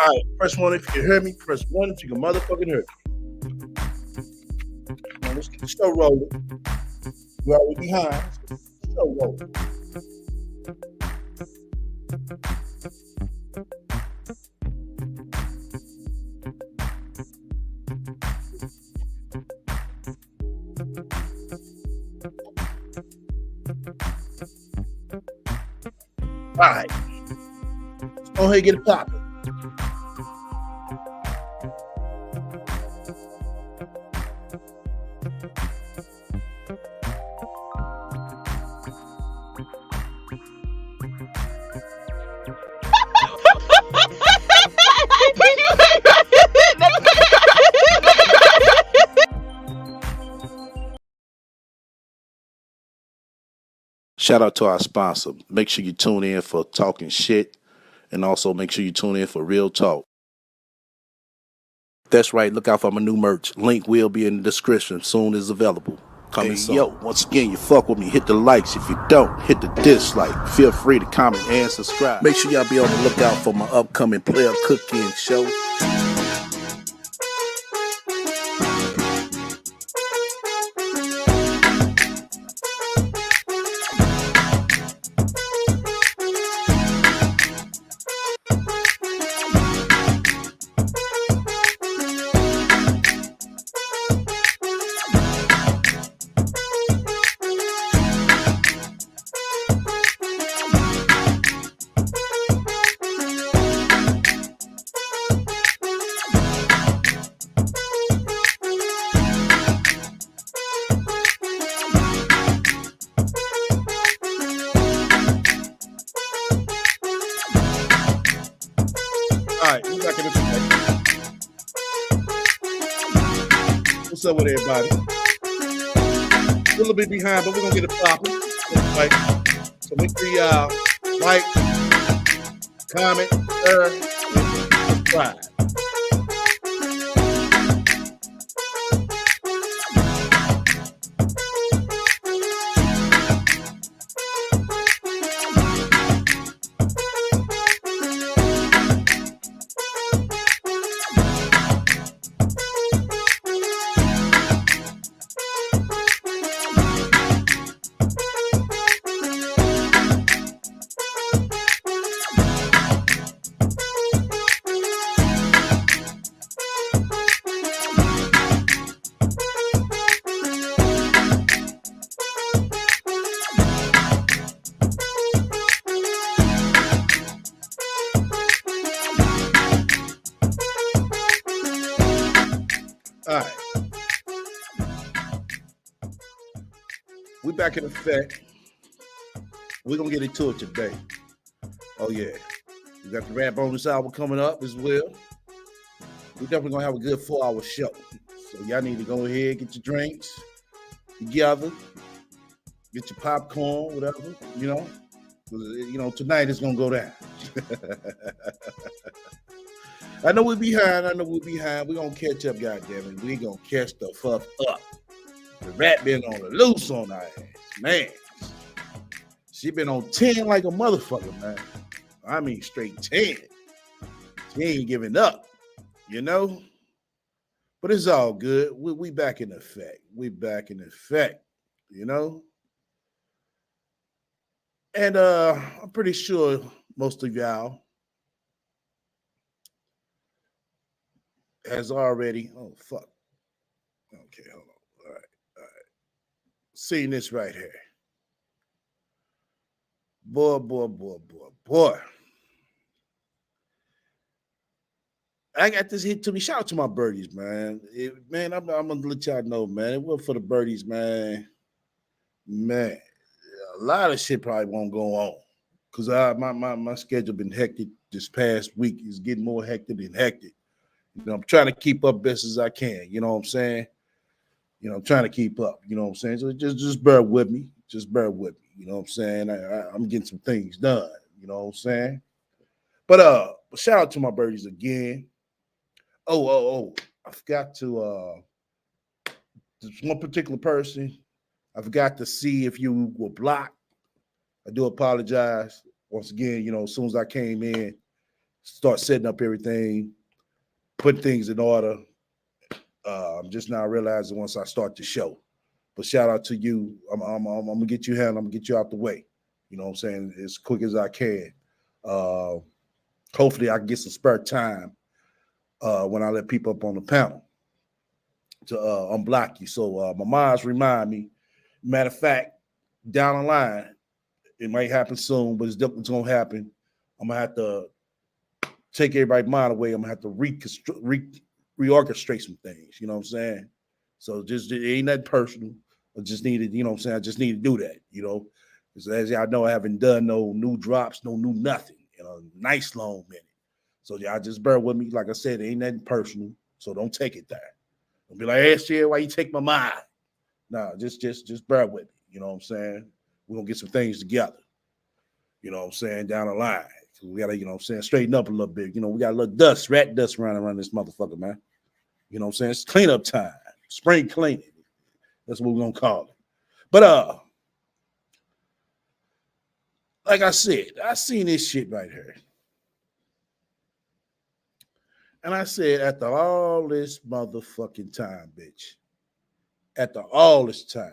All right, press one if you can hear me. Press one if you can motherfucking hear me. Now let's get the show rolling. We're already behind. Let's get the show rolling. All right, let's go ahead and get it popping. Shout out to our sponsor. Make sure you tune in for talking shit, and also make sure you tune in for real talk. That's right. Look out for my new merch. Link will be in the description. Soon as available. Coming soon. Yo, once again, you fuck with me. Hit the likes. If you don't, hit the dislike. Feel free to comment and subscribe. Make sure y'all be on the lookout for my upcoming player cooking show. Alright, we back in the What's up with everybody? We're a little bit behind, but we're gonna get it popping. Right. So make sure y'all like, comment, share, and subscribe. All right. We back in effect. We're going to get into it today. Oh, yeah. We got the RaT bonus hour coming up as well. We're definitely going to have a good 4-hour show. So y'all need to go ahead, get your drinks together, get your popcorn, whatever, you know. Tonight it's going to go down. I know we're behind. We're going to catch up, goddammit. We're going to catch the fuck up. The RaT been on the loose on our ass. Man. She been on 10 like a motherfucker, man. I mean, straight 10. She ain't giving up, you know? But it's all good. We back in effect. We back in effect, you know? And I'm pretty sure most of y'all has already, oh, fuck. Okay, hold on. All right. Seeing this right here. Boy. I got this hit to me. Shout out to my birdies, man. I'm gonna let y'all know, man. It wasn't for the birdies, man. Man, a lot of shit probably won't go on. Cause my schedule been hectic this past week. It's getting more hectic than hectic. You know, I'm trying to keep up best as I can. You know what I'm saying? You know, I'm trying to keep up. You know what I'm saying? So just bear with me. Just bear with me. You know what I'm saying? I'm getting some things done. You know what I'm saying? But shout out to my birdies again. Oh, I forgot to this one particular person. I forgot to see if you were blocked. I do apologize. Once again, you know, as soon as I came in, start setting up everything, put things in order. I'm just now realizing once I start the show. But shout out to you. I'm gonna get you handled. I'm gonna get you out the way. You know what I'm saying? As quick as I can. Uh, hopefully I can get some spare time when I let people up on the panel to unblock you. So my moms remind me. Matter of fact, down the line, it might happen soon, but it's definitely gonna happen. I'm gonna have to take everybody's mind away. I'm gonna have to reorchestrate some things. You know what I'm saying? So just it ain't that personal. I just needed, you know what I'm saying? I just need to do that, you know. Because as y'all know, I haven't done no new drops, no new nothing in a nice long minute. So y'all just bear with me. Like I said, it ain't nothing personal. So don't take it there. Don't be like, hey, shit, why you take my mind? Nah, just bear with me. You know what I'm saying? We're gonna get some things together. You know what I'm saying? Down the line. We gotta, you know what I'm saying, straighten up a little bit. You know, we got a little dust, rat dust running around this motherfucker, man. You know what I'm saying? It's cleanup time. Spring cleaning. That's what we're gonna call it. But like I said, I seen this shit right here. And I said, after all this motherfucking time, bitch. After all this time.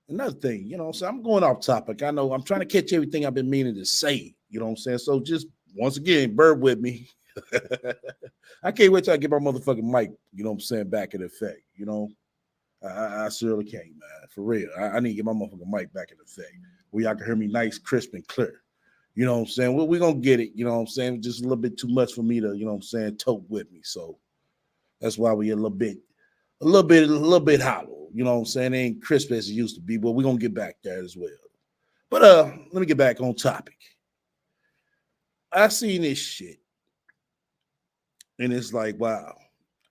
Another thing, you know what I'm saying? I'm going off topic. I know I'm trying to catch everything I've been meaning to say. You know what I'm saying? So just once again, bear with me. I can't wait till I get my motherfucking mic, you know what I'm saying, back in effect. You know, I surely can't, man. For real. I need to get my motherfucking mic back in effect where y'all can hear me nice, crisp, and clear. You know what I'm saying? We're going to get it. You know what I'm saying? Just a little bit too much for me to, you know what I'm saying, tote with me. So that's why we a little bit hollow. You know what I'm saying? It ain't crisp as it used to be, but we're going to get back there as well. But let me get back on topic. I seen this shit. And it's like, wow,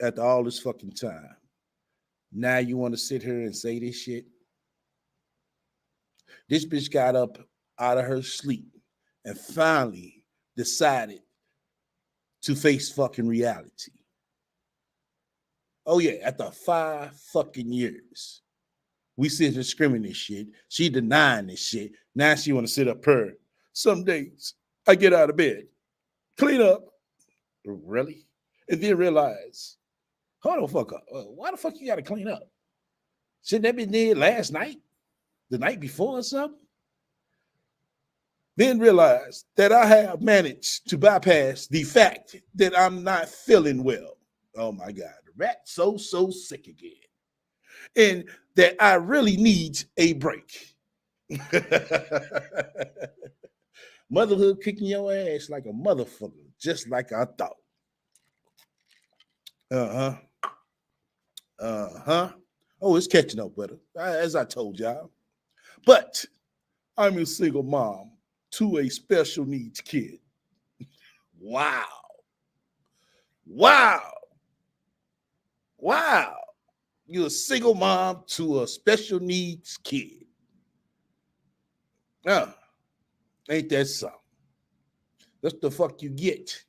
after all this fucking time, now you want to sit here and say this shit? This bitch got up out of her sleep and finally decided to face fucking reality. Oh, yeah, after 5 fucking years, we sit here screaming this shit. She denying this shit. Now she want to sit up her. Some days I get out of bed, clean up. Really? And then realize, hold the fuck up. Why the fuck you got to clean up? Shouldn't that been did last night? The night before or something? Then realize that I have managed to bypass the fact that I'm not feeling well. Oh my God, the rat's so sick again. And that I really need a break. Motherhood kicking your ass like a motherfucker, just like I thought. Uh-huh. Uh-huh. Oh, it's catching up with her, as I told y'all. But I'm a single mom to a special needs kid. Wow. Wow. Wow. You're a single mom to a special needs kid. Ain't that something? That's the fuck you get.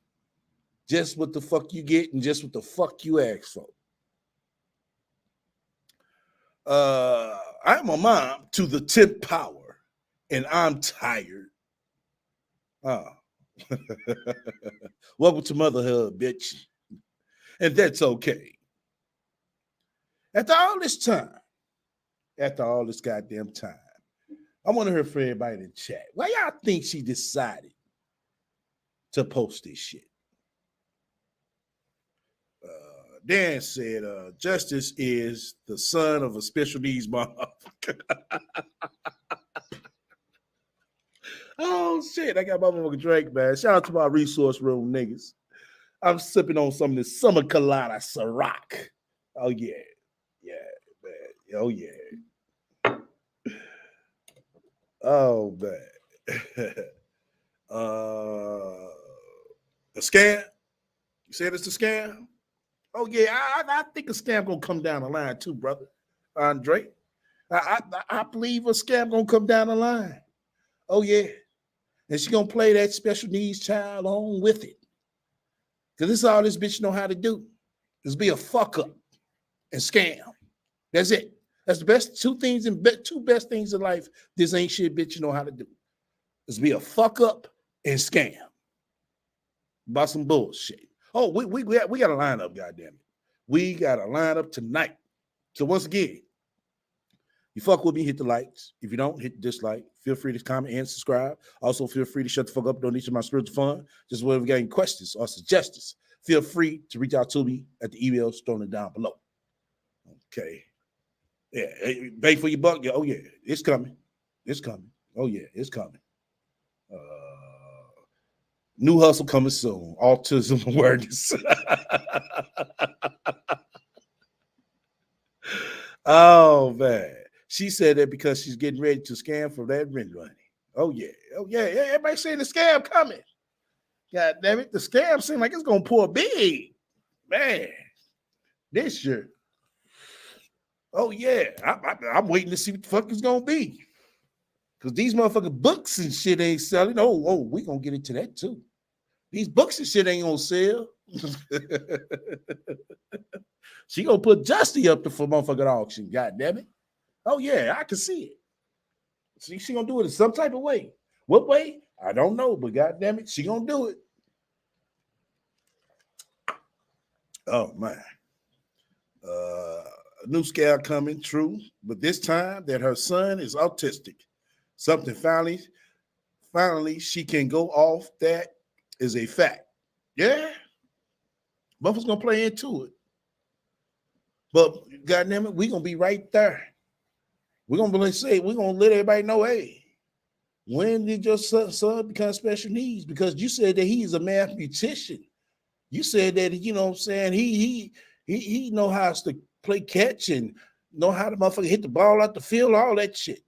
Just what the fuck you get and just what the fuck you ask for. I'm a mom to the 10th power, and I'm tired. Welcome to motherhood, bitch. And that's okay. After all this goddamn time, I want to hear from everybody in the chat. Why y'all think she decided to post this shit? Dan said, Justice is the son of a special needs mom. Oh, shit. I got my motherfucking drink, man. Shout out to my resource room niggas. I'm sipping on some of this summer colada Ciroc. Oh, yeah. Yeah, man. Oh, yeah. Oh, man. A scam? You said it's a scam? Oh, yeah. I think a scam going to come down the line, too, brother. Andre. I believe a scam going to come down the line. Oh, yeah. And she going to play that special needs child on with it. Because this is all this bitch know how to do. Is be a fuck up and scam. That's it. That's the best two best things in life. This ain't shit bitch you know how to do. Is be a fuck up and scam. about some bullshit. Oh, we got a lineup, goddamn it. We got a lineup tonight. So once again, you fuck with me, hit the likes. If you don't, hit the dislike. Feel free to comment and subscribe. Also, feel free to shut the fuck up, donate to my spiritual fund. Just whenever you got any questions or suggestions, feel free to reach out to me at the email thrown down below. Okay. Yeah, pay for your buck. Oh, yeah, it's coming. It's coming. Oh, yeah, it's coming. New hustle coming soon. Autism awareness. Oh, man. She said that because she's getting ready to scam for that rent money. Oh, yeah. Oh, yeah. Everybody saying the scam coming. God damn it. The scam seems like it's going to pour big. Man. This year. Oh, yeah. I'm waiting to see what the fuck it's going to be. Because these motherfucking books and shit ain't selling. Oh, we going to get into that too. These books and shit ain't going to sell. She going to put Justy up for motherfucking auction. God damn it. Oh, yeah, I can see it. She going to do it in some type of way. What way? I don't know, but God damn it, she going to do it. Oh, man. A new scare coming, true. But this time that her son is autistic. Something finally she can go off. That is a fact. Yeah. Buffalo's going to play into it. But goddamn it, we're going to be right there. We're going to let everybody know, hey, when did your son become special needs? Because you said that he's a mathematician. You said that, you know what I'm saying, he know how to play catch and know how to motherfucker hit the ball out the field, all that shit.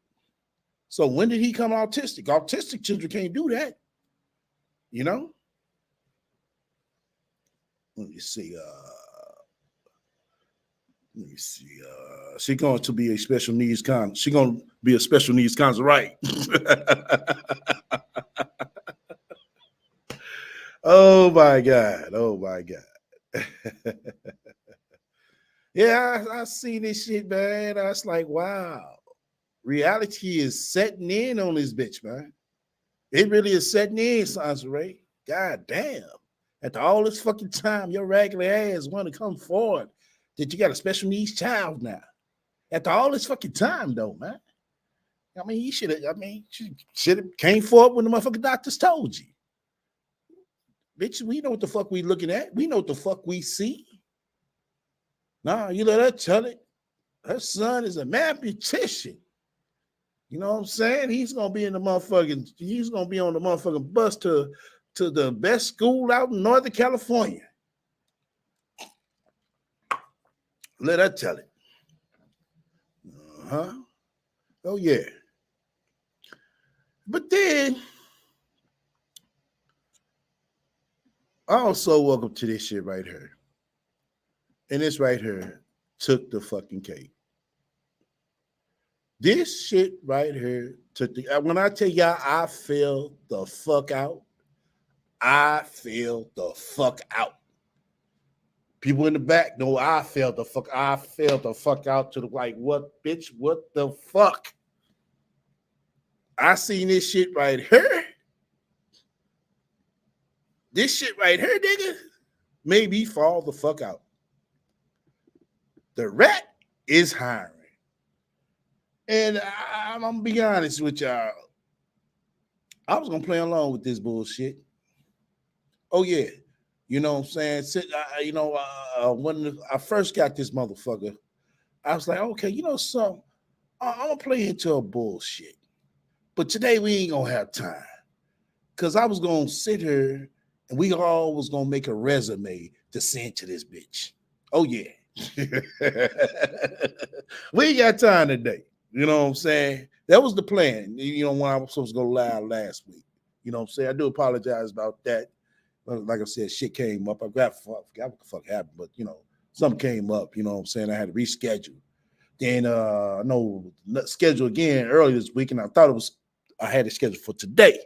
So when did he come autistic? Autistic children can't do that. You know? Let me see. She's going to be a special needs con. She's going to be a special needs cons, right? Oh my God. Yeah, I see this shit, man. I was like, wow. Reality is setting in on this bitch, man. It really is setting in, Sansaray. God damn. After all this fucking time, your regular ass want to come forward that you got a special needs child now. After all this fucking time, though, man. I mean, you should have came forward when the motherfucking doctors told you. Bitch, we know what the fuck we looking at. We know what the fuck we see. Nah, you let her tell it. Her son is a mathematician. You know what I'm saying? He's gonna be on the motherfucking bus to the best school out in Northern California. Let her tell it. Uh-huh. Oh, yeah. But then also welcome to this shit right here. And this right here took the fucking cake. This shit right here took the. When I tell y'all, I feel the fuck out. I feel the fuck out. People in the back know I felt the fuck. I felt the fuck out to the like, what, bitch? What the fuck? I seen this shit right here. This shit right here, nigga, made me fall the fuck out. The RaT is hiring. And I'm gonna be honest with y'all. I was gonna play along with this bullshit. Oh, yeah. You know what I'm saying? When I first got this motherfucker, I was like, okay, you know something? I'm gonna play into a bullshit. But today we ain't gonna have time. Cause I was gonna sit here and we all was gonna make a resume to send to this bitch. Oh, yeah. We ain't got time today. You know what I'm saying? That was the plan. You know, when I was supposed to go live last week. You know what I'm saying? I do apologize about that. Like I said, shit came up. I forgot what the fuck happened, but you know, something came up. You know what I'm saying? I had to reschedule. Then schedule again early this week, and I had it scheduled for today.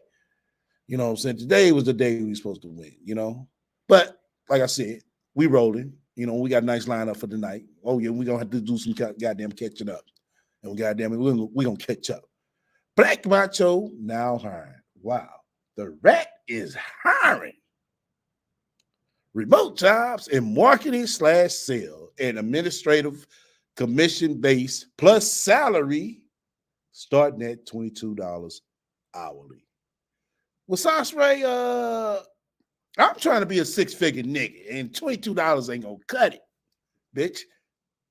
You know what I'm saying? Today was the day we were supposed to win, you know? But like I said, we rolling. You know, we got a nice lineup for tonight. Oh, yeah, we're going to have to do some goddamn catching up. And goddamn it, we're going to catch up. Black Macho now hiring. Wow. The RaT is hiring. remote jobs in marketing/sale and administrative commission based plus salary starting at $22 hourly. Well, Sasre, I'm trying to be a six-figure nigga, and $22 ain't gonna cut it, bitch.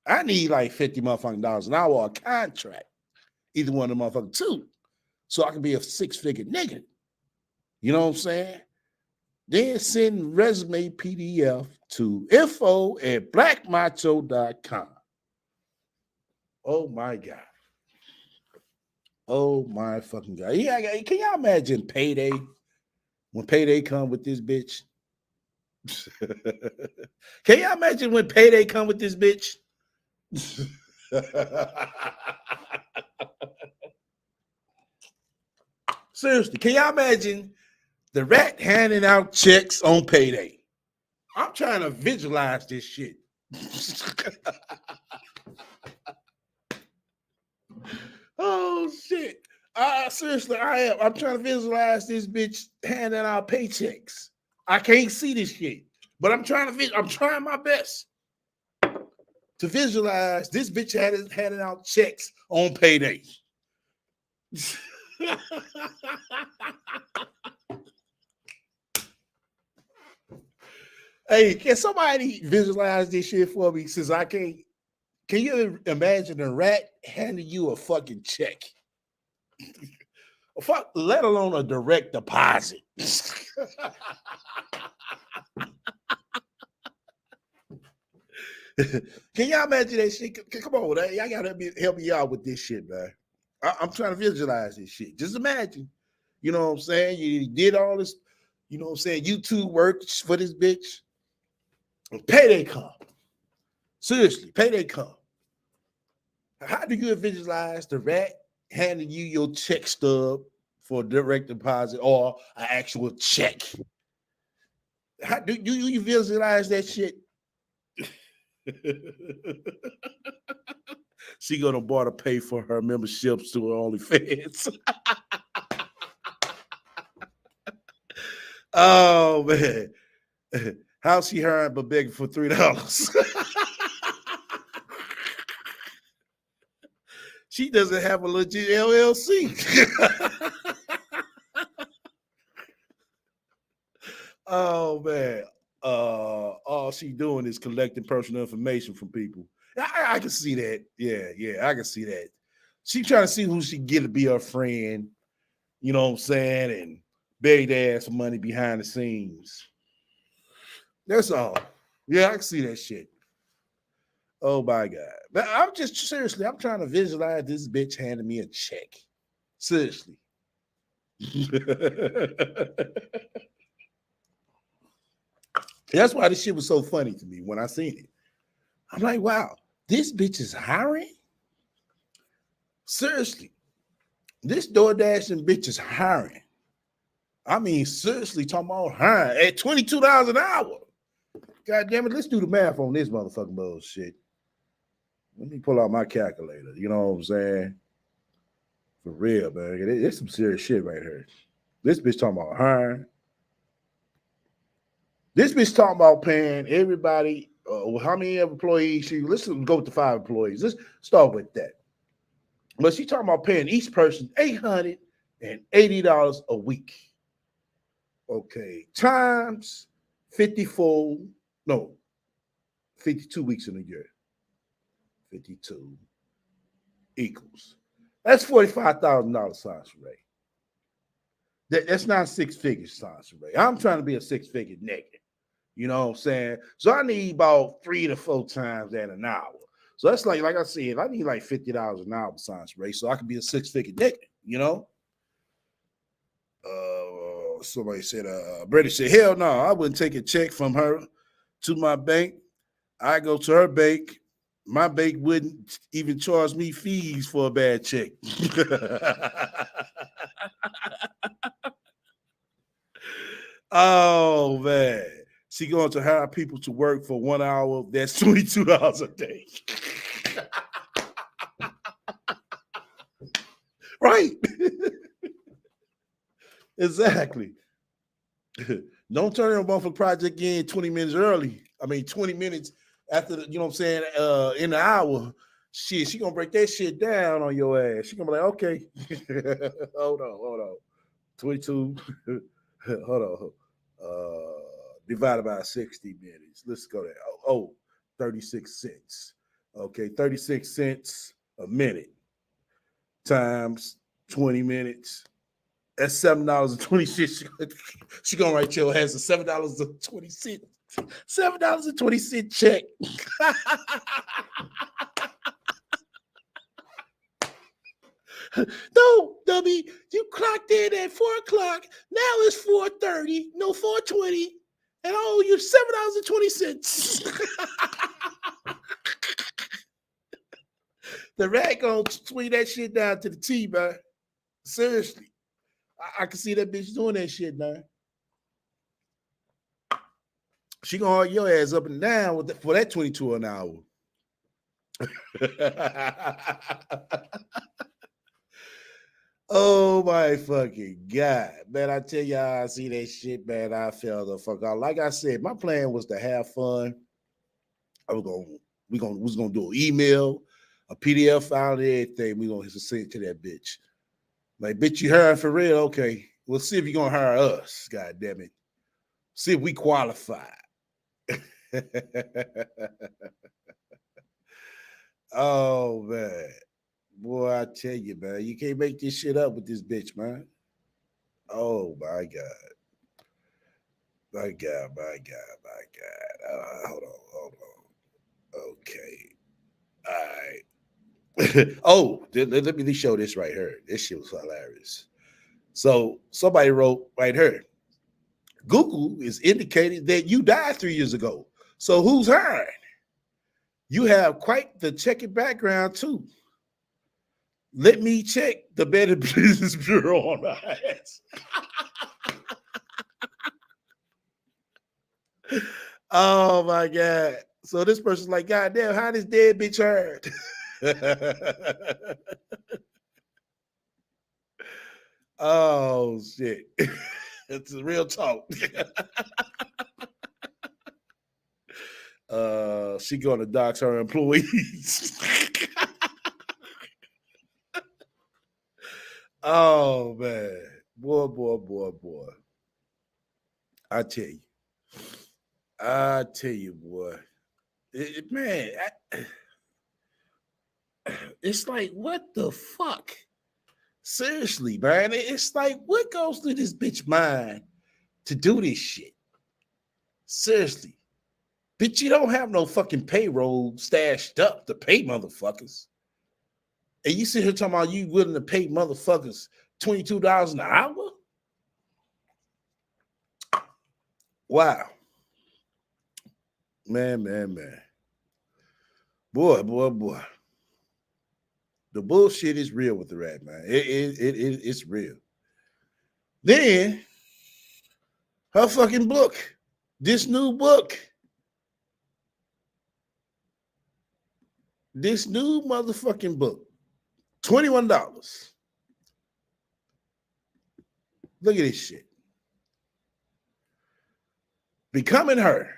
I need like 50 motherfucking dollars an hour or a contract, either one of the motherfucking two, so I can be a six-figure nigga. You know what I'm saying? Then send resume PDF to info@blackmacho.com. Oh my God. Oh my fucking God. Yeah, can y'all imagine payday? When payday come with this bitch? Can y'all imagine when payday come with this bitch? Seriously, can y'all imagine the RaT handing out checks on payday? I'm trying to visualize this shit. Oh shit. Seriously, I am. I'm trying to visualize this bitch handing out paychecks. I can't see this shit, but I'm trying my best to visualize this bitch handing out checks on payday. Hey, can somebody visualize this shit for me? Since I can't. Can you imagine a RaT handing you a fucking check? Fuck, let alone a direct deposit. Can y'all imagine that shit? Come on, y'all gotta help me out with this shit, man. I'm trying to visualize this shit. Just imagine, you know what I'm saying? You did all this, you know what I'm saying, YouTube work for this bitch. And payday come. Seriously, payday come. How do you visualize the RaT handing you your check stub for direct deposit or an actual check? How do you visualize that shit? She gonna bar to pay for her memberships to her OnlyFans. Oh man, how's she hiring but begging for $3? She doesn't have a legit LLC. Oh man, all she doing is collecting personal information from people. I can see that. Yeah, I can see that. She trying to see who she get to be her friend. You know what I'm saying, and beg their ass for money behind the scenes. That's all. Yeah, I can see that shit. Oh my God. But I'm just seriously, I'm trying to visualize this bitch handing me a check. Seriously. That's why this shit was so funny to me when I seen it. I'm like, wow, this bitch is hiring? Seriously. This DoorDashing bitch is hiring. I mean, seriously, talking about hiring at $22 an hour. God damn it, let's do the math on this motherfucking bullshit. Let me pull out my calculator. You know what I'm saying? For real, man. It's some serious shit right here. This bitch talking about hiring. This bitch talking about paying everybody. How many employees? Let's go with the 5 employees. Let's start with that. But she talking about paying each person $880 a week. Okay, times 54. No, 52 weeks in a year. 52 equals. That's $45,000, Sasha Ray. That's not 6 figures, Sasha Ray. I'm trying to be a 6-figure nigga. You know what I'm saying? So I need about 3 to 4 times that an hour. So that's like I said, I need like $50 an hour, Sasha Ray, so I can be a 6-figure nigga, you know? Somebody said, British said, hell no, I wouldn't take a check from her to my bank. I go to her bank. My bank wouldn't even charge me fees for a bad check. Oh man, she going to hire people to work for 1 hour. That's $22 a day. Right? Exactly. Don't turn your motherfucking project in 20 minutes early. I mean, 20 minutes after the, you know what I'm saying, in the hour. Shit, she gonna break that shit down on your ass. She gonna be like, okay, hold on. 22, hold on. Divided by 60 minutes. Let's go there. 36 cents. Okay, 36 cents a minute times 20 minutes. That's $7.20. She gonna write your ass a $7.20. $7.20 check. No, dummy, you clocked in at 4 o'clock. Now it's 4:30. No, 4:20. And I owe you $7.20. The RaT gonna swing that shit down to the T, man. Seriously. I can see that bitch doing that shit, man. She gonna hold your ass up and down with for that 22 an hour. Oh my fucking God. Man, I tell y'all, I see that shit, man. I fell the fuck out. Like I said, my plan was to have fun. We was gonna do an email, a PDF file, and everything. We gonna send it to that bitch. Like, bitch, you hiring for real? Okay. We'll see if you're gonna hire us. God damn it. See if we qualify. Oh man. Boy, I tell you, man, you can't make this shit up with this bitch, man. Oh my God. My God. Hold on. Okay. All right. Oh, let me show this right here. This shit was hilarious. So somebody wrote right here. Google is indicating that you died 3 years ago. So who's hiring? You have quite the checkered background too. Let me check the Better Business Bureau on my ass. Oh my God. So this person's like, God damn, how this dead bitch heard? Oh shit. It's a real talk. She gonna dox her employees. Oh man. Boy. I tell you, boy. Man, it's like, what the fuck? Seriously, man. It's like, what goes through this bitch mind to do this shit? Seriously. Bitch, you don't have no fucking payroll stashed up to pay motherfuckers. And you sit here talking about you willing to pay motherfuckers $22 an hour? Wow. Man. Boy. The bullshit is real with the RaT, man. It's real. Then her fucking book, this new book, this new motherfucking book, $21. Look at this shit. Becoming Her,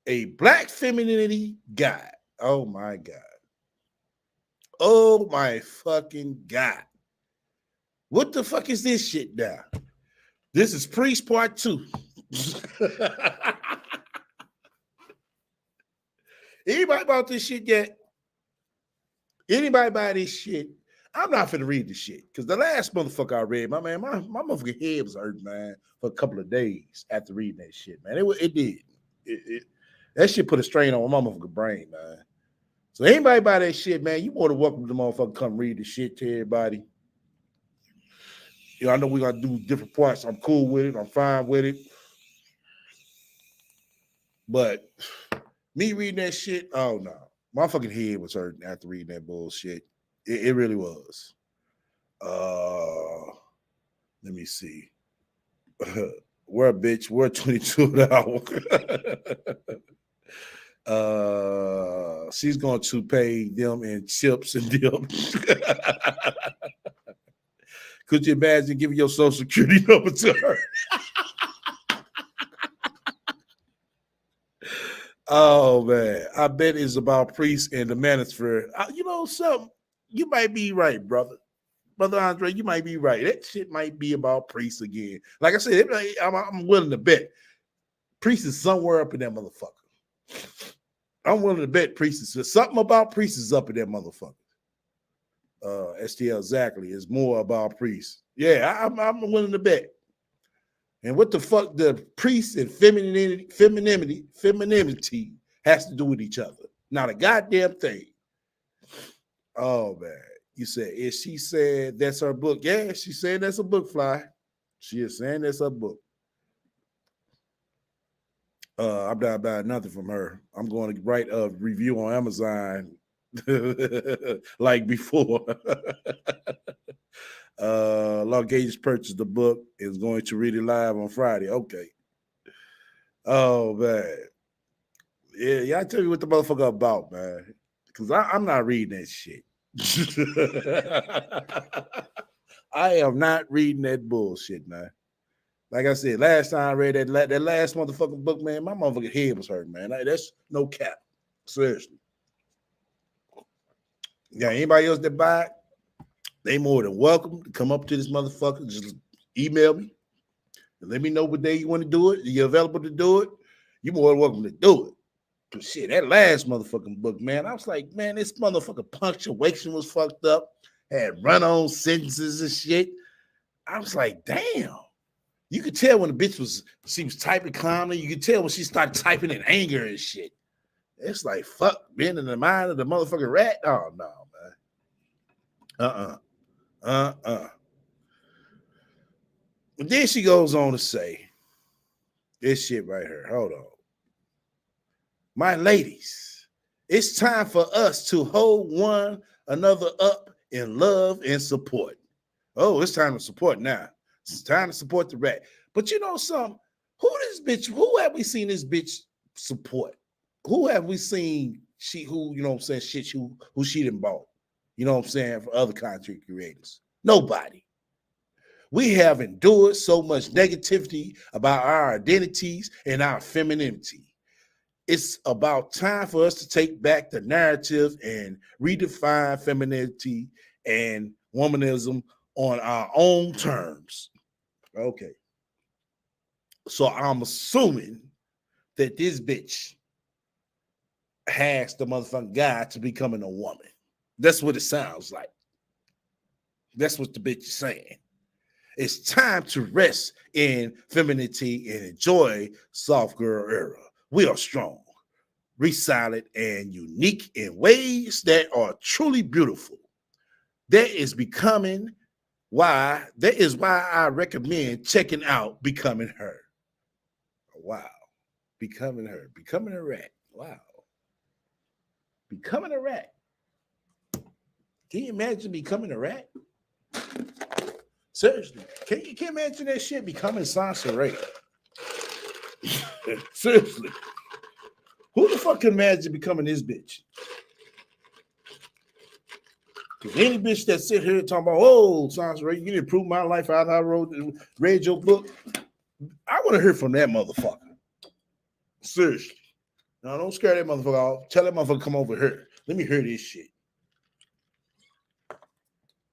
a Black Femininity Guide. Oh my God. Oh my fucking God. What the fuck is this shit now? This is Priest Part 2. Anybody bought this shit yet? Anybody buy this shit? I'm not finna read this shit because the last motherfucker I read, my motherfucking head was hurting, man, for a couple of days after reading that shit, man. It did. That shit put a strain on my motherfucking brain, man. So anybody buy that shit, man, you more than welcome to the motherfucker come read the shit to everybody. You know, I know we gotta do different parts. I'm cool with it. I'm fine with it. But me reading that shit, oh no. My fucking head was hurting after reading that bullshit. It really was. Let me see. We're a bitch. We're 22 now. She's going to pay them in chips and dip. Could you imagine giving your social security number to her? Oh man, I bet it's about priests and the manosphere. You know something? You might be right, brother Andre. You might be right. That shit might be about priests again. Like I said, I'm willing to bet priests is somewhere up in that motherfucker. I'm willing to bet priests is something about priests is up in that motherfucker. STL exactly is more about priests. Yeah, I'm willing to bet. And what the fuck the priest and femininity has to do with each other? Not a goddamn thing. Oh man. You said, is she said that's her book? Yeah, she said that's a book, Fly. She is saying that's her book. I'm not buying nothing from her. I'm going to write a review on Amazon like before. Long Gage purchased the book, is going to read it live on Friday. Okay. Oh man. Yeah, I tell you what the motherfucker about, man. Because I'm not reading that shit. I am not reading that bullshit, man. Like I said, last time I read that last motherfucking book, man, my motherfucking head was hurting, man. That's no cap. Seriously. Yeah, anybody else that buy it, they more than welcome to come up to this motherfucker. Just email me and let me know what day you want to do it. You're available to do it. You're more than welcome to do it. But shit, that last motherfucking book, man, I was like, man, this motherfucking punctuation was fucked up. Had run-on sentences and shit. I was like, damn. You could tell when the bitch she was typing calmly. You could tell when she started typing in anger and shit. It's like, fuck, being in the mind of the motherfucking rat. Oh, no, man. But then she goes on to say, this shit right here. Hold on. My ladies, it's time for us to hold one another up in love and support. Oh, it's time to support now. It's time to support the rat. But you know something? Who have we seen this bitch support? Who have we seen you know what I'm saying, shit who she done bought? You know what I'm saying, for other content creators? Nobody. We have endured so much negativity about our identities and our femininity. It's about time for us to take back the narrative and redefine femininity and womanism on our own terms. Okay. So I'm assuming that this bitch has the motherfucking guy to becoming a woman. That's what it sounds like. That's what the bitch is saying. It's time to rest in femininity and enjoy soft girl era. We are strong, resilient, and unique in ways that are truly beautiful. That is why I recommend checking out Becoming Her. Wow. Becoming a rat. Wow. Becoming a rat. Can you imagine becoming a rat? Seriously, can you imagine that shit becoming Sansa Ray? Seriously, who the fuck can imagine becoming this bitch? Because any bitch that sit here talking about, oh, Sansa Ray, you didn't improve my life out. I read your book. I want to hear from that motherfucker. Seriously, no, don't scare that motherfucker off. Tell that motherfucker come over here. Let me hear this shit.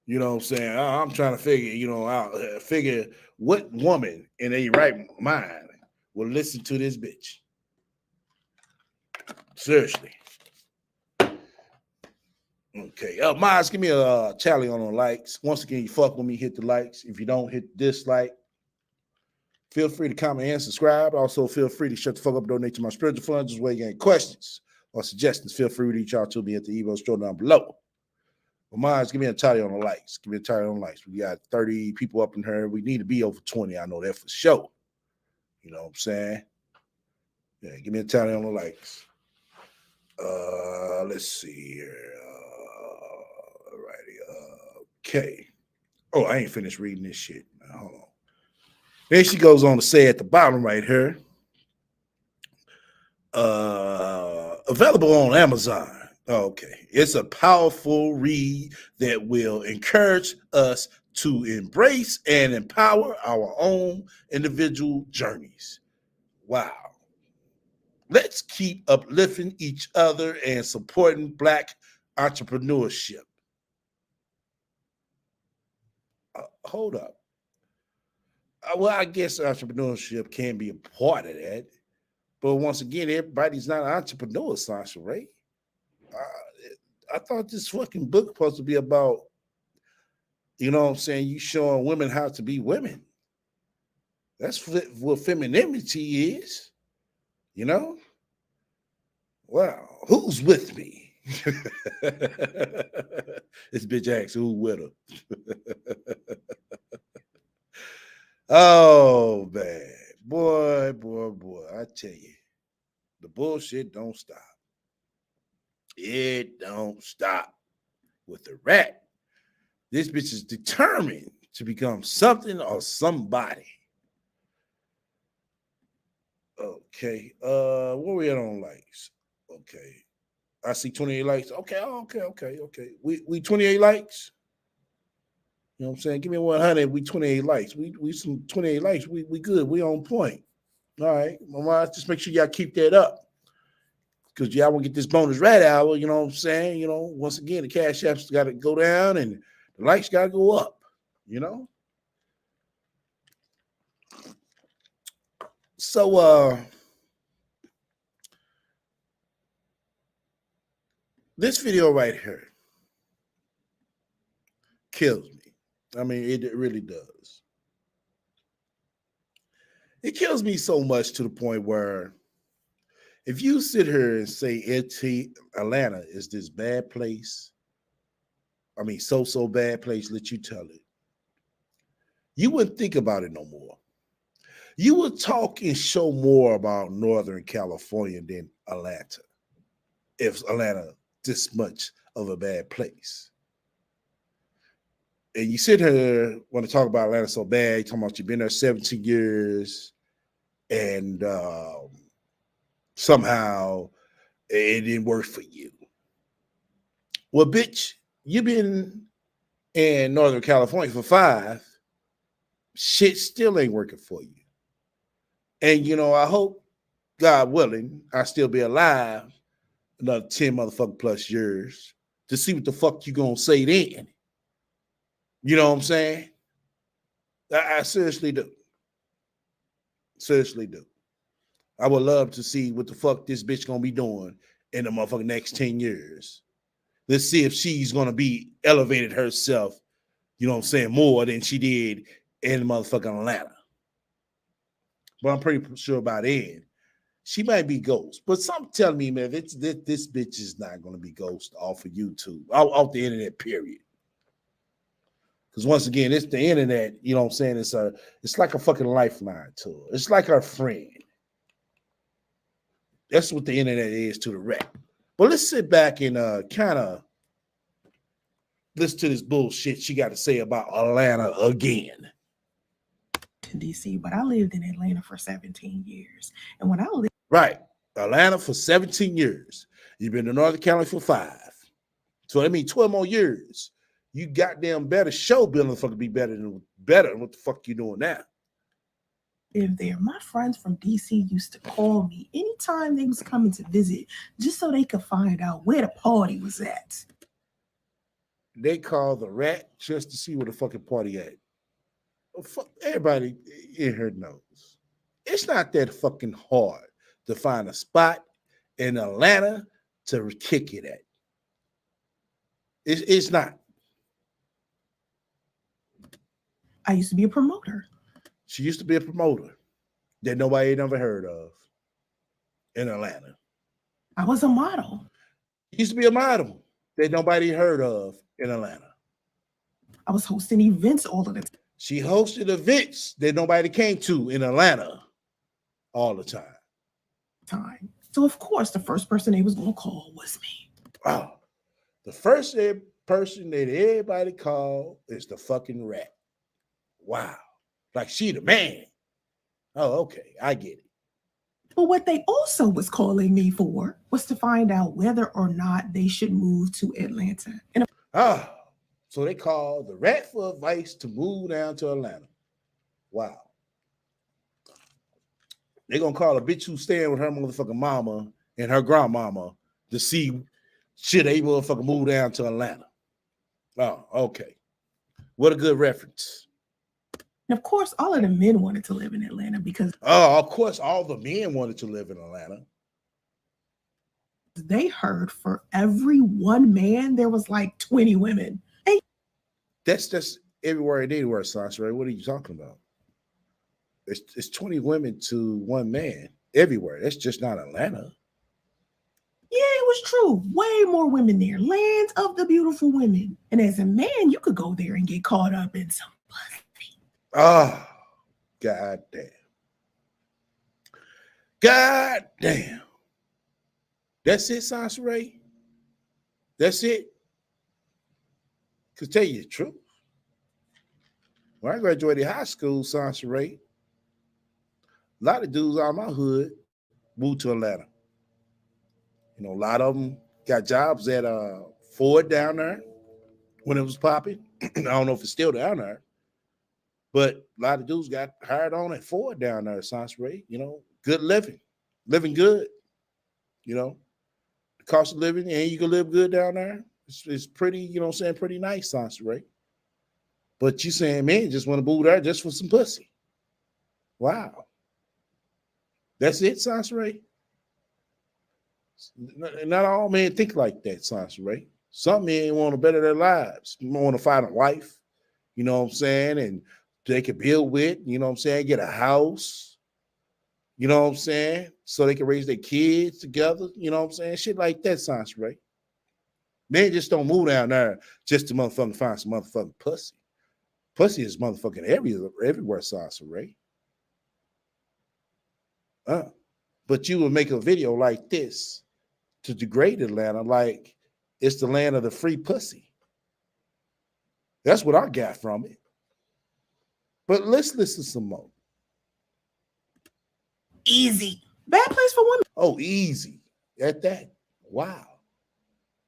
You know what I'm saying? I'm trying to figure what woman in a right mind will listen to this bitch. Seriously. Okay. Miles, give me a tally on the likes. Once again, you fuck with me, hit the likes. If you don't, hit dislike. Feel free to comment and subscribe. Also, feel free to shut the fuck up, donate to my spiritual fund. Just where you get questions or suggestions. Feel free to reach out to me at the Evo store down below. Well, Miles, give me a tally on the likes. Give me a tally on the likes. We got 30 people up in here. We need to be over 20. I know that for sure. You know what I'm saying? Yeah, give me a tally on the likes. Let's see here. Okay. Oh, I ain't finished reading this shit. Now, hold on. Then she goes on to say at the bottom right here, available on Amazon. Okay. It's a powerful read that will encourage us to embrace and empower our own individual journeys. Wow. Let's keep uplifting each other and supporting Black entrepreneurship. Hold up. Well, I guess entrepreneurship can be a part of that. But once again, everybody's not an entrepreneur, Sasha Ray. I thought this fucking book was supposed to be about, you know what I'm saying, you showing women how to be women. That's what femininity is, you know? Wow, who's with me? This bitch asks who with her. Oh, man. Boy, I tell you, the bullshit don't stop. It don't stop. With the RaT, this bitch is determined to become something or somebody. Okay. Where we at on likes? Okay. I see 28 likes. Okay. We 28 likes. You know what I'm saying? Give me 100. We 28 likes. We some 28 likes. We good. We on point. All right. Mama, just make sure y'all keep that up. Because y'all want to get this bonus RaT hour, you know what I'm saying? You know, once again, the cash apps got to go down and the likes got to go up, you know? So, this video right here kills me. I mean, it really does. It kills me so much to the point where if you sit here and say Atlanta is this bad place, I mean, so bad place, let you tell it, you wouldn't think about it no more. You would talk and show more about Northern California than Atlanta, if Atlanta this much of a bad place. And you sit here want to talk about Atlanta so bad, you're talking about you've been there 17 years, and somehow it didn't work for you. Well, bitch, you've been in Northern California for 5. Shit still ain't working for you. And, you know, I hope, God willing, I still be alive another 10 motherfucking plus years to see what the fuck you gonna say then. You know what I'm saying? I seriously do. Seriously do. I would love to see what the fuck this bitch gonna be doing in the motherfucking next 10 years. Let's see if she's gonna be elevated herself, you know what I'm saying, more than she did in motherfucking Atlanta. But I'm pretty sure by then, she might be ghost. But something telling me, man, this bitch is not gonna be ghost off of YouTube, off the internet, period. Because once again, it's the internet, you know what I'm saying? It's like a fucking lifeline to her. It's like our friend. That's what the internet is to the RaT. But let's sit back and kind of listen to this bullshit she got to say about Atlanta again. To DC, but I lived in Atlanta for 17 years. And when I lived right, Atlanta for 17 years. You've been to Northern California for 5. So that means 12 more years. You goddamn better show building fucking be better than what the fuck you doing now. If there, my friends from DC used to call me anytime they was coming to visit, just so they could find out where the party was at. They call the RaT just to see where the fucking party at. Well, fuck, everybody in here knows. It's not that fucking hard to find a spot in Atlanta to kick it at. It's not. I used to be a promoter. She used to be a promoter that nobody had ever heard of in Atlanta. I was a model. She used to be a model that nobody heard of in Atlanta. I was hosting events all of the time. She hosted events that nobody came to in Atlanta all the time. So, of course, the first person they was going to call was me. Wow. The first person that everybody called is the fucking RaT. Wow. Like she the man. Oh, okay. I get it. But what they also was calling me for was to find out whether or not they should move to Atlanta. So they called the RaT for advice to move down to Atlanta. Wow. They're gonna call a bitch who's staying with her motherfucking mama and her grandmama to see should they motherfucking move down to Atlanta. Oh, okay. What a good reference. And of course, all of the men wanted to live in Atlanta because Oh, of course, all the men wanted to live in Atlanta. they heard for every one man, there was like 20 women. And That's everywhere and anywhere, Sasha. Right? What are you talking about? It's 20 women to one man everywhere. That's just not Atlanta. yeah, it was true. Way more women there. Land of the beautiful women. And as a man, you could go there and get caught up in some pussy. Oh, god damn. God damn. That's it, Sasha Ray? That's it? To tell you the truth, when I graduated high school, Sasha Ray, a lot of dudes out of my hood moved to Atlanta. You know, a lot of them got jobs at Ford down there when it was popping. I don't know if it's still down there, but a lot of dudes got hired on at Ford down there, Sasha Ray. You know, good living good. You know, the cost of living, and you can live good down there. It's pretty, you know what I'm saying, pretty nice, Sasha Ray. But you saying, man, just want to move there just for some pussy. Wow. That's it, Sasha Ray? Not all men think like that, Sasha Ray. Some men want to better their lives. Want to find a wife, you know what I'm saying, and they can build with, you know what I'm saying, get a house, you know what I'm saying, so they can raise their kids together, you know what I'm saying, shit like that, Sasha Ray. Men just don't move down there just to motherfucking find some motherfucking pussy. Pussy is motherfucking everywhere, Sasha Ray. But you would make a video like this to degrade Atlanta like it's the land of the free pussy. That's what I got from it. But let's listen some more. Easy. Bad place for women. Oh, easy. At that. Wow.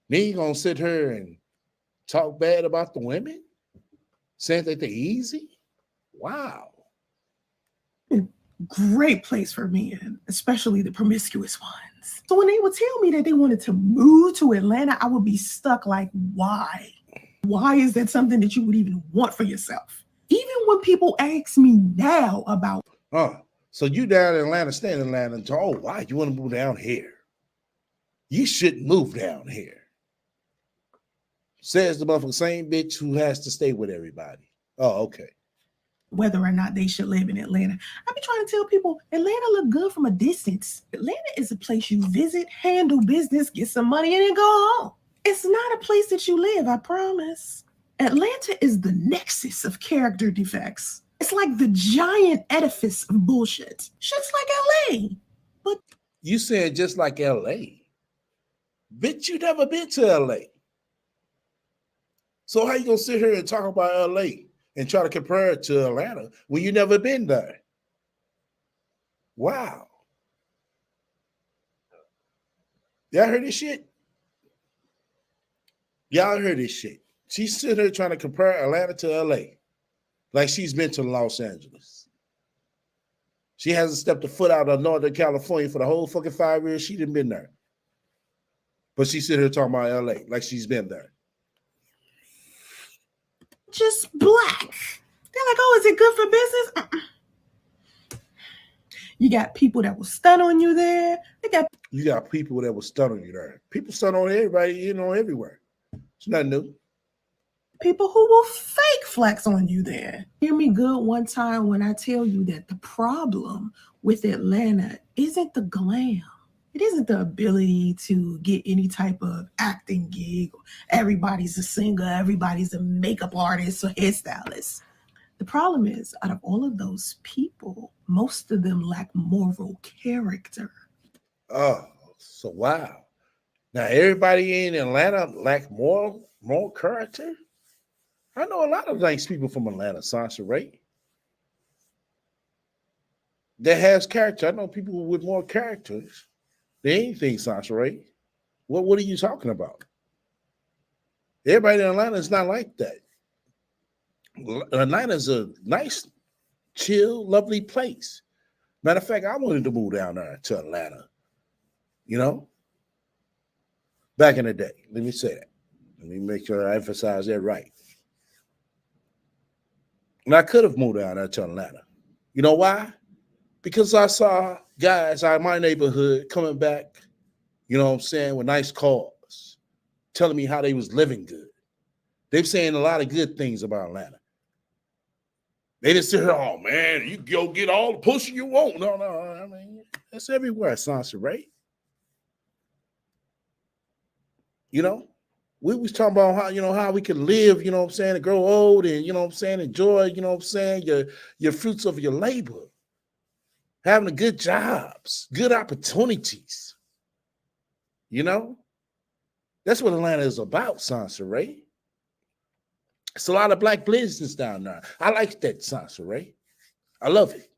Then you gonna sit here and talk bad about the women? Saying that they're easy? Wow. Great place for men, especially the promiscuous ones. So when they would tell me that they wanted to move to Atlanta, I would be stuck like, why? Why is that something that you would even want for yourself? Even when people ask me now about, so you down in Atlanta, stay in Atlanta, and oh, why you want to move down here? You shouldn't move down here. Says the motherfucking same bitch who has to stay with everybody. Oh, okay. whether or not they should live in Atlanta. I be trying to tell people Atlanta look good from a distance. Atlanta is a place you visit, handle business, get some money, and then go home. It's not a place that you live, I promise. Atlanta is the nexus of character defects. It's like the giant edifice of bullshit. Shit's like LA. But you said just like LA. Bitch, you never been to LA. So how you gonna sit here and talk about LA and try to compare it to Atlanta when you never been there? Wow. Y'all heard this shit? Y'all heard this shit. She's sitting here trying to compare Atlanta to LA like she's been to Los Angeles. She hasn't stepped a foot out of Northern California for the whole fucking 5 years she didn't been there. But she's sitting here talking about LA like she's been there. just black. They're like, oh, is it good for business? You got people that will stun on you there. You got people that will stun on you there. People stun on everybody, you know, everywhere. It's nothing new. People who will fake flex on you there. Hear me good one time when I tell you that the problem with Atlanta isn't the glam. It isn't the ability to get any type of acting gig. Everybody's a singer, everybody's a makeup artist or hairstylist. The problem is, out of all of those people, most of them lack moral character. Oh, so wow. Now everybody in Atlanta lack moral character? I know a lot of nice people from Atlanta, Sasha Ray. That has character. I know people with more characters than anything, Sasha Ray. What are you talking about? Everybody in Atlanta is not like that. Atlanta is a nice, chill, lovely place. Matter of fact, I wanted to move down there to Atlanta, you know, back in the day. Let me say that. Let me make sure I emphasize that right. And I could have moved down there to Atlanta. You know why? Because I saw guys out of my neighborhood coming back, you know what I'm saying, with nice cars, telling me how they was living good. They're saying a lot of good things about Atlanta. They didn't say, oh man, you go get all the pussy you want. No, I mean, that's everywhere, Sansa, right? You know, we was talking about how, you know, how we can live, you know what I'm saying, and grow old and, you know what I'm saying, enjoy, you know what I'm saying, your fruits of your labor, having a good jobs, good opportunities. You know, that's what Atlanta is about, Sansa, right? It's a lot of black business down there. I like that, Sansa, right? I love it.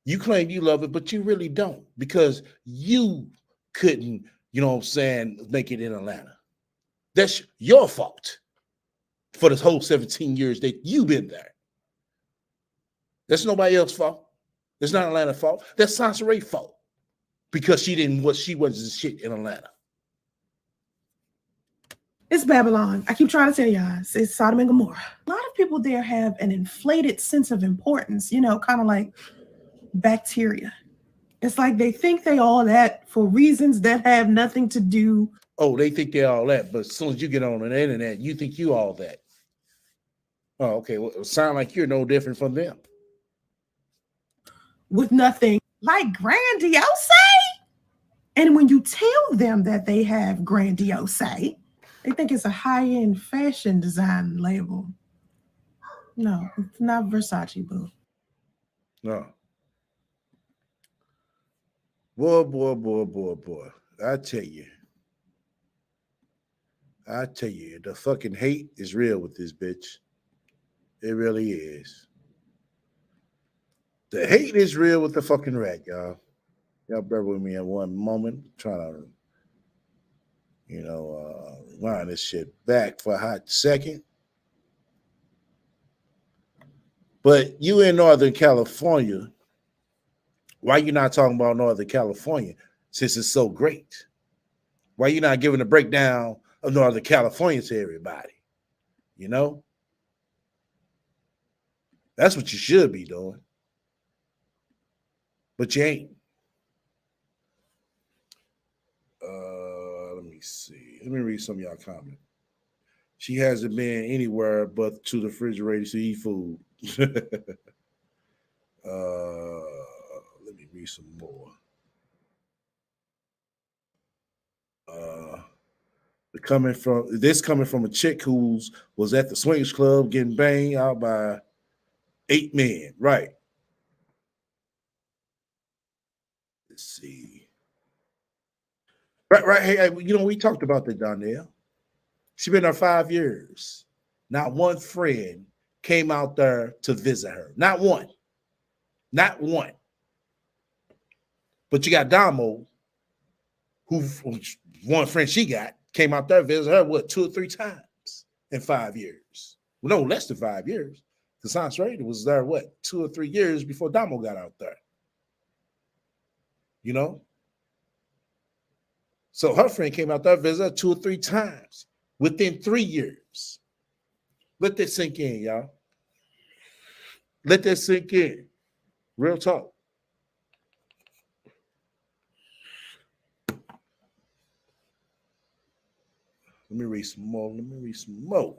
You claim you love it, but you really don't because you couldn't, you know what I'm saying, make it in Atlanta. That's your fault for this whole 17 years that you've been there. That's nobody else's fault. That's not Atlanta's fault. That's Sansa Ray's fault because she wasn't shit in Atlanta. It's Babylon. I keep trying to tell y'all, it's Sodom and Gomorrah. A lot of people there have an inflated sense of importance, you know, kind of like bacteria. It's like they think they all that for reasons that have nothing to do. Oh, they think they're all that, but as soon as you get on the internet, you think you all that. Oh, okay. Well, it sounds like you're no different from them. With nothing like grandiose. And when you tell them that they have grandiose, they think it's a high-end fashion design label. No, it's not Versace, boo. No. Boy. I tell you, the fucking hate is real with this bitch. It really is. The hate is real with the fucking RaT, y'all. Y'all bear with me at one moment. Trying to, rewind this shit back for a hot second. But you in Northern California, why you not talking about Northern California since it's so great? Why you not giving a breakdown of Northern California to everybody? You know? That's what you should be doing. But you ain't. Let me see. Let me read some of y'all comments. She hasn't been anywhere but to the refrigerator to eat food. Let me read some more. Coming from a chick who was at the swingers club getting banged out by 8 men. Right. Let's see. Right. Hey, we talked about that, Donnell. She been there 5 years. Not one friend came out there to visit her. Not one. Not one. But you got Damo, who one friend she got came out there to visit her, 2 or 3 times in 5 years? Well, no, less than 5 years. The Science Radio was there, 2 or 3 years before Damo got out there. You know? So her friend came out there to visit her 2 or 3 times within 3 years. Let that sink in, y'all. Let that sink in. Real talk. Let me read some more.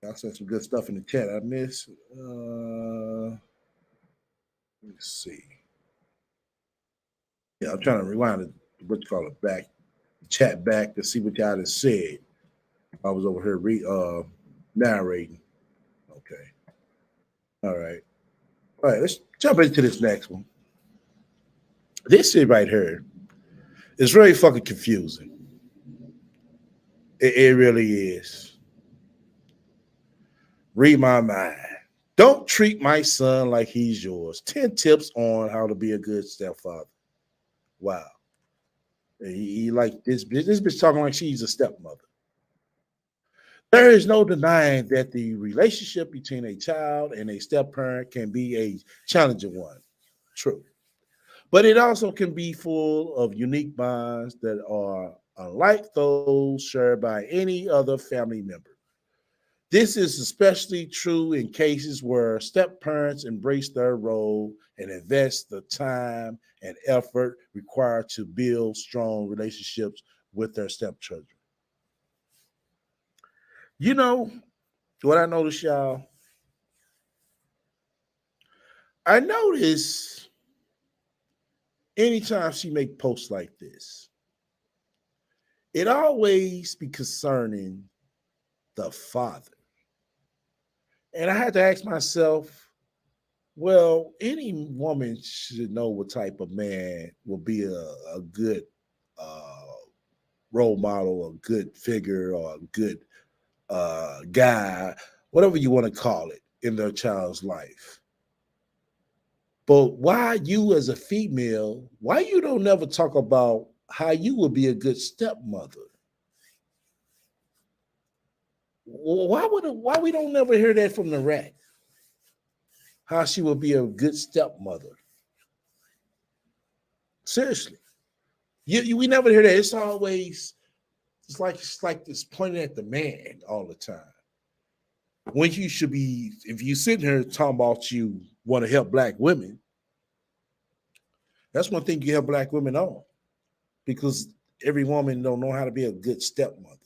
I said some good stuff in the chat. I missed. Let me see. Yeah, I'm trying to rewind it. What you call it back, chat back to see what y'all just said. I was over here narrating. Okay. All right. Let's jump into this next one. This shit right here is very fucking confusing. It really is. Read my mind. Don't treat my son like he's yours. 10 tips on how to be a good stepfather. Wow. He like this bitch. This bitch talking like she's a stepmother. There is no denying that the relationship between a child and a step parent can be a challenging one. True. But it also can be full of unique bonds that are unlike those shared by any other family member. This is especially true in cases where step parents embrace their role and invest the time and effort required to build strong relationships with their stepchildren. You know what I noticed, y'all? I notice anytime she make posts like this, it always be concerning the father. And I had to ask myself, well, any woman should know what type of man will be a good uh, role model, a good figure, or a good guy, whatever you want to call it, in their child's life. But why you as a female, why you don't never talk about how you would be a good stepmother? Why we don't never hear that from the RaT? How she would be a good stepmother? Seriously, we never hear that. It's like this pointing at the man all the time. When you should be, if you sitting here talking about you want to help black women, that's one thing you help black women on, because every woman don't know how to be a good stepmother.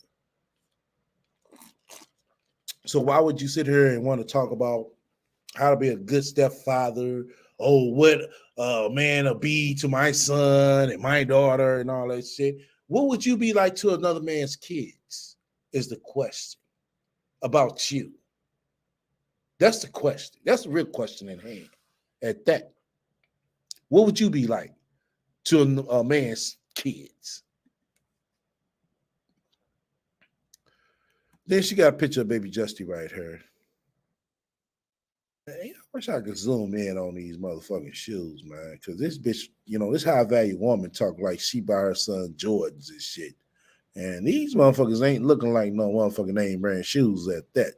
So why would you sit here and want to talk about how to be a good stepfather? Oh, what a man will be to my son and my daughter and all that shit. What would you be like to another man's kids? Is the question about you. That's the question. That's the real question in hand. At that, what would you be like to a man's kids? Then she got a picture of baby Justy right here. Man, I wish I could zoom in on these motherfucking shoes, man. Because this bitch, this high value woman talk like she buy her son Jordans and shit. And these motherfuckers ain't looking like no motherfucking name brand shoes at that.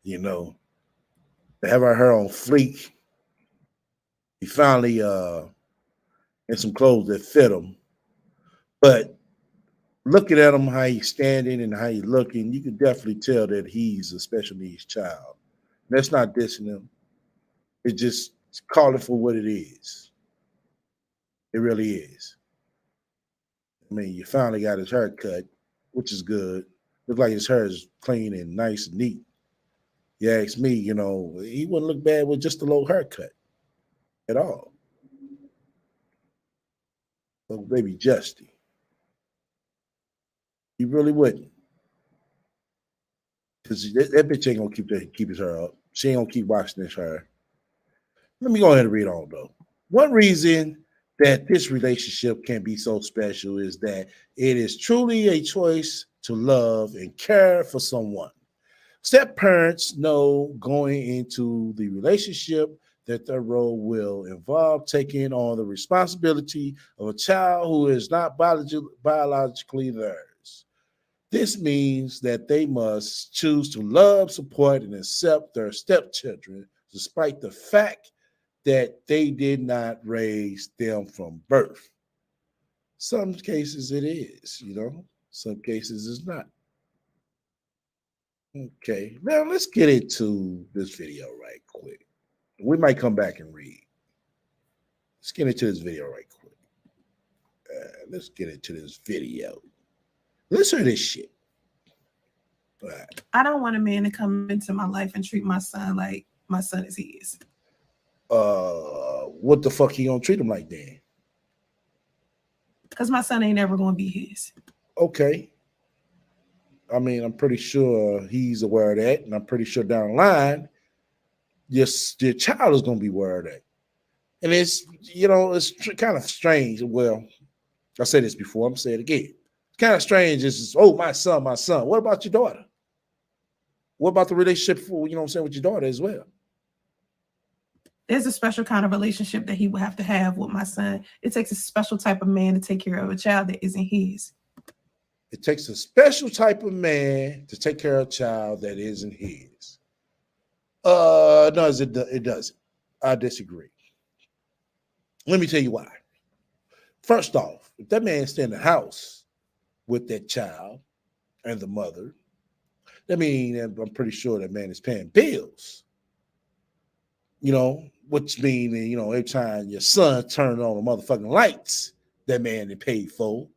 They have her hair on fleek. He finally in some clothes that fit him. But looking at him, how he's standing and how he's looking, you can definitely tell that he's a special needs child. That's not dissing him. It's just calling for what it is. It really is. I mean, you finally got his hair cut, which is good. Looks like his hair is clean and nice and neat. You ask me, he wouldn't look bad with just a low haircut at all. So baby Justy, he really wouldn't. Because that bitch ain't gonna keep his hair up. She ain't gonna keep washing his hair. Let me go ahead and read on though. One reason that this relationship can be so special is that it is truly a choice to love and care for someone. Step parents know going into the relationship that their role will involve taking on the responsibility of a child who is not biologically theirs. This means that they must choose to love, support, and accept their stepchildren, despite the fact that they did not raise them from birth. Some cases it is, some cases it's not. Okay, now let's get into this video right quick. We might come back and read. Let's get into this video right quick. Let's get into this video. Let's hear this shit. Right. I don't want a man to come into my life and treat my son like my son is his. What the fuck he gonna treat him like then? Because my son ain't ever gonna be his. Okay. I mean, I'm pretty sure he's aware of that, and I'm pretty sure down the line, your child is gonna be aware of that. And it's kind of strange. Well, I said this before. I'm saying it again. It's kind of strange. It's my son. What about your daughter? What about the relationship with your daughter as well? There's a special kind of relationship that he would have to have with my son. It takes a special type of man to take care of a child that isn't his. It takes a special type of man to take care of a child that isn't his. No, it doesn't. I disagree. Let me tell you why. First off, if that man stay in the house with that child and the mother, that means I'm pretty sure that man is paying bills. Which means, every time your son turned on the motherfucking lights, that man is paid for.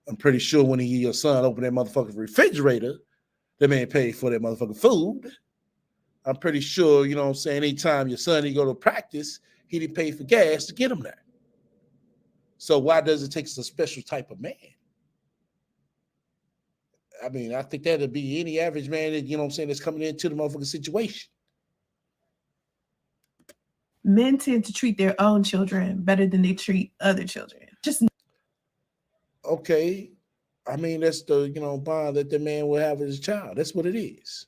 I'm pretty sure when your son open that motherfucking refrigerator, that man paid for that motherfucking food. I'm pretty sure, anytime your son he go to practice, he didn't pay for gas to get him there. So why does it take a special type of man? I mean, I think that'd be any average man that, that's coming into the motherfucking situation. Men tend to treat their own children better than they treat other children. Just okay. I mean, that's the bond that the man will have with his child. That's what it is.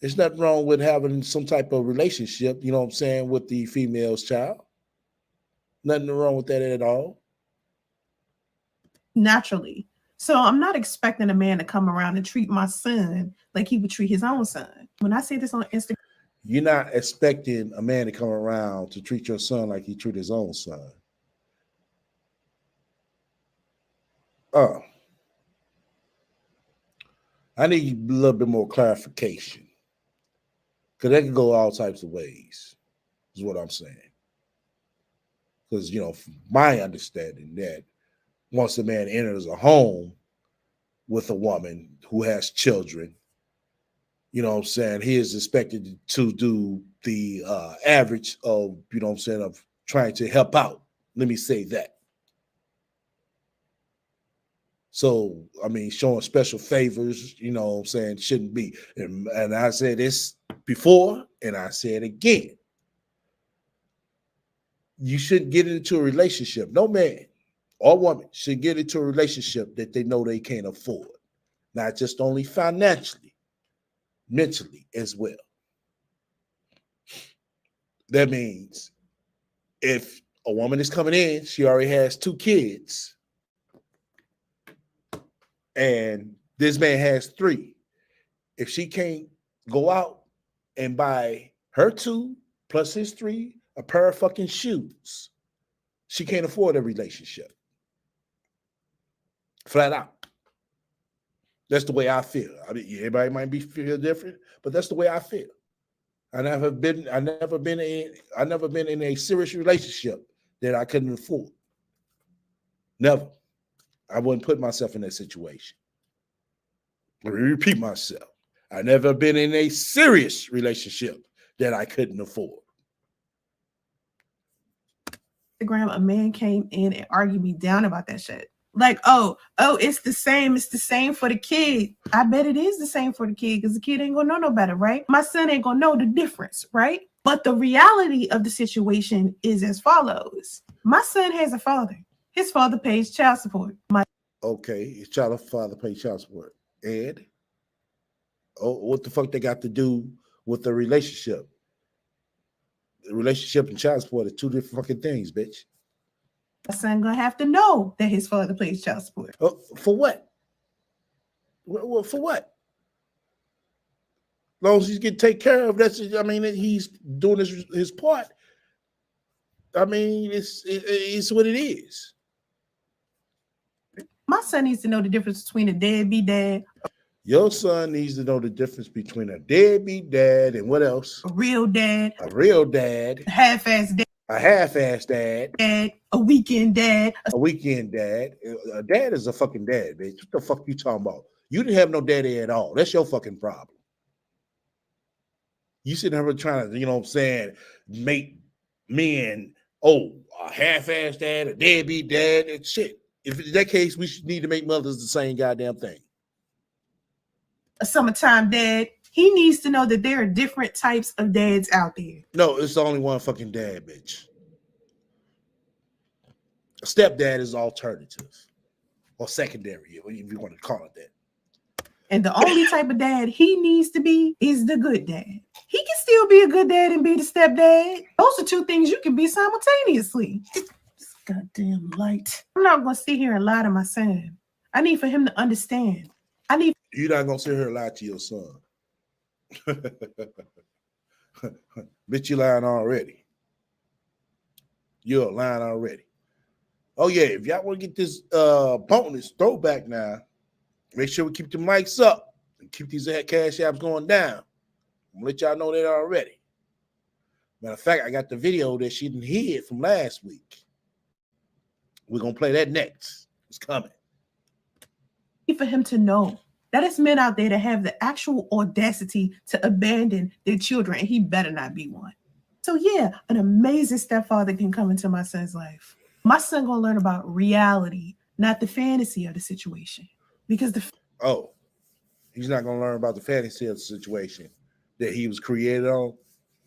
There's nothing wrong with having some type of relationship, with the female's child. Nothing wrong with that at all. Naturally. So I'm not expecting a man to come around and treat my son like he would treat his own son. When I say this on Instagram, you're not expecting a man to come around to treat your son like he treat his own son. I need a little bit more clarification. Because that can go all types of ways, is what I'm saying. Because, from my understanding that once a man enters a home with a woman who has children, he is expected to do the average of, of trying to help out. Let me say that. So, I mean, showing special favors, shouldn't be. And I said this before, and I say it again. You shouldn't get into a relationship. No man or woman should get into a relationship that they know they can't afford. Not just only financially, mentally as well. That means if a woman is coming in, she already has 2 kids, and this man has 3. If she can't go out and buy her 2 plus his 3 a pair of fucking shoes, she can't afford a relationship. Flat out. That's the way I feel. I mean, everybody might feel different, but that's the way I feel. I never been in a serious relationship that I couldn't afford. Never. I wouldn't put myself in that situation. Let me repeat myself. I never been in a serious relationship that I couldn't afford. A man came in and argued me down about that shit. Like, oh, it's the same for the kid. I bet it is the same for the kid because the kid ain't gonna know no better, right? My son ain't gonna know the difference, right? But the reality of the situation is as follows. My son has a father. His father pays child support. Okay, his father pays child support. And what the fuck they got to do with the relationship? The relationship and child support are 2 different fucking things, bitch. My son gonna have to know that his father pays child support. For what? Well, for what? As long as he's getting taken care of, he's doing his part. I mean, it's what it is. My son needs to know the difference between a deadbeat dad. Your son needs to know the difference between a deadbeat dad and what else? A real dad. A real dad. A half-ass dad. A half-ass dad. A weekend dad. A weekend dad. A dad is a fucking dad, bitch. What the fuck you talking about? You didn't have no daddy at all. That's your fucking problem. You sitting there trying to, make men, a half-ass dad, a deadbeat dad, and shit. If in that case, we should need to make mothers the same goddamn thing. A summertime dad. He needs to know that there are different types of dads out there. No, it's only one fucking dad, bitch. A stepdad is alternative or secondary, if you want to call it that. And the only type of dad he needs to be is the good dad. He can still be a good dad and be the stepdad. Those are 2 things you can be simultaneously. This goddamn light. I'm not going to sit here and lie to my son. I need for him to understand. You're not going to sit here and lie to your son. Bitch, you lying already. You're lying already. Oh yeah, if y'all want to get this bonus throwback now, make sure we keep the mics up and keep these cash apps going down. I'm gonna let y'all know that already. Matter of fact, I got the video that she didn't hear from last week. We're gonna play that next. It's coming. For him to know that it's men out there that have the actual audacity to abandon their children, and he better not be one. So yeah, an amazing stepfather can come into my son's life. My son gonna learn about reality, not the fantasy of the situation. Because he's not gonna learn about the fantasy of the situation that he was created on.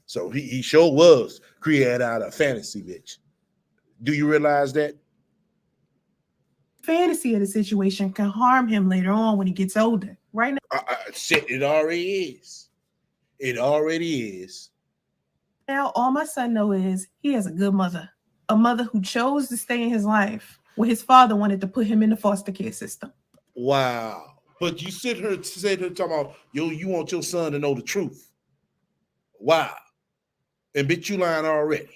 So he sure was created out of fantasy, bitch. Do you realize that? Fantasy of the situation can harm him later on when he gets older. Right now, shit, it already is. It already is. Now, all my son knows is he has a good mother, a mother who chose to stay in his life where his father wanted to put him in the foster care system. Wow. But you sit here talking about, you want your son to know the truth. Wow. And bitch, you lying already.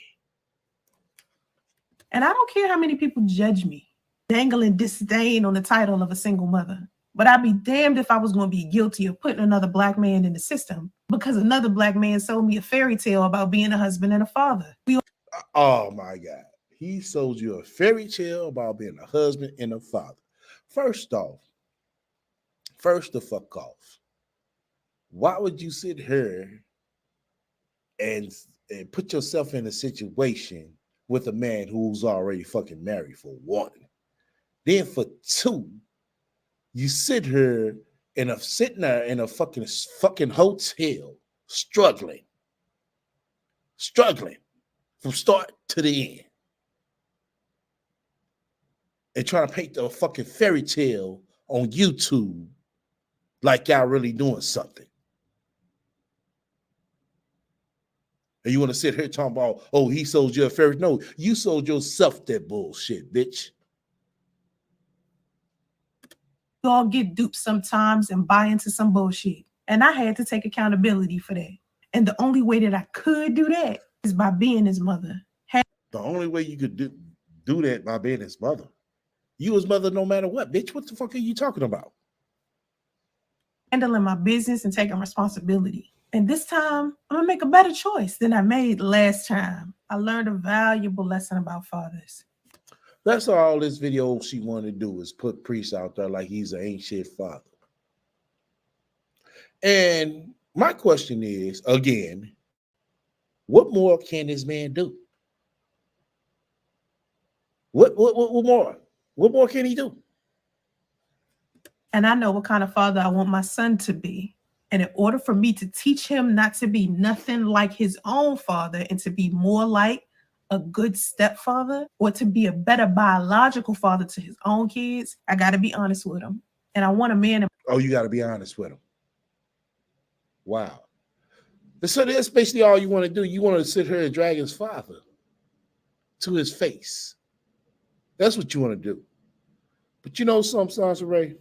And I don't care how many people judge me, dangling disdain on the title of a single mother. But I'd be damned if I was going to be guilty of putting another black man in the system because another black man sold me a fairy tale about being a husband and a father. Oh my God. He sold you a fairy tale about being a husband and a father. First the fuck off. Why would you sit here and put yourself in a situation with a man who's already fucking married, for one? Then for two, you sit here sitting there in a fucking hotel, struggling from start to the end, and trying to paint the fucking fairy tale on YouTube like y'all really doing something. And you want to sit here talking about, oh, he sold you a fairy. No, you sold yourself that bullshit, bitch. We all get duped sometimes and buy into some bullshit. And I had to take accountability for that. And the only way that I could do that is by being his mother. The only way you could do that by being his mother. You his mother no matter what, bitch. What the fuck are you talking about? Handling my business and taking responsibility. And this time, I'm gonna make a better choice than I made last time. I learned a valuable lesson about fathers. That's all this video she wanted to do, is put Priest out there like he's an ain't shit father. And my question is, again, what more can this man do? What more? What more can he do? And I know what kind of father I want my son to be. And in order for me to teach him not to be nothing like his own father and to be more like a good stepfather or to be a better biological father to his own kids, I got to be honest with him. And I want a man. Oh, you got to be honest with him. Wow. So that's basically all you want to do. You want to sit here and drag his father to his face. That's what you want to do. But you know something, Sansa Ray?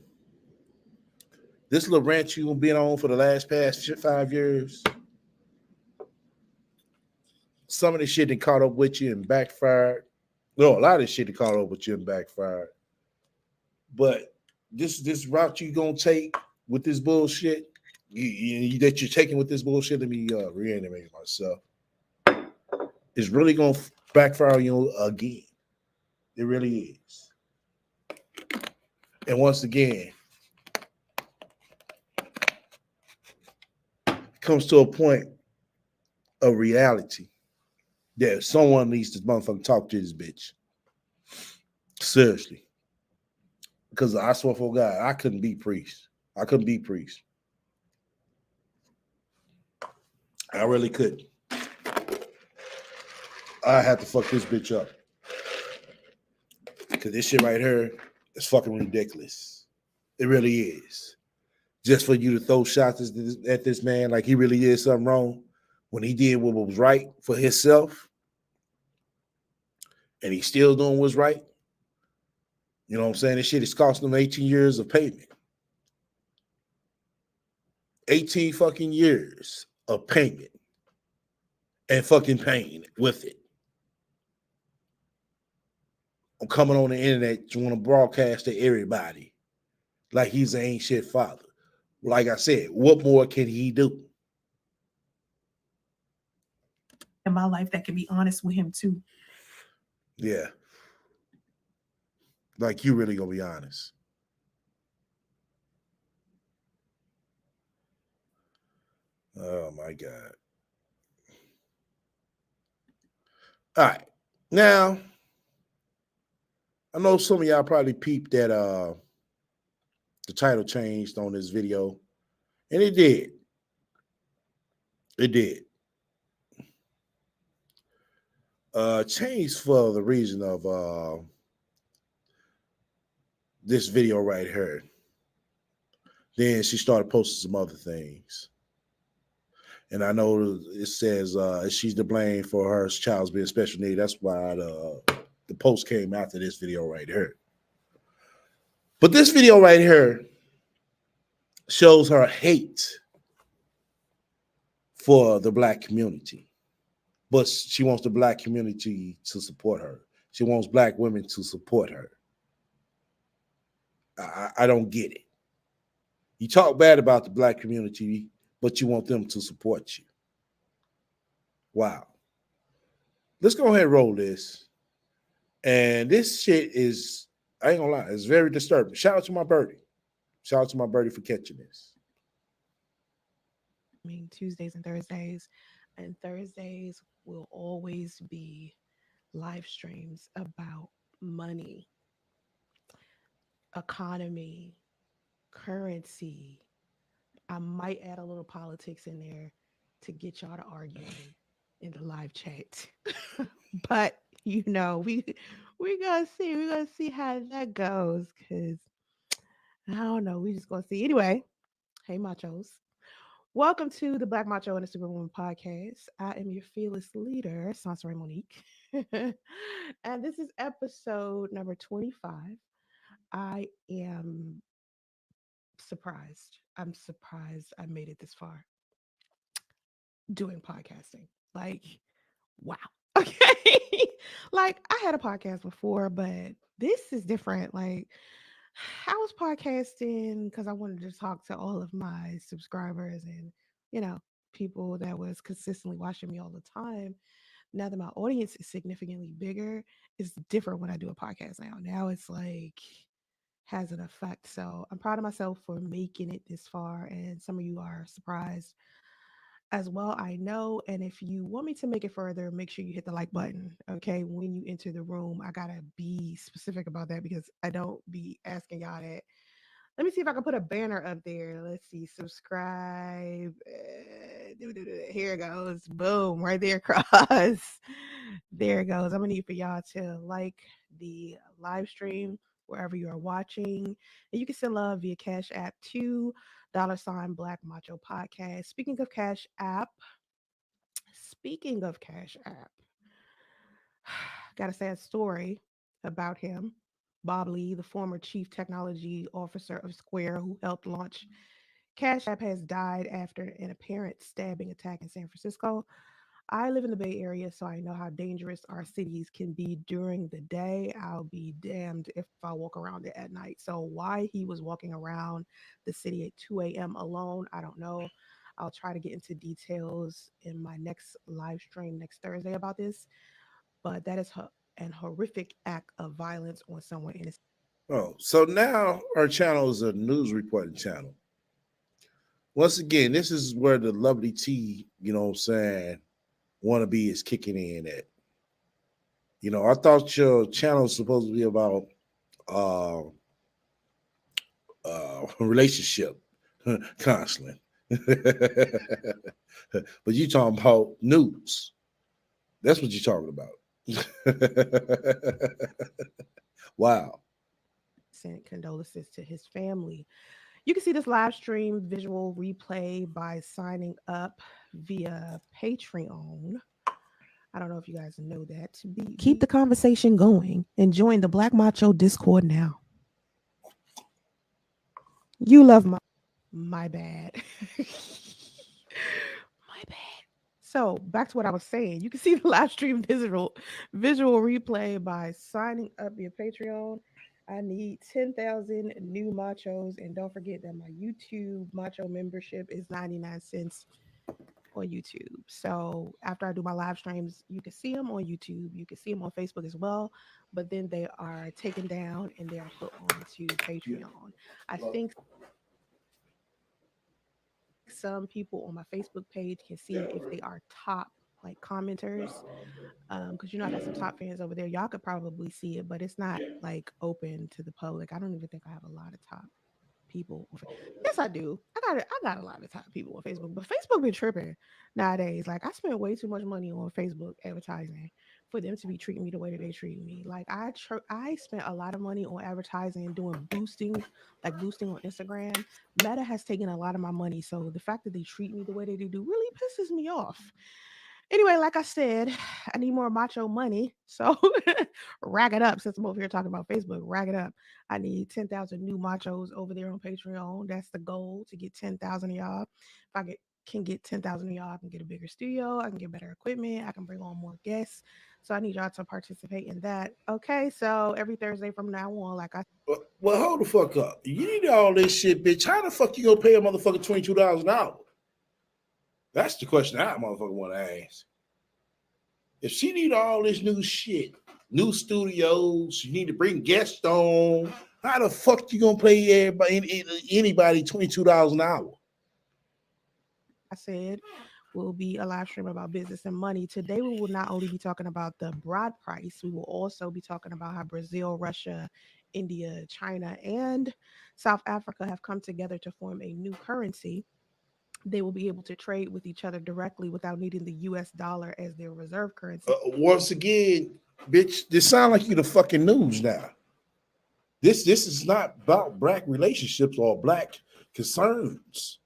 This little rant you've been on for the past 5 years, some of the shit that caught up with you and backfired. No, a lot of this shit that caught up with you and backfired. But this route you gonna take with this bullshit, that you're taking with this bullshit, let me reanimate myself, is really gonna backfire on you again. It really is. And once again, it comes to a point of reality that someone needs to motherfucking talk to this bitch. Seriously. Because I swear for God, I couldn't be Priest. I couldn't be Priest. I really couldn't. I had to fuck this bitch up. Because this shit right here is fucking ridiculous. It really is. Just for you to throw shots at this man like he really did something wrong when he did what was right for himself, and he's still doing what's right. You know what I'm saying? This shit is costing him 18 years of payment. 18 fucking years of payment and fucking pain with it. I'm coming on the internet, you want to broadcast to everybody like he's an ain't shit father. Like I said, what more can he do? In my life that can be honest with him too. Yeah. Like you really gonna be honest. Oh my God. All right. Now, I know some of y'all probably peeped that the title changed on this video. And it did. It did. Changed for the reason of this video right here. Then she started posting some other things. And I know it says she's to blame for her child's being special needs. That's why the post came after this video right here. But this video right here shows her hate for the black community. But she wants the black community to support her. She wants black women to support her. I don't get it. You talk bad about the black community, but you want them to support you. Wow. Let's go ahead and roll this. And this shit is, I ain't gonna lie, it's very disturbing. Shout out to my birdie. Shout out to my birdie for catching this. Tuesdays and Thursdays, and Thursdays will always be live streams about money, economy, currency. I might add a little politics in there to get y'all to arguing in the live chat. But we gonna see how that goes, because I don't know. We just gonna see. Anyway, hey machos. Welcome to the Black Macho and the Superwoman podcast. I am your fearless leader, Sansa Monique. And this is episode number 25. I am surprised. I'm surprised I made it this far doing podcasting. Like, wow. Okay. Like, I had a podcast before, but this is different. Like, I was podcasting because I wanted to talk to all of my subscribers and, you know, people that was consistently watching me all the time. Now that my audience is significantly bigger, it's different when I do a podcast now. Now it's like has an effect. So I'm proud of myself for making it this far. And some of you are surprised as well, I know. And if you want me to make it further, make sure you hit the like button. Okay. When you enter the room, I got to be specific about that because I don't be asking y'all that. Let me see if I can put a banner up there. Let's see. Subscribe. Here it goes. Boom. Right there across. There it goes. I'm going to need for y'all to like the live stream wherever you are watching. And you can send love via Cash App to $ Black Macho Podcast. Speaking of Cash App, got a sad story about him. Bob Lee, the former chief technology officer of Square, who helped launch Cash App, has died after an apparent stabbing attack in San Francisco. I live in the Bay Area, so I know how dangerous our cities can be during the day. I'll be damned if I walk around it at night. So, why he was walking around the city at 2 a.m. alone, I don't know. I'll try to get into details in my next live stream next Thursday about this. But that is an horrific act of violence on someone innocent. Oh, so now our channel is a news reporting channel. Once again, this is where the lovely tea, you know what I'm saying, wannabe is kicking in at. You know, I thought your channel was supposed to be about uh relationship counseling. But you talking about news. That's what you're talking about. Wow. Sent condolences to his family. You can see this live stream visual replay by signing up via Patreon. I don't know if you guys know that. Keep the conversation going and join the Black Macho Discord now. You love my bad. My bad. So back to what I was saying. You can see the live stream visual replay by signing up via Patreon. I need 10,000 new machos. And don't forget that my YouTube macho membership is 99 cents on YouTube. So after I do my live streams, you can see them on YouTube. You can see them on Facebook as well. But then they are taken down and they are put onto Yeah. Patreon. I Well, think some people on my Facebook page can see them if they are top like commenters. Because I got some top fans over there. Y'all could probably see it, but it's not like open to the public. I don't even think I have a lot of top people. Yes, I do. I got a lot of top people on Facebook, but Facebook been tripping nowadays. Like I spend way too much money on Facebook advertising for them to be treating me the way that they treat me. Like I spent a lot of money on advertising and doing boosting, like boosting on Instagram. Meta has taken a lot of my money, so the fact that they treat me the way that they do really pisses me off. Anyway, like I said, I need more macho money. So rag it up since I'm over here talking about Facebook. Rag it up. I need 10,000 new machos over there on Patreon. That's the goal to get 10,000 of y'all. If can get 10,000 of y'all, I can get a bigger studio. I can get better equipment. I can bring on more guests. So I need y'all to participate in that. Okay. So every Thursday from now on, like I well, hold the fuck up. You need all this shit, bitch. How the fuck you gonna pay a motherfucker $22 an hour? That's the question I motherfucker want to ask. If she need all this new shit, new studios, you need to bring guests on. How the fuck you gonna pay anybody $22 an hour? said will be a live stream about business and money. Today, we will not only be talking about the broad price, we will also be talking about how Brazil, Russia, India, China, and South Africa have come together to form a new currency. They will be able to trade with each other directly without needing the US dollar as their reserve currency. Once again, bitch, this sound like you the fucking news now. This is not about black relationships or black concerns.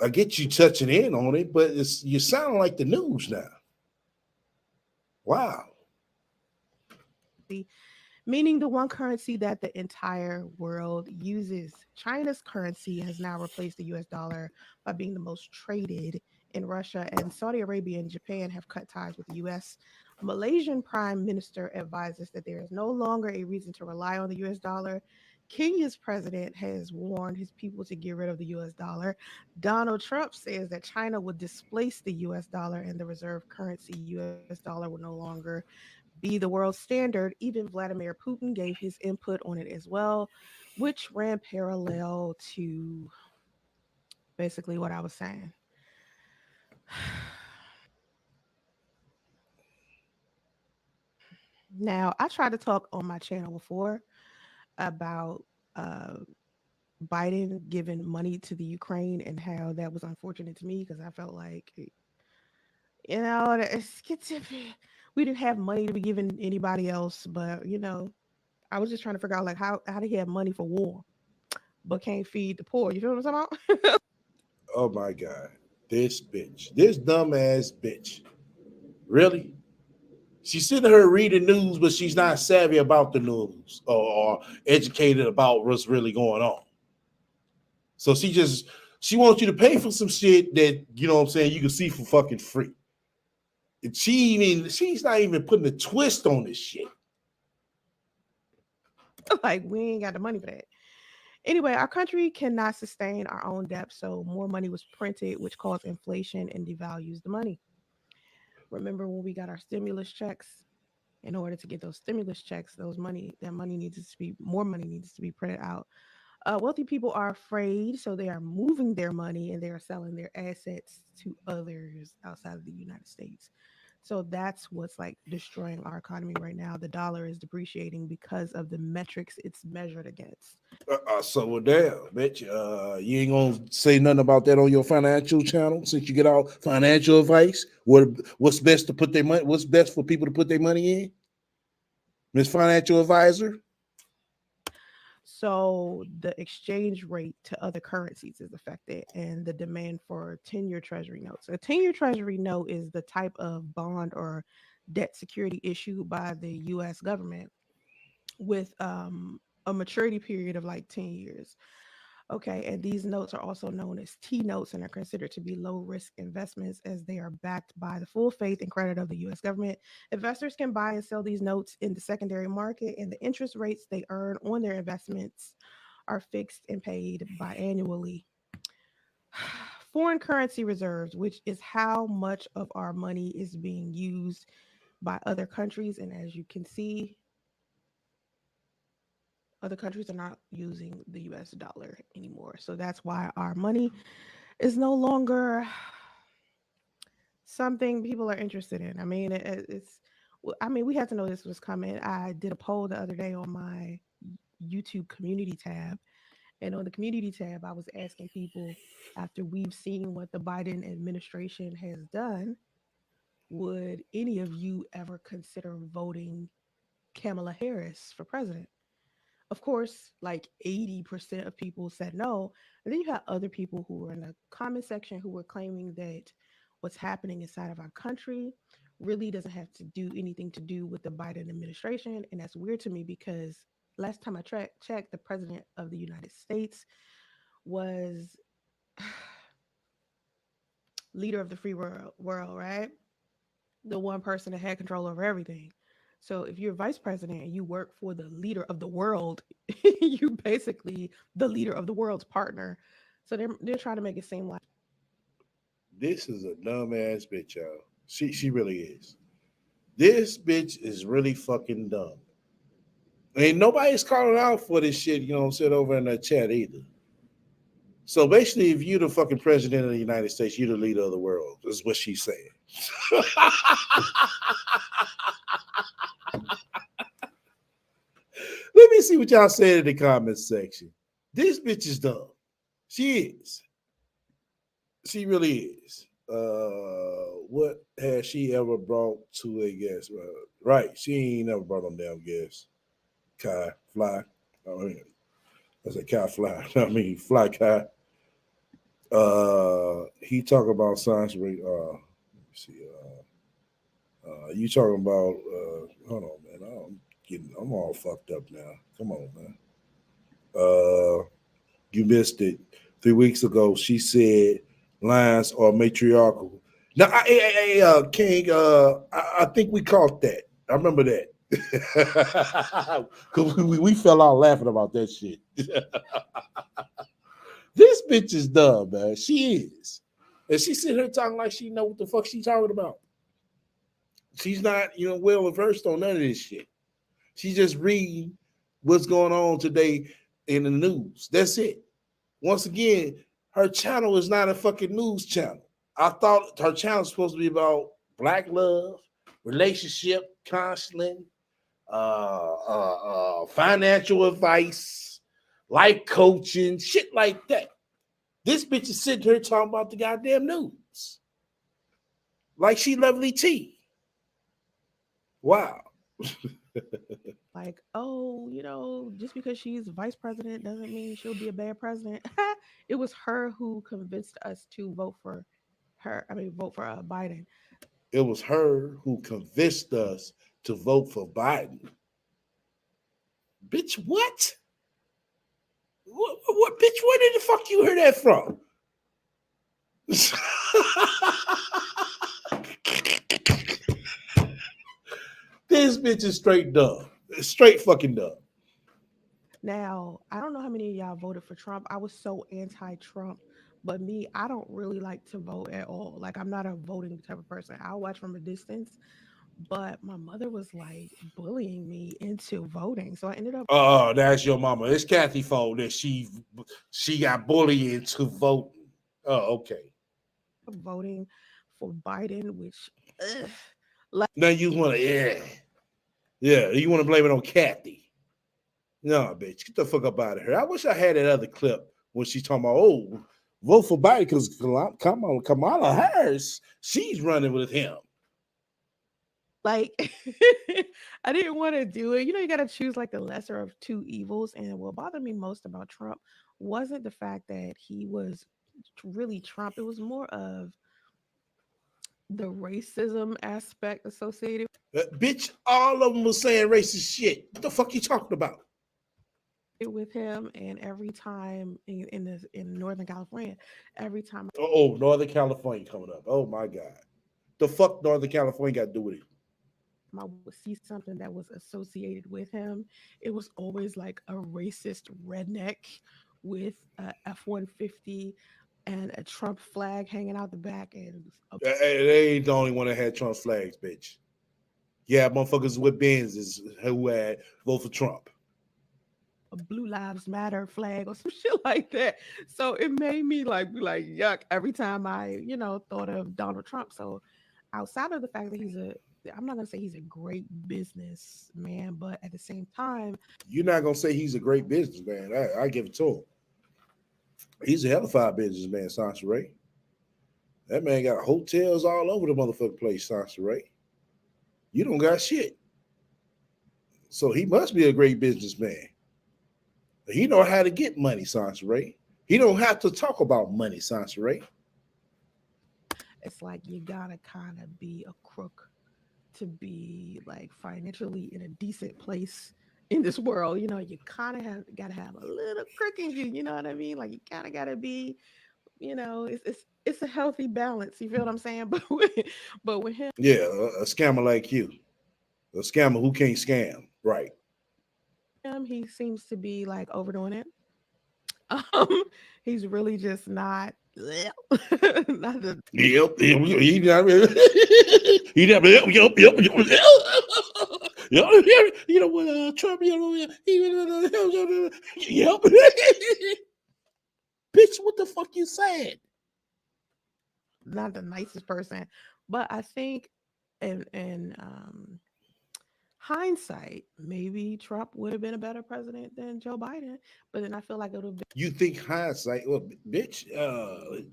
I get you touching in on it, but you sound like the news now. Wow. Meaning the one currency that the entire world uses. China's currency has now replaced the US dollar by being the most traded in Russia, and Saudi Arabia and Japan have cut ties with the US. Malaysian Prime Minister advises that there is no longer a reason to rely on the US dollar. Kenya's president has warned his people to get rid of the US dollar. Donald Trump says that China would displace the US dollar and the reserve currency US dollar will no longer be the world standard. Even Vladimir Putin gave his input on it as well, which ran parallel to basically what I was saying. Now, I tried to talk on my channel before about uh, Biden giving money to the Ukraine and how that was unfortunate to me because I felt like, we didn't have money to be giving anybody else, but I was just trying to figure out like how did he have money for war but can't feed the poor? You feel what I'm talking about? Oh my God. This bitch. This dumbass bitch. Really? She's sitting here reading news, but she's not savvy about the news or educated about what's really going on. So she wants you to pay for some shit that, you know what I'm saying, you can see for fucking free. And she's not even putting a twist on this shit. Like we ain't got the money for that. Anyway, our country cannot sustain our own debt, so more money was printed, which caused inflation and devalues the money. Remember when we got our stimulus checks? In order to get those stimulus checks, that money needs to be more money needs to be printed out. Wealthy people are afraid, so they are moving their money and they are selling their assets to others outside of the United States. So that's what's like destroying our economy right now. The dollar is depreciating because of the metrics it's measured against. So well, damn, bitch. You ain't gonna say nothing about that on your financial channel since you get all financial advice. What's best to put their money? What's best for people to put their money in? Miss Financial Advisor. So the exchange rate to other currencies is affected and the demand for 10-year treasury notes. A 10-year treasury note is the type of bond or debt security issued by the US government with a maturity period of like 10 years. Okay, and these notes are also known as T notes and are considered to be low risk investments as they are backed by the full faith and credit of the US government. Investors can buy and sell these notes in the secondary market, and the interest rates they earn on their investments are fixed and paid biannually. Foreign currency reserves, which is how much of our money is being used by other countries. And as you can see, other countries are not using the US dollar anymore. So that's why our money is no longer something people are interested in. I mean, I mean, we had to know this was coming. I did a poll the other day on my YouTube community tab. And on the community tab, I was asking people after we've seen what the Biden administration has done, would any of you ever consider voting Kamala Harris for president? Of course, like 80% of people said no. And then you had other people who were in the comment section who were claiming that what's happening inside of our country really doesn't have to do anything to do with the Biden administration. And that's weird to me because last time I checked, the president of the United States was leader of the free world, right? The one person that had control over everything. So if you're vice president and you work for the leader of the world, you basically the leader of the world's partner. So they're trying to make it seem like This is a dumbass bitch, y'all. She really is. This bitch is really fucking dumb. Ain't nobody's calling out for this shit, you know, sit over in that chat either. So basically, if you're the fucking president of the United States, you're the leader of the world. Is what she's saying. Let me see what y'all said in the comments section. This bitch is dumb. She is. She really is. What has she ever brought to a guest? Right. She ain't never brought on damn guest. Kai, fly. I mean, I said Kai fly. I mean fly Kai. He talk about science. Let me see. You talking about? Hold on, man. I'm all fucked up now. Come on, man. You missed it 3 weeks ago. She said lines are matriarchal. Now, King, I think we caught that. I remember that. Because we fell out laughing about that shit. This bitch is dumb, man. She is. And she sit here talking like she know what the fuck she talking about. She's not, well versed on none of this shit. She's just reading what's going on today in the news. That's it. Once again, her channel is not a fucking news channel. I thought her channel was supposed to be about black love, relationship counseling, financial advice, life coaching, shit like that. This bitch is sitting here talking about the goddamn news. Like she lovely tea. Wow. just because she's vice president doesn't mean she'll be a bad president. It was her who convinced us to vote for her. I mean, vote for Biden. It was her who convinced us to vote for Biden. Bitch, what? What bitch, where did the fuck you hear that from? This bitch is straight dumb. Straight fucking dumb. Now, I don't know how many of y'all voted for Trump. I was so anti-Trump, but me, I don't really like to vote at all. Like, I'm not a voting type of person. I'll watch from a distance, but my mother was like bullying me into voting. So I ended up Oh, that's your mama. It's Kathy fault that she got bullied into voting. Oh, okay. voting for Biden, which Now you want to, you want to blame it on Kathy. No, bitch, get the fuck up out of here. I wish I had that other clip when she talking about, vote for Biden because Kamala Harris, she's running with him. like I didn't want to do it. You got to choose like the lesser of two evils. And what bothered me most about Trump wasn't the fact that he was really Trump. It was more of the racism aspect associated. Bitch, all of them was saying racist shit. What the fuck you talking about? with him, and every time in Northern California, every time Oh, Northern California coming up. Oh my God. The fuck Northern California got to do with it? I would see something that was associated with him, it was always like a racist redneck with a F-150 and a Trump flag hanging out the back, and They ain't the only one that had Trump flags, bitch. Yeah, motherfuckers with Benzes who had vote for Trump. a Blue Lives Matter flag or some shit like that. So it made me like be like yuck every time I thought of Donald Trump. So outside of the fact that I'm not gonna say he's a great businessman, but at the same time, You're not gonna say he's a great businessman. I give it to him. He's a hell of a businessman, Sansa Ray. That man got hotels all over the motherfucking place, Sansa Ray. You don't got shit. So he must be a great businessman. He know how to get money, Sansa Ray. He don't have to talk about money, Sansa Ray. it's like you gotta kind of be a crook to be like financially in a decent place in this world. You kind of have got to have a little crook in you. You know what I mean? Like you kind of got to be. It's a healthy balance. You feel what I'm saying? But with him, Yeah, a scammer like you. A scammer who can't scam. Right. he seems to be like overdoing it. Um, he's really just not. Not the Yep. He never. He never. Yep. You know what? Trump. Yep. Bitch, what the fuck you said? not the nicest person, but I think in hindsight, maybe Trump would have been a better president than Joe Biden. But then I feel like it would have You think hindsight? Well, bitch,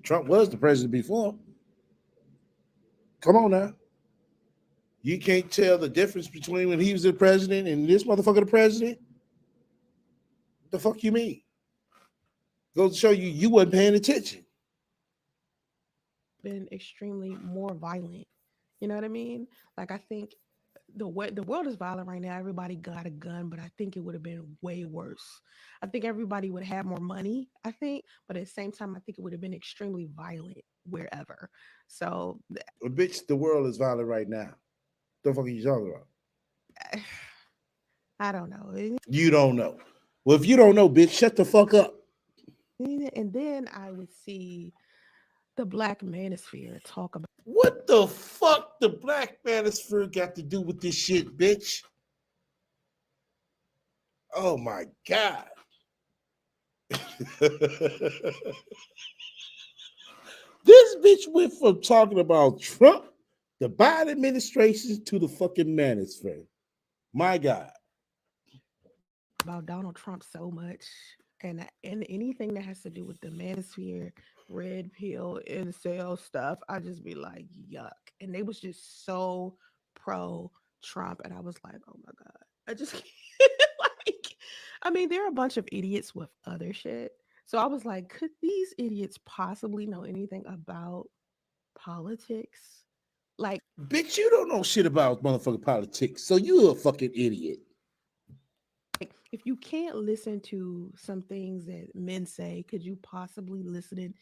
Trump was the president before. Come on now. You can't tell the difference between when he was the president and this motherfucker the president? The fuck you mean? Goes to show you wasn't paying attention. been extremely more violent. You know what I mean? Like I think the world is violent right now. Everybody got a gun, but I think it would have been way worse. I think everybody would have more money. I think, but at the same time, I think it would have been extremely violent wherever. So But bitch, the world is violent right now. The fuck are you talking about? I don't know. You don't know. Well, if you don't know, bitch, shut the fuck up. And then I would see the Black Manosphere talk about. What the fuck the Black Manosphere got to do with this shit, bitch? Oh my God. This bitch went from talking about Trump, the Biden administration, to the fucking Manosphere. My God. About Donald Trump so much, and anything that has to do with the manosphere, red pill, incel stuff, I just be like, yuck. And they was just so pro Trump, and I was like, oh my god, I just can't. Like, I mean, there are a bunch of idiots with other shit, so I was like, could these idiots possibly know anything about politics? Like, Bitch, you don't know shit about motherfucking politics, so you a fucking idiot. if you can't listen to some things that men say, could you possibly listen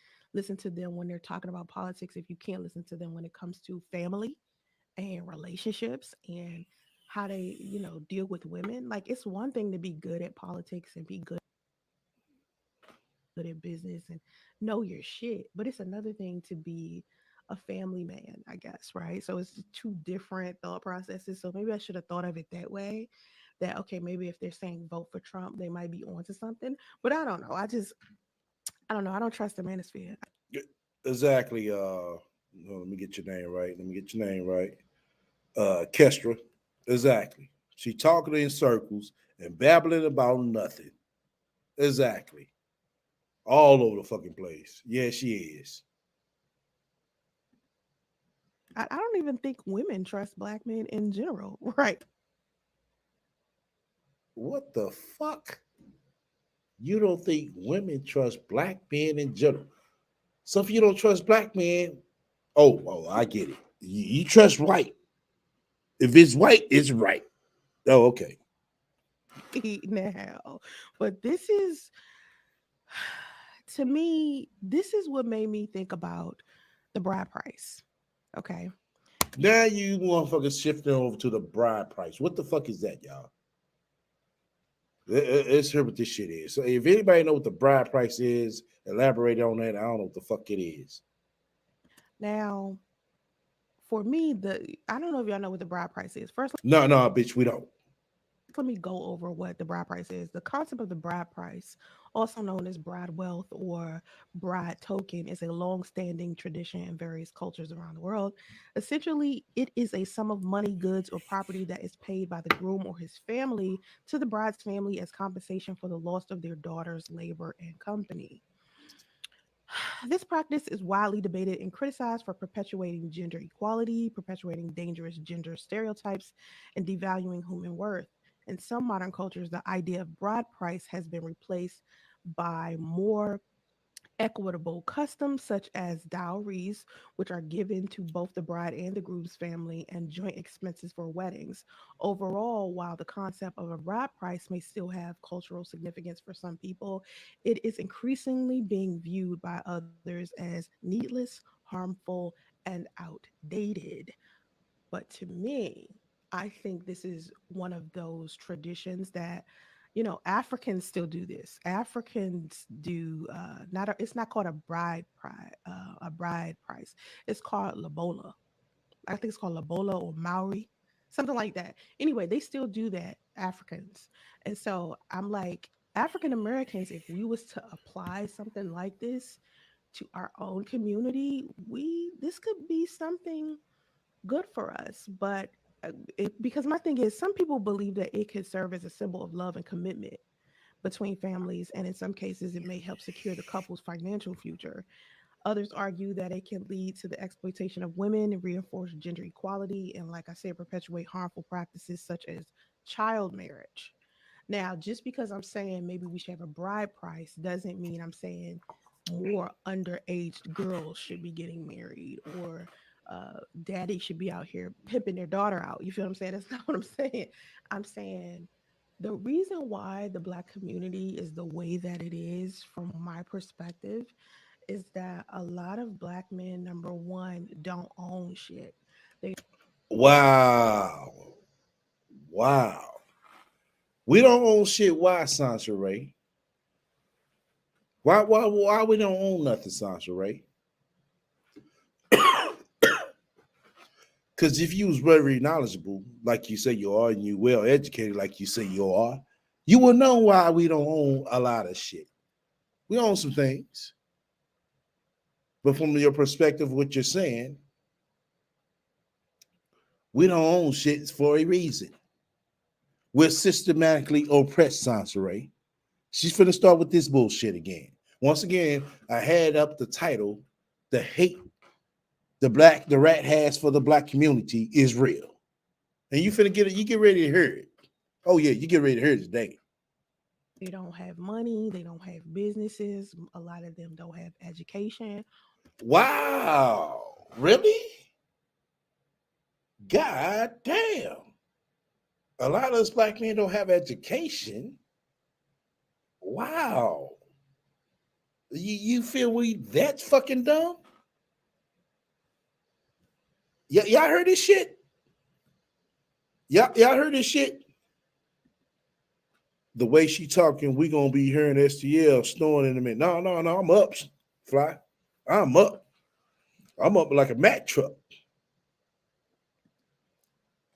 to them when they're talking about politics if you can't listen to them when it comes to family and relationships and how they, deal with women? Like it's one thing to be good at politics and be good at business and know your shit, but it's another thing to be a family man, I guess, right? So it's two different thought processes. So maybe I should have thought of it that way. That okay, maybe if they're saying vote for Trump, they might be onto something. But I don't know. I don't know. I don't trust the manosphere. Exactly. Let me get your name right. Let me get your name right. Kestra. Exactly. She talking in circles and babbling about nothing. Exactly. All over the fucking place. Yeah, she is. I don't even think women trust black men in general, right? What the fuck? You don't think women trust black men in general? So if you don't trust black men, I get it. You trust white. If it's white, it's right. Oh, okay. now. But this is, to me, this is what made me think about the bride price. Okay. Now you motherfuckers shifting over to the bride price. What the fuck is that, y'all? Let's hear what this shit is. So if anybody know what the bride price is, elaborate on that. I don't know what the fuck it is. Now, for me, I don't know if y'all know what the bride price is. First, No, bitch, we don't. let me go over what the bride price is. The concept of the bride price, also known as bride wealth or bride token, is a long-standing tradition in various cultures around the world. Essentially, it is a sum of money, goods, or property that is paid by the groom or his family to the bride's family as compensation for the loss of their daughter's labor and company. This practice is widely debated and criticized for perpetuating gender equality, perpetuating dangerous gender stereotypes, and devaluing human worth. In some modern cultures, the idea of bride price has been replaced by more equitable customs such as dowries, which are given to both the bride and the groom's family, and joint expenses for weddings. Overall, while the concept of a bride price may still have cultural significance for some people, it is increasingly being viewed by others as needless, harmful, and outdated. But to me, I think this is one of those traditions that, Africans still do this. Africans do not. It's not called a bride price. It's called labola. I think it's called labola or Maori, something like that. Anyway, they still do that. Africans, and so I'm like, African Americans, if we was to apply something like this to our own community, we this could be something good for us. But because my thing is, some people believe that it could serve as a symbol of love and commitment between families, and in some cases, it may help secure the couple's financial future. Others argue that it can lead to the exploitation of women and reinforce gender equality, and, like I said, perpetuate harmful practices such as child marriage. Now, just because I'm saying maybe we should have a bride price doesn't mean I'm saying more underaged girls should be getting married or daddy should be out here pimping their daughter out. You feel what I'm saying? That's not what I'm saying. I'm saying the reason why the Black community is the way that it is, from my perspective, is that a lot of Black men, number one, don't own shit. They Wow. Wow. We don't own shit. Why, Sansa Ray? Why we don't own nothing, Sansa Ray? Because if you was very knowledgeable, like you say you are, and you well educated, like you say you are, you will know why we don't own a lot of shit. We own some things, but from your perspective, what you're saying, we don't own shit for a reason. We're systematically oppressed, Sansaray. She's finna start with this bullshit again. Once again, I had up the title, "The Hate the RaT has for the Black community is real." And you finna get it, you get ready to hear it. Oh yeah, you get ready to hear it today. they don't have money, they don't have businesses, a lot of them don't have education. Wow. Really? God damn. A lot of us Black men don't have education. Wow. You feel we that fucking dumb? Y'all heard this shit? Y'all heard this shit? The way she talking, we gonna be hearing STL snoring in a minute. No, I'm up, Fly. I'm up. I'm up like a Mack truck.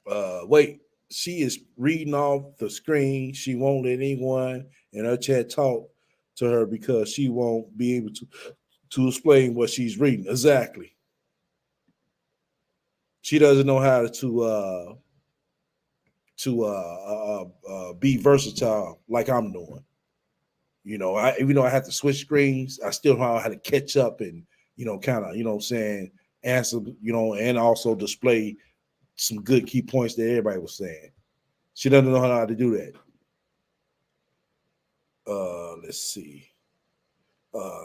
Wait. She is reading off the screen. She won't let anyone in her chat talk to her because she won't be able to explain what she's reading. Exactly. She doesn't know how to be versatile like I'm doing. You know, even though I have to switch screens, I still know how to catch up and, kind of, what I'm saying, answer, and also display some good key points that everybody was saying. She doesn't know how to do that. Let's see.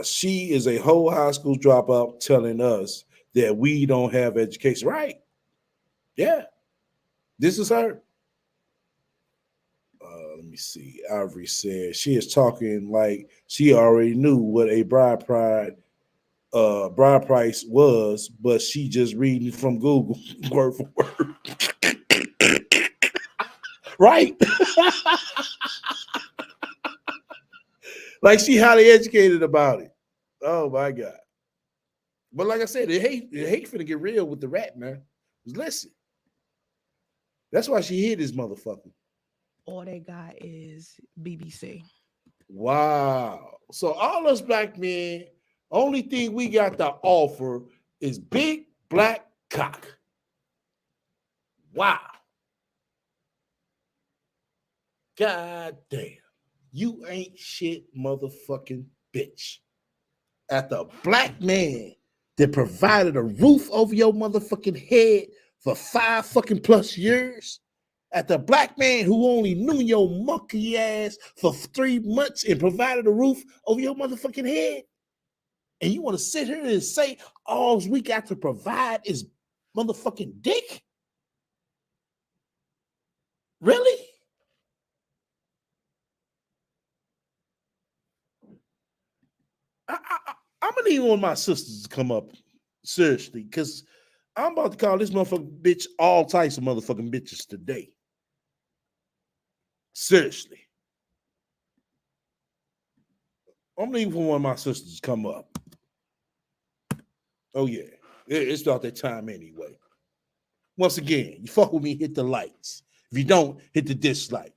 She is a whole high school dropout telling us that we don't have education. Right. Yeah. This is her. Let me me see. Ivory said she is talking like she already knew what a bride price was, but she just reading from Google word for word. Right? Like she highly educated about it. Oh my God. But like I said, the hate finna get real with the RaT, man. Listen. That's why she hid this motherfucker. All they got is BBC. Wow. So all us black men, only thing we got to offer is big black cock. Wow. God damn. You ain't shit, motherfucking bitch. At the black man that provided a roof over your motherfucking head for 5 fucking plus years. At the black man who only knew your monkey ass for 3 months and provided a roof over your motherfucking head. And you want to sit here and say all we got to provide is motherfucking dick? Really? I'm gonna need one of my sisters to come up seriously, because I'm about to call this motherfucking bitch all types of motherfucking bitches today. Seriously. I'm gonna need one of my sisters to come up. Oh yeah, it's about that time anyway. Once again, you fuck with me, hit the likes. If you don't, hit the dislike.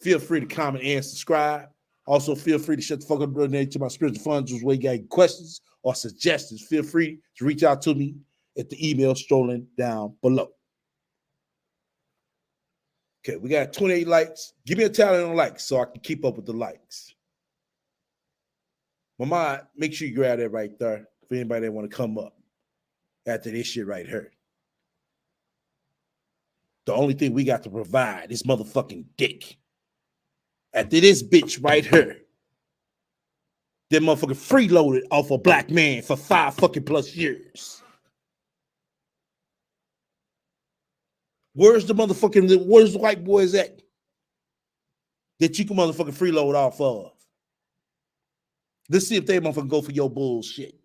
Feel free to comment and subscribe. Also, feel free to shut the fuck up, donate to my spiritual funds where you got questions or suggestions. Feel free to reach out to me at the email strolling down below. Okay, we got 28 likes. Give me a tally on likes so I can keep up with the likes. Mama, make sure you grab that right there for anybody that want to come up after this shit right here. The only thing we got to provide is motherfucking dick. After this bitch right here, that motherfucker freeloaded off a black man for 5 fucking plus years. Where's the white boys at that you can motherfucking freeload off of? Let's see if they motherfucking go for your bullshit.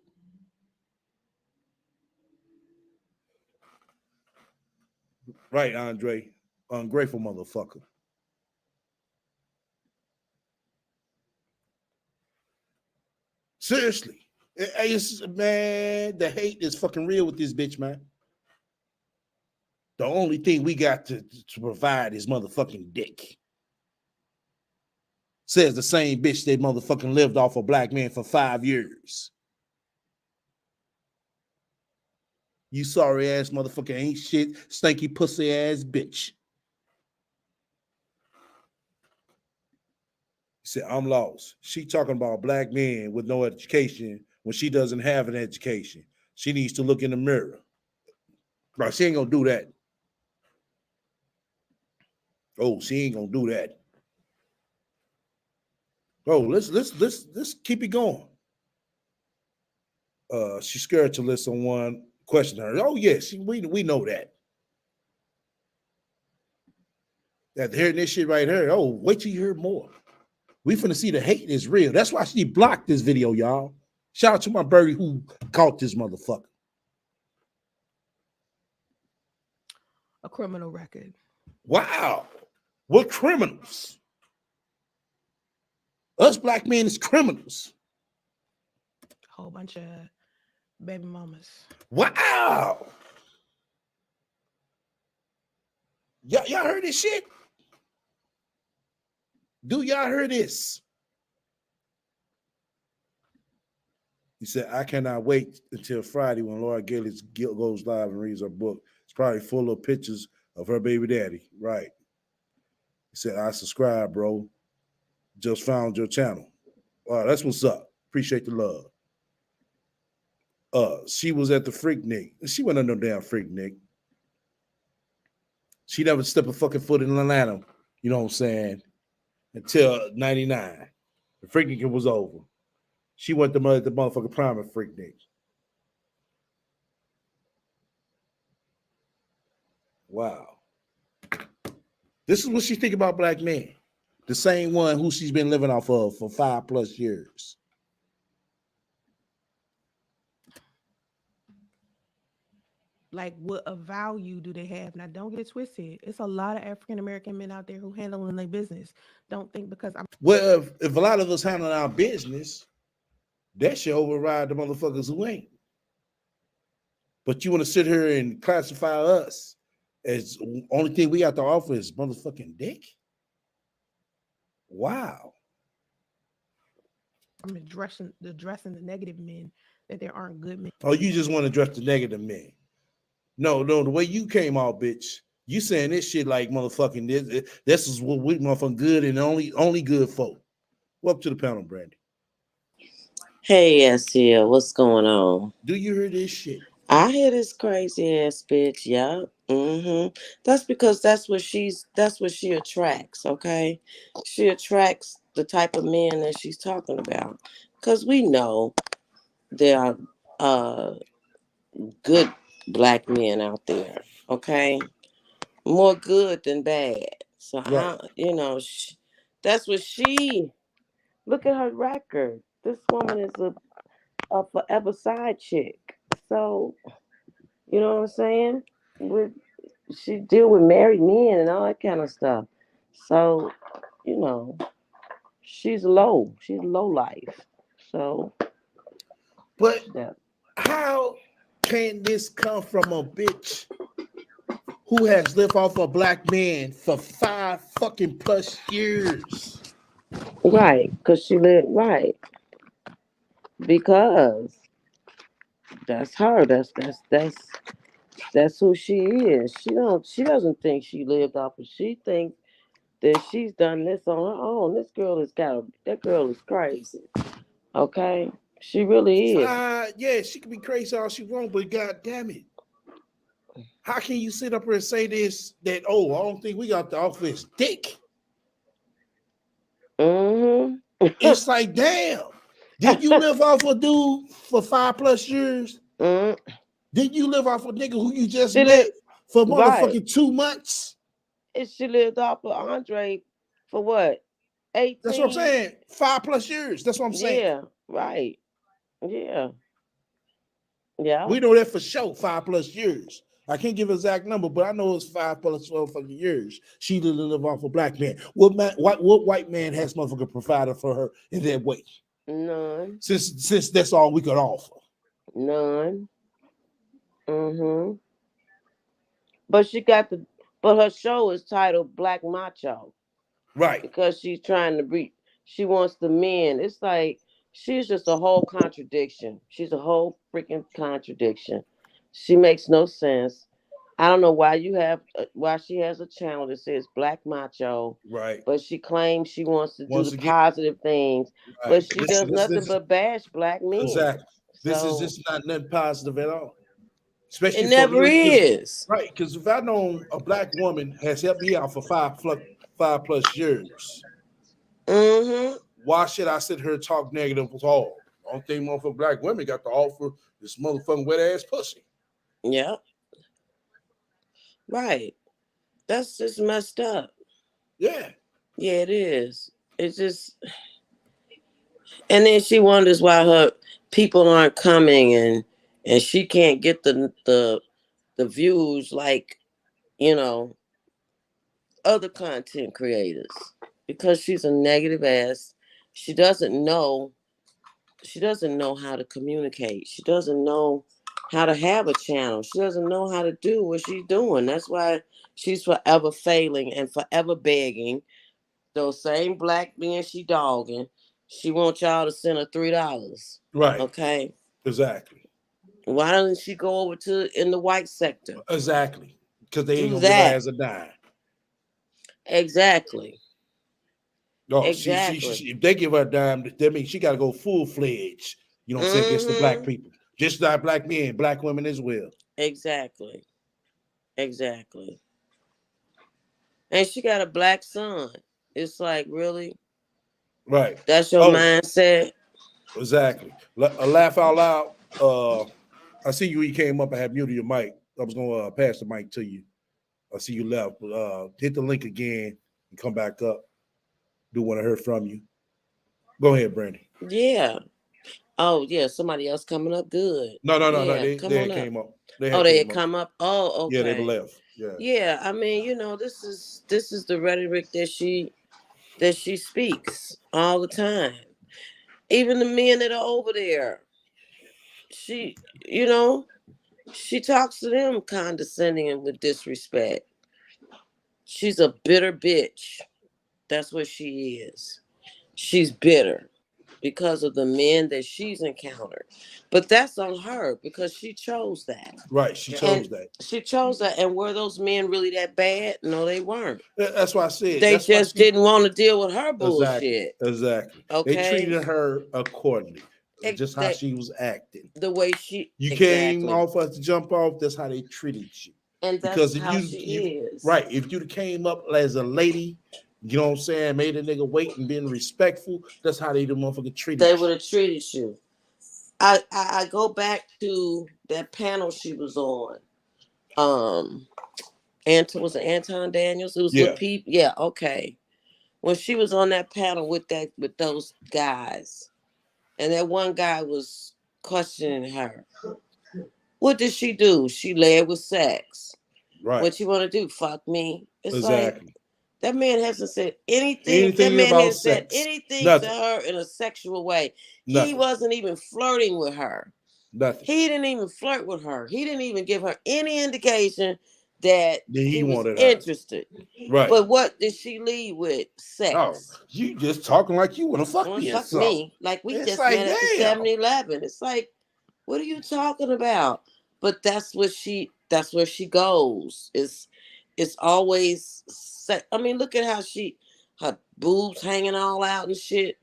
Right, Andre. Ungrateful motherfucker. Seriously. Man, the hate is fucking real with this bitch, man. The only thing we got to provide is motherfucking dick. Says the same bitch that motherfucking lived off a black man for 5 years. You sorry ass motherfucker ain't shit, stanky pussy ass bitch. He said, I'm lost. She talking about black men with no education when she doesn't have an education. She needs to look in the mirror. Bro, she ain't gonna do that. Oh, she ain't gonna do that. Oh, let's keep it going. She's scared to list someone question her. Oh, yes, we know that. After hearing this shit right here, oh, wait till you hear more. We finna see the hate is real. That's why she blocked this video, y'all. Shout out to my birdie who caught this motherfucker. A criminal record. Wow. We're criminals. Us black men is criminals. A whole bunch of baby mamas. Wow. Y'all heard this shit? Do y'all hear this? He said, I cannot wait until Friday when Laura Gillis goes live and reads her book. It's probably full of pictures of her baby daddy. Right. He said, I subscribe, bro. Just found your channel. All right, that's what's up. Appreciate the love. She was at the Freaknik. She went on no damn Freaknik. She never stepped a fucking foot in Atlanta, you know what I'm saying, until 99. The Freaknik was over. She went to the motherfucking prime of Freaknik. Wow. This is what she think about black men. The same one who she's been living off of for 5+ years. Like, what a value do they have? Now, don't get it twisted. It's a lot of African American men out there who handling their business. Don't think because I'm Well, if a lot of us handling our business, that should override the motherfuckers who ain't. But you want to sit here and classify us as only thing we got to offer is motherfucking dick? Wow. addressing the negative men, that there aren't good men. Oh, you just want to address the negative men. No, the way you came out, bitch, you saying this shit like motherfucking this is what we motherfucking good and only good folk. Welcome to the panel, Brandy. Hey, SL, what's going on? Do you hear this shit? I hear this crazy ass bitch. Yeah. That's because that's what she attracts. Okay, she attracts the type of men that she's talking about. Cause we know there are good black men out there. Okay, more good than bad. So Right. that's what she. Look at her record. This woman is a forever side chick. So you know what I'm saying? She deal with married men and all that kind of stuff. So, you know, she's low. She's low life. So, But yeah. how can this come from a bitch who has lived off a black man for 5 fucking plus years? Right, because she lived right. Because that's her. That's who she is. She doesn't think she lived off of, she thinks that she's done this on her own. That girl is crazy. Okay? She really is. Yeah, she can be crazy all she wants, but god damn it. How can you sit up here and say this that I don't think we got the office dick? Mm-hmm. It's like, damn. Did you live off a dude for 5+ years? Mm. Did you live off a nigga who you just She met lived for right. motherfucking 2 months? And she lived off of Andre for what? That's what I'm 18? saying. 5+ years. That's what I'm saying. Yeah, right. Yeah. Yeah. We know that for sure. 5+ years. I can't give an exact number, but I know it's 5+ 12 fucking years. She didn't live off a black man. What white man has motherfucker provided for her in that way? None. Since that's all we could offer. None. Mm-hmm. But her show is titled Black Macho Right. because she wants the men. It's like she's just a whole contradiction. She's a whole freaking contradiction. She makes no sense. I don't know why she has a channel that says Black Macho, Right. but she claims she wants to do Once the again, positive things, but right. she does nothing but bash black men. Exactly. This is So just not nothing positive at all. it Especially for never me, because is. right, because if I know a black woman has helped me out for 5+ years, Mm-hmm. why should I sit here and talk negative at all? The only thing motherfucking black women got to offer this motherfucking wet ass pussy. Yeah. Right. That's just messed up. Yeah. Yeah, it is. It's just, and then she wonders why her people aren't coming, and she can't get the views like, you know, other content creators because she's a negative ass. She doesn't know. She doesn't know how to communicate. She doesn't know how to have a channel. She doesn't know how to do what she's doing. That's why she's forever failing and forever begging. Those same black men she dogging. She wants y'all to send her $3. Right. Okay. Exactly. Why doesn't she go over to in the white sector? Exactly. Because they ain't Do gonna give her that. as a dime. Exactly. No, Exactly. she if they give her a dime, that means she gotta go full-fledged, you know what I'm saying, against the black Mm-hmm. people. Just not black men, black women as well. Exactly. Exactly. And she got a black son. It's like, really? Right. That's your Oh, mindset? exactly. A laugh out loud. I see you came up and had muted your mic. I was gonna pass the mic to you. I see you left. Hit the link again and come back up. Do want to hear from you. Go ahead, Brandy. Yeah. Oh yeah, somebody else coming up. Good. No. Yeah, come They on had up. came up. They Oh, had they had came up. come up. Oh, Yeah, they okay. left. Yeah. Yeah, I mean, this is the rhetoric that she speaks all the time. Even the men that are over there, she, you know, she talks to them condescending and with disrespect. She's a bitter bitch. That's what she is. She's bitter because of the men that she's encountered. But that's on her because she chose that. Right. She And chose that. she chose that. And were those men really that bad? No, they weren't. That's why I said. They That's why just she didn't want to deal with her exactly. bullshit. Exactly. They Okay. treated her accordingly. Just how That she was acting. the way she You came exactly. off us to jump off. That's how they treated you. And Because that's if how you, she you is. right, if you came up as a lady, you know what I'm saying, made a nigga wait and been respectful, that's how they the motherfucker treated They you. would have treated you. I go back to that panel she was on. Was it Anton Daniels? It was Yeah. with people. Yeah, okay. When she was on that panel with those guys, and that one guy was questioning her. What did she do? She led with sex. Right. What you want to do? Fuck me? It's like Exactly. that man hasn't said anything. That Anything man about hasn't said sex. anything to Nothing. her in a sexual way. He Nothing. wasn't even flirting with her. Nothing. He didn't even flirt with her. He didn't even give her any indication that He he was wanted her. interested. Right. But what did she lead with? Sex. Oh, you just talking like you want to fuck me or Fuck something. me. Like we It's just like, met at the damn. 7-Eleven. It's like, what are you talking about? But that's where she goes. It's always I mean, look at how her boobs hanging all out and shit.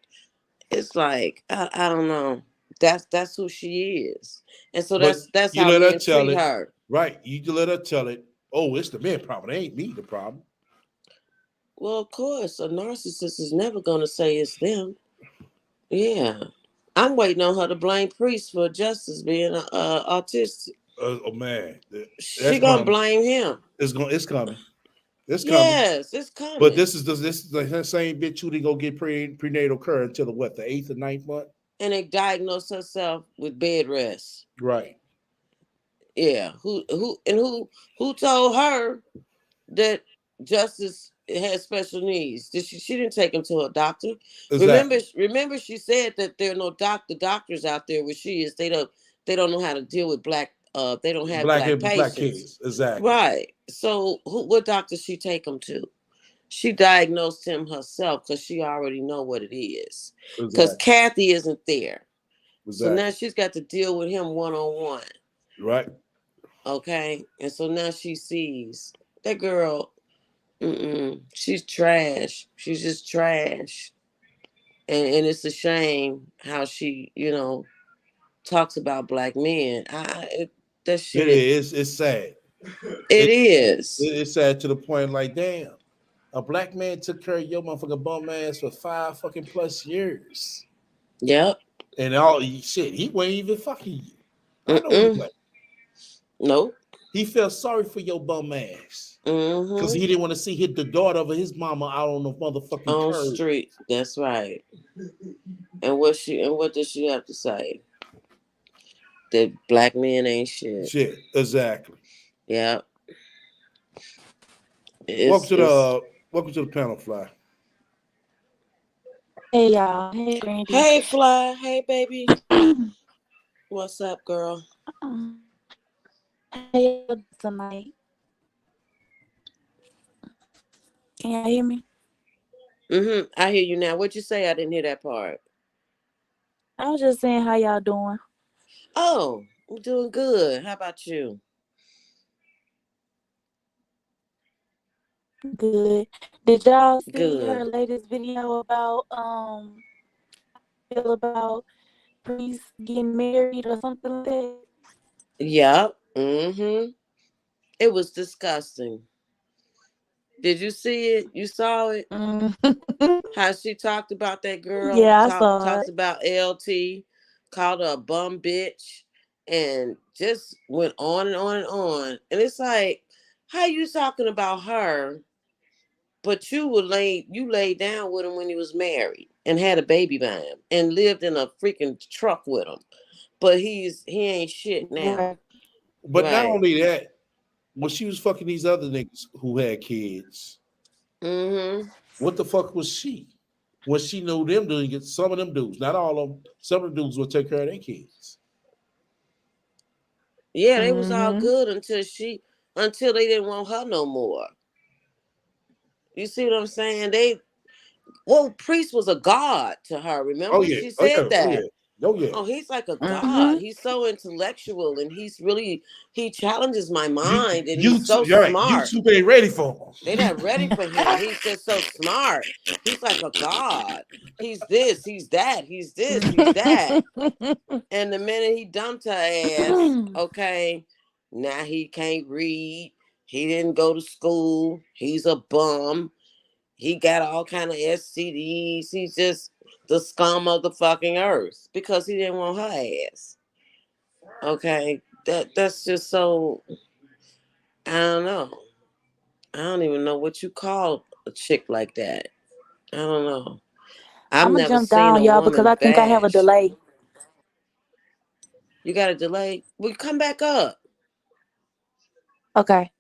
It's like I don't know. That's who she is. And so But that's you how let her men tell treat it. her. Right. You let her tell it. Oh, it's the man problem. It ain't me the problem. Well, of course, a narcissist is never gonna say it's them. Yeah. I'm waiting on her to blame Priest for Justice being autistic. Oh man, She that's gonna coming. blame him. It's coming. It's coming. Yes, it's coming. But this is the same bitch who didn't go get prenatal care until the 8th or 9th month. And they diagnosed herself with bed rest. Right. Yeah. Who told her that Justice had special needs? She didn't take him to a doctor. Exactly. Remember she said that there are no doctors out there where she is. They don't know how to deal with black they don't have black patients. Kids. Exactly. Right. So what doctor she take him to? She diagnosed him herself because she already know what it is. Because Exactly. Kathy isn't there. Exactly. So now she's got to deal with him one-on-one. Right. Okay. And so now she sees that girl, she's trash. She's just trash. And it's a shame how she, talks about black men. That shit. It is. It's sad. It is. It's sad to the point like, damn, a black man took care of your motherfucking bum ass for 5 fucking plus years. Yep. And all shit, he wasn't even fucking you. I know he wasn't. Nope. He felt sorry for your bum ass. Mm-hmm. Because he didn't want to see the daughter of his mama out on the motherfucking on curb. Street. That's right. And what does she have to say? That black men ain't shit. Shit, exactly. Yeah. Welcome to the panel, Fly. Hey y'all. Hey Brandy. Hey Fly. Hey baby. What's up, girl? Hey tonight. Can y'all hear me? I hear you now. What'd you say? I didn't hear that part. I was just saying how y'all doing. Oh, I'm doing good. How about you? Good. Did y'all see Good. her latest video about Priest getting married or something like that? Yep. It was disgusting. Did you see it? You saw it? How she talked about that girl? Yeah, I saw Talks it. about LT, called her a bum bitch, and just went on and on and on. And it's like, how you talking about her But you laid down with him when he was married and had a baby by him and lived in a freaking truck with him. But he ain't shit now. Right. But not Right. only that, when she was fucking these other niggas who had kids, Mm-hmm. what the fuck was she? When she knew them doing it, some of them dudes, not all of them, some of the dudes would take care of their kids. Yeah, they was all Mm-hmm. good until they didn't want her no more. You see what I'm saying? Priest was a god to her. Oh Remember, yeah, she oh said yeah, oh yeah, that. oh yeah. Oh, he's like a god. Mm-hmm. He's so intellectual, and he challenges my You mind, and he's YouTube, so you're right. smart. YouTube ain't ready for They him. not ready for him. He's just so smart. He's like a god. He's this, he's that, he's this, he's that. And the minute he dumped her ass, okay, now he can't read. He didn't go to school. He's a bum. He got all kind of STDs. He's just the scum of the fucking earth because he didn't want her ass. Okay, that's just so. I don't know. I don't even know what you call a chick like that. I don't know. I've I'm gonna never jump seen down, a y'all, because woman I think I have a bash. delay. You got a delay? Well, come back up. Okay.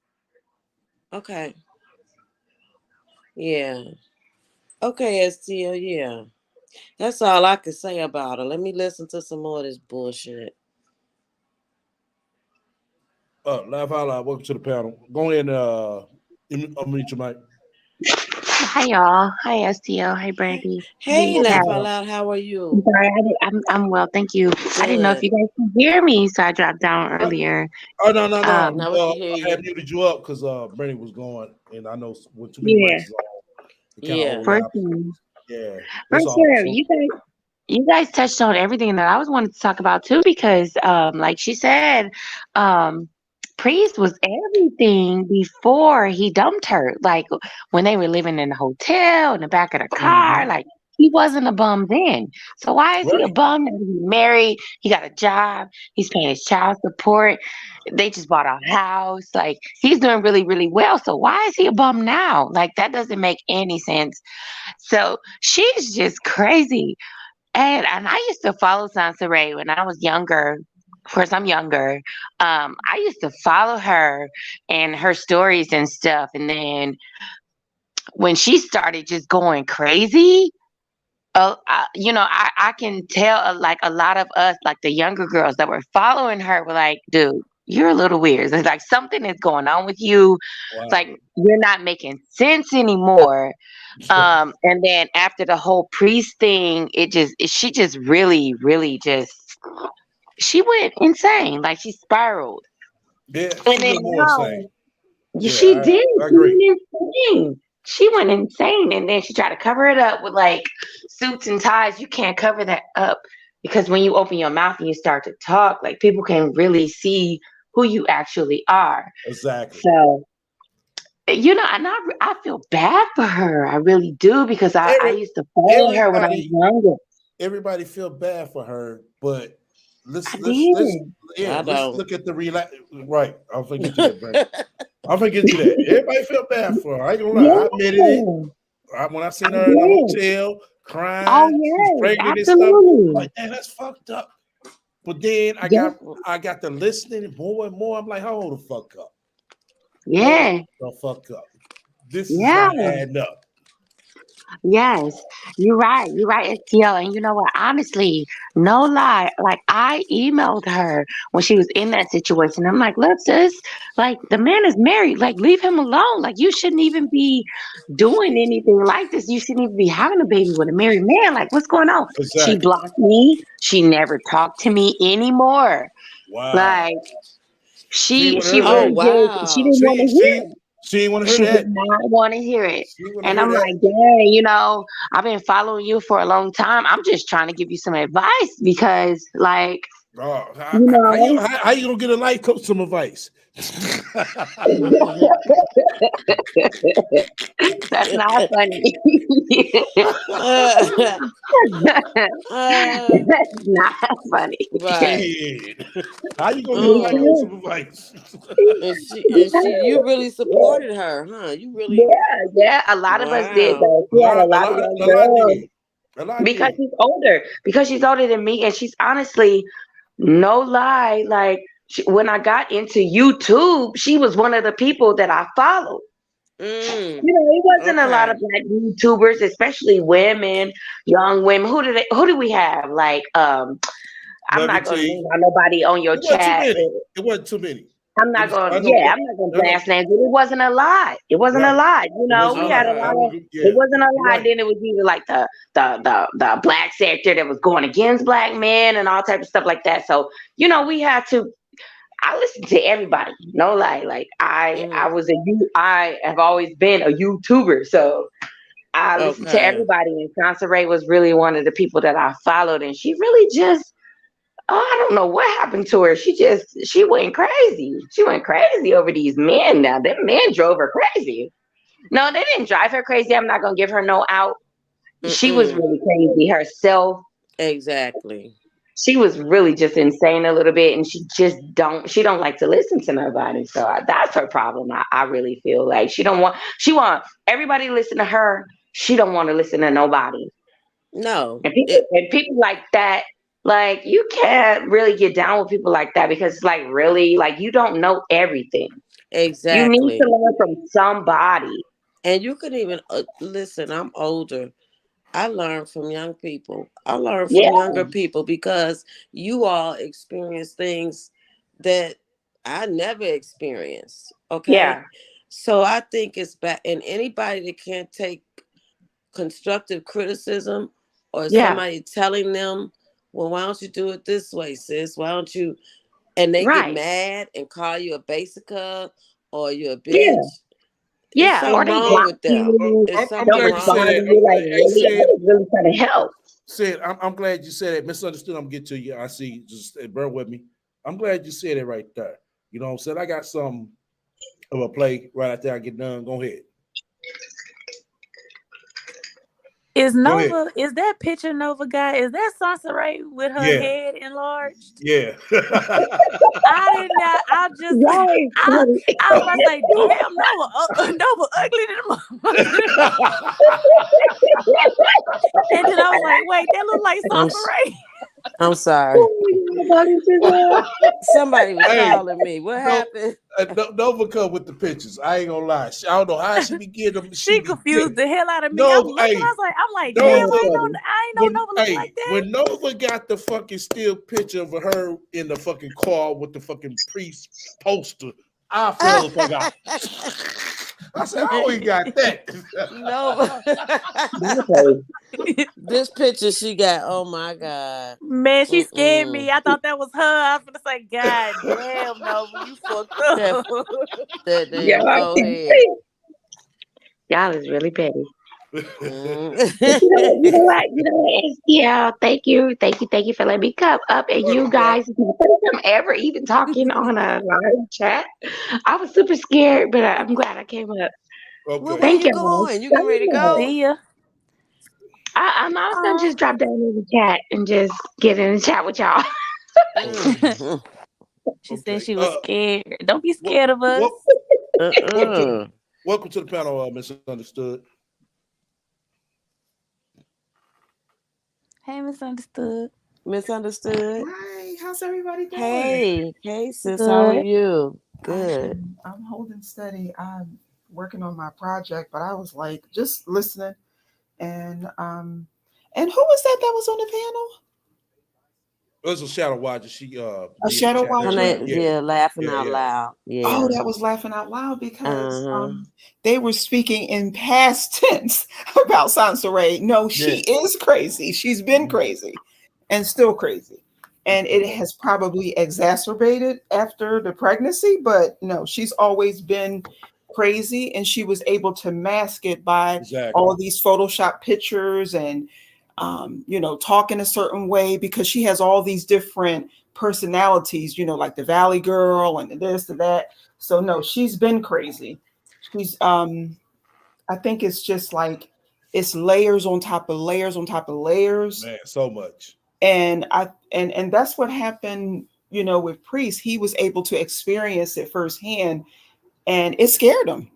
Okay. Yeah. Okay, STL. Yeah. That's all I can say about her. Let me listen to some more of this bullshit. Laugh out loud. Welcome to the panel. Go ahead and unmute your mic. Hi y'all. Hi STL. Hi Hey, Brandy. hey, Welcome to laugh the out panel. loud. How are I'm you? sorry. I'm well. Thank you. I didn't know if Good. you guys could hear me, so I dropped down Uh, earlier. Oh no, no, no. Now we can hear I had you. muted you up because Brandon was going, and I know when too many Yeah, mics is on, it kind of Yeah. for overlaps. sure. Yeah, For that's all. sure. So You guys touched on everything that I was wanting to talk about too, because like she said, um Priest was everything before he dumped her. Like when they were living in the hotel in the back of the car, mhm. like he wasn't a bum then. So why is he a Right. bum now? He's married, he got a job, he's paying his child support, they just bought a house, like he's doing really, really well. So why is he a bum now? Like that doesn't make any sense. So she's just crazy. And I used to follow Sansa Ray when I was younger. Of course, I'm younger. I used to follow her and her stories and stuff. And then when she started just going crazy, I can tell like a lot of us, like the younger girls that were following her, were like, "Dude, you're a little weird. It's like something is going on with you. Wow. Like you're not making sense anymore." And then after the whole priest thing, she just really, really just she went insane. Like she spiraled. Yeah, And she then went more insane. now Yeah, she did. I She agree. went insane. She went insane. And then she tried to cover it up with like suits and ties. You can't cover that up because when you open your mouth and you start to talk, like people can really see who you actually are. Exactly. So I feel bad for her. I really do because I Every used to follow her when I was everybody younger. everybody feel bad for her, but I let's did. I let's don't. look at the relax. Right, I'm gonna get to that, Brandon. I'm gonna get to that. Everybody feel bad for her. I ain't gonna lie. I admitted it. Yeah, When I I seen her in the did. hotel Oh crying, she's yes, pregnant and stuff. I'm absolutely. like, man, that's fucked up. But then Yes, I got to listening more and more. I'm like, hold the fuck up. Hold yeah, the fuck up. This is yeah. not adding up. Yes, you're right. You're right, STL. And you know what? Honestly, no lie. Like I emailed her when she was in that situation. I'm like, look, sis, like the man is married. Like, leave him alone. Like you shouldn't even be doing anything like this. You shouldn't even be having a baby with a married man. Like, what's going on? She Exactly. blocked me. She never talked to me anymore. Like, Like she ain't want to she hear Oh really that. just she wow. didn't want to hear it. She ain't want to hear She did that. not want to hear it. She want to And hear I'm that. like, dang, I've been following you for a long time. I'm just trying to give you some advice because, like, Oh, you know, how you gonna get a life coach some advice? That's not funny. That's not funny. Right. Shit. How you gonna Me deny your too. some advice? You really supported her, huh? You really, Yeah. A lot of us did wow. though. A She had a lot, a lot of lot, young a lot girls did. A lot because did. she's older. Because she's older than me, and she's honestly, no lie, like when I got into YouTube, she was one of the people that I followed. Mm, It wasn't a lot okay. of black YouTubers, especially women, young women. Who do we have? Like, I'm Love you, not gonna T. name out nobody on your It wasn't too chat. many. It wasn't too many. I'm It not was. gonna, I know. yeah, I'm not gonna No, no. blast names, but it wasn't a lot. It wasn't a Right. lot. It wasn't a We lot. had a I lot Okay. of. would. It Yeah. wasn't a You're lot. right. Then it was either like the black sector that was going against black men and all type of stuff like that. So we had to. I listened to everybody. No lie. Like I Mm, was I have always been a YouTuber. So I listened to okay. everybody, and Sansa Ray was really one of the people that I followed, and she really just. Oh, I don't know what happened to her. She went crazy. She went crazy over these men. Now, them men drove her crazy. No, they didn't drive her crazy. I'm not gonna give her no out. She was Mm-mm. really crazy herself. Exactly. She was really just insane a little bit, and she don't like to listen to nobody. So that's her problem. I really feel like she want everybody to listen to her. She don't want to listen to nobody. No. And people like that, like you can't really get down with people like that because it's like really like you don't know everything. You need to Exactly. learn from somebody. And you can even listen. I'm older. I learn from young people. I learn from Yeah, younger people because you all experience things that I never experienced. Okay. yeah, So I think it's bad. And anybody that can't take constructive criticism or yeah, somebody telling them, well, why don't you do it this way, sis? Why don't you? And they get right. mad and call you a basica or you're a Yeah, bitch. It's yeah. Or something they wrong block Well, with them. you, It's I'm don't something glad you said respond to wrong. that. you like Hey, really. I was really trying to help. I'm glad you said it. Misunderstood. I'm gonna get to you. I see. Just bear with me. I'm glad you said it right there. You know what I'm saying? I got some of a play right after I get done. Go ahead. Is Go ahead. Nova, is that picture Nova guy? Is that Sansa Ray with her Yeah. head enlarged? Yeah. I did not. I just, Y'all is I, funny. I was about to say, damn, Nova ugly than a motherfucker. And then I was like, wait, that look like I'm Sansa s- Ray. I'm sorry. Oh my God, Giselle. Somebody was Hey, calling me. What no, happened? Nova come with the pictures. I ain't gonna lie. I don't know how she be getting them. She She be getting confused the hell out of me. I'm no. looking. Hey, I'm like, damn, Y'all is Nova. funny. I ain't know Nova looked like that. When Nova got the fucking still picture of her in the fucking car with the fucking priest poster, I fell the fuck out. I said, I always got that. No. Y'all crazy. This picture she got. Oh my God. Man, she scared Mm-mm. me. I thought that was her. I was gonna say, God damn, Nova, you fucked That up. that damn Y'all, forehead. y'all is really petty. Mm. But you know what? Yeah, thank you for letting me come up. And you Welcome, bro. guys, the first time ever even talking on a live chat. I was super scared, but I'm glad I came up. Well, Okay. where Thank you you. going? You getting ready to go? See ya. I was gonna just drop down in the chat and just get in the chat with y'all. Okay. Mm. She said Okay. she was scared. Don't be What, scared of us. what, Uh-uh. welcome to the panel, Misunderstood. Hey, misunderstood. Misunderstood. Hi, how's everybody doing? Hey, sis. How are Good. you? Good. I'm holding steady. I'm working on my project, but I was like just listening. And who was that was on the panel? It was a shadow watcher. She A be in the shadow chat Her watcher. earlier. name, Yeah. yeah, laughing Yeah. out Yeah. loud. Oh, Yeah. that was laughing out loud because Uh-huh. they were speaking in past tense about Sansa Ray. No, she Yeah. is crazy. She's been Mhm. crazy and still crazy. And it has probably exacerbated after the pregnancy, but no, she's always been crazy and she was able to mask it by Exactly. all these Photoshop pictures and talking a certain way because she has all these different personalities, like the Valley Girl and this and that. So no, she's been crazy. She's I think it's just like it's layers on top of layers on top of layers. Man, so much. And and that's what happened, with Priest. He was able to experience it firsthand, and it scared him.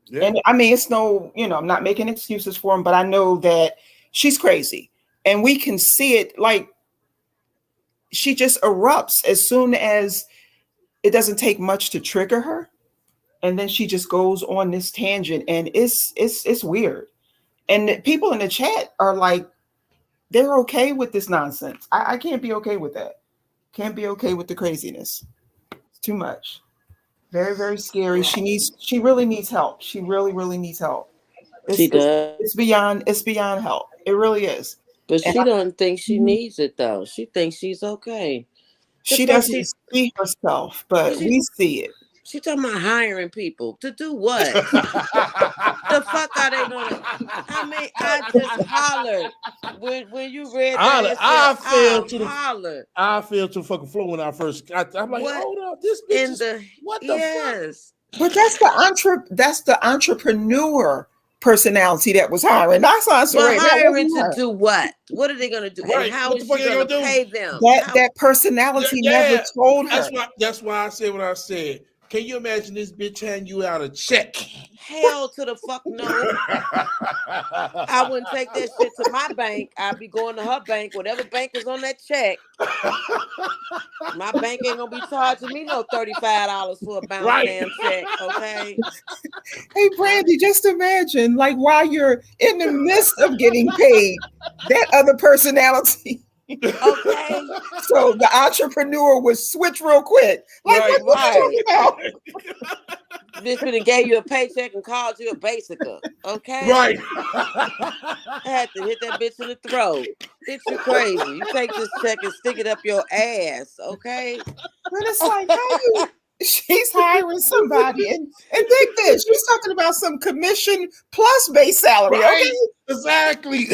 Yeah. And I mean, it's no, I'm not making excuses for him, but I know that she's crazy, and we can see it. Like, she just erupts as soon as it doesn't take much to trigger her, and then she just goes on this tangent, and it's weird. And the people in the chat are like, they're okay with this nonsense. I can't be okay with that. Can't be okay with the craziness. It's too much. Very, very scary. She really needs help. She really, really needs help. She does. It's beyond help. It really is. But And she don't think she needs it though. She thinks she's okay. she doesn't see herself, but we see it. She talking about hiring people to do what? The fuck are they gonna? I mean, I just hollered when you read that. I fell to the fucking floor when I first got there. I'm like, What? hold up, this bitch what the fuck? But that's the entrepreneur personality that was hiring. That's not so. But hiring to do what? What are they gonna do? Right. And how What is the fuck she they gonna gonna do? pay them? That personality never told her. That's why I said what I said. Can you imagine this bitch handing you out a check? Hell to the fuck no. I wouldn't take that shit to my bank. I'd be going to her bank, whatever bank is on that check. My bank ain't gonna be charging me no $35 for a bounce damn check, okay? Hey Brandy, just imagine, like, while you're in the midst of getting paid, that other personality. Okay. So the entrepreneur would switch real quick. Like, Right. what you talking about? This would have gave you a paycheck and called you a basica, okay? Right. I had to hit that bitch in the throat. Bitch, you crazy. You take this check and stick it up your ass, okay? But it's like, she's hiring somebody, and think this, she's talking about some commission plus base salary, right. okay? Exactly.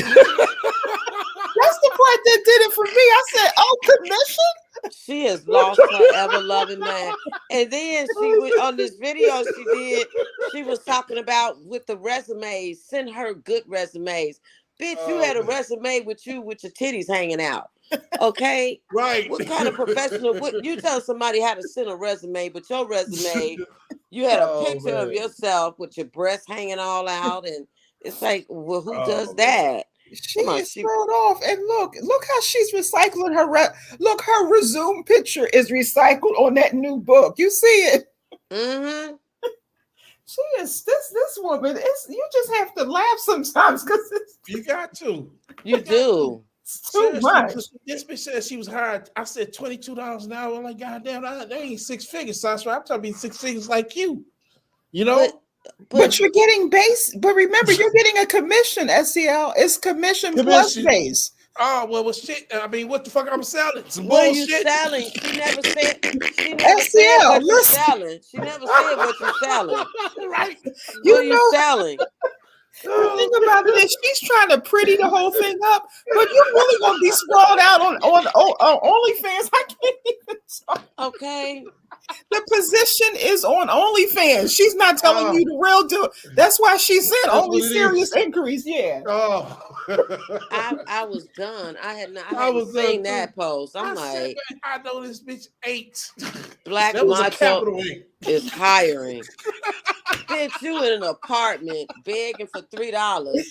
That's the part that did it for me. I said, "Oh, commission." She has lost her ever loving man. And then she was on this video she was talking about with the resumes, send her good resumes. Bitch, you had a resume with your titties hanging out. Okay? Right. What kind of professional you tell somebody how to send a resume, but your resume, you had a picture of yourself with your breasts hanging all out, and it's like, well, who does that? She is thrown off, and look how she's recycling her. Look, her resume picture is recycled on that new book. You see it? Mm-hmm. She is this woman. You just have to laugh sometimes because you got to. You do. It's too much. This bitch said she was hired. I said $22 an hour. I'm like, goddamn, that ain't six figures. So I'm trying to be six figures like you. You know. But you're getting base. But remember, you're getting a commission. SCL is commission plus base. Oh well, shit. I mean, what the fuck I'm selling? Some what bullshit. Are you selling? She never said. SCL, what you're selling. She never said what you're selling. Right. What are you selling? The thing about it is, she's trying to pretty the whole thing up, but you're really gonna be sprawled out on OnlyFans. I can't even talk. Okay. The position is on OnlyFans. She's not telling you the real deal. That's why she said only serious inquiries. Yeah. Oh. I was done. I hadn't seen that post. I'm like, I know this bitch ate. Black Macho is hiring. Bitch, you in an apartment begging for $3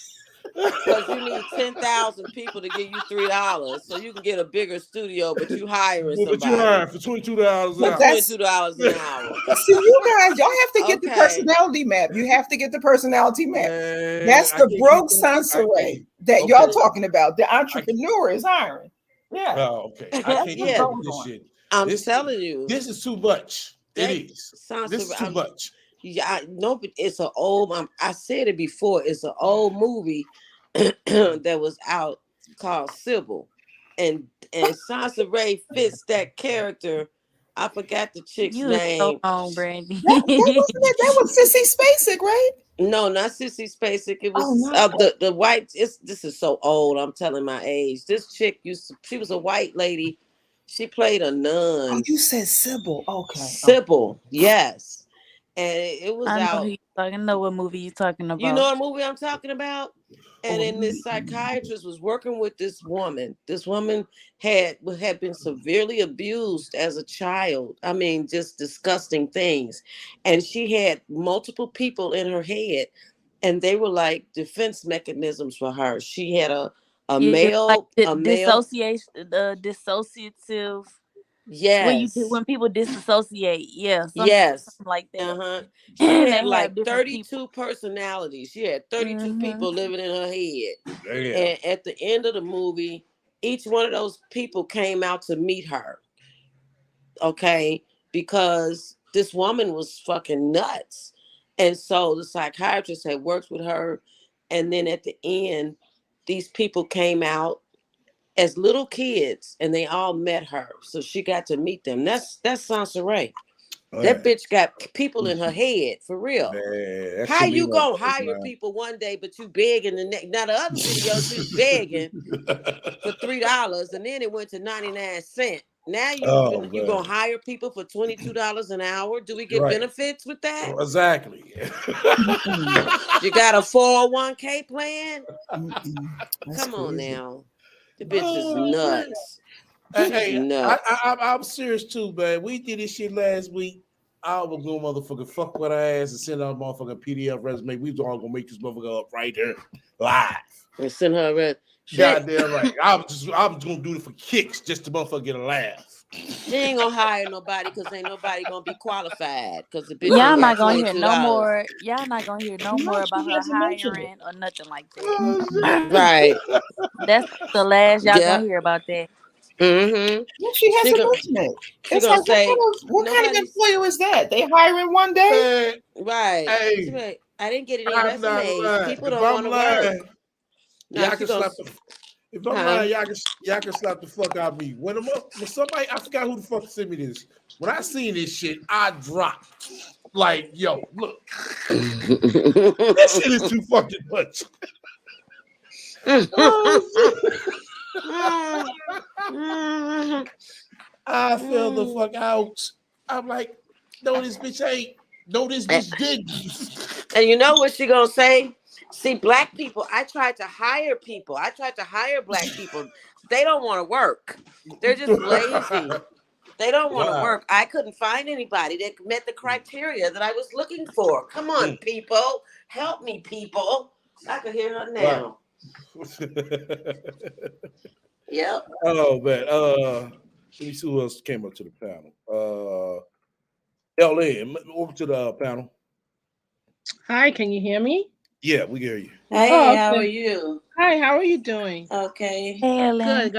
because you need 10,000 people to give you $3 so you can get a bigger studio, but you hiring somebody. But you hiring for $22 an hour. $22 an hour. See, you guys, y'all have to get the personality map. You have to get the personality map. Man, that's the broke Sansaray that y'all talking about. The entrepreneur is hiring. Yeah. Oh, okay. I can't get this shit. I'm telling you. This is too much. It is. This is too much. Yeah, I know, but it's an old. I said it before. It's an old movie that was out called Sybil, and Sansaray fits that character. I forgot the chick's name. So wrong, Brandy. That was Sissy Spacek, right? No, not Sissy Spacek. It was the white. This is so old. I'm telling my age. This chick she was a white lady She played a nun. Oh, you said Sybil. Okay. Sybil, yes. And it was I know out. who you talking. I know what movie you talking about. You know what movie I'm talking about? And Oh, then this psychiatrist was working with this woman. This woman had been severely abused as a child. I mean, just disgusting things. And she had multiple people in her head, and they were like defense mechanisms for her. She had a Yeah, like male. dissociation, the dissociative. Yes. When people disassociate, yeah, something Yes. like that. Uh-huh. She And had they have like different people. 32 personalities. She had 32 Mm-hmm. people living in her head. Damn. And at the end of the movie, each one of those people came out to meet her. Okay? Because this woman was fucking nuts. And so the psychiatrist had worked with her. And then at the end, these people came out as little kids and they all met her. So she got to meet them. That's Sansaray. That bitch got people in her head for real. Man, How you gonna hire people one day, but you begging the next? Now the other video, she's begging for $3, and then it went to 99 cents. Now you gonna hire people for $22 an hour? Do we get benefits with that? Exactly. You got a 401k plan? That's Come on crazy. now, the bitch is nuts. Hey, nuts. I'm serious too, man. We did this shit last week. I was gonna motherfucking fuck with her ass and send her a motherfucking PDF resume. We was all gonna make this motherfucker up right there live. And send her a red. Goddamn right. I was gonna do it for kicks just to motherfucker get a laugh. She ain't gonna hire nobody because ain't nobody gonna be qualified because the bitch Y'all not got gonna hear no $22. more. Y'all not gonna hear no more about her hasn't mentioned hiring or nothing like that. Oh, Right. That's the last y'all gonna hear about that. Mm-hmm. Well, she hasn't mentioned it. It's gonna like, say, what kind of employer is that? They hiring one day? Right. Hey, Like, I didn't get any I'm not resumes. lying. People If don't I'm want to lying, work. y'all can slap the. If I'm lying, y'all can slap the fuck out of me. When somebody, I forgot who the fuck sent me this. When I seen this shit, I dropped. Like, yo, look, this shit is too fucking much. I fell the fuck out. I'm like, no, this bitch ain't. No, this bitch did. And you know what she gonna say? See, black people, I tried to hire people. I tried to hire black people. They don't want to work. They're just lazy. They don't want to work. I couldn't find anybody that met the criteria that I was looking for. Come on, people. Help me, people. I can hear her now. Yep. Oh man. Let me see who else came up to the panel. LA, over to the panel. Hi, can you hear me? Yeah, we hear you. Hey, how are you? Hi, how are you doing? Okay. Good. Hi,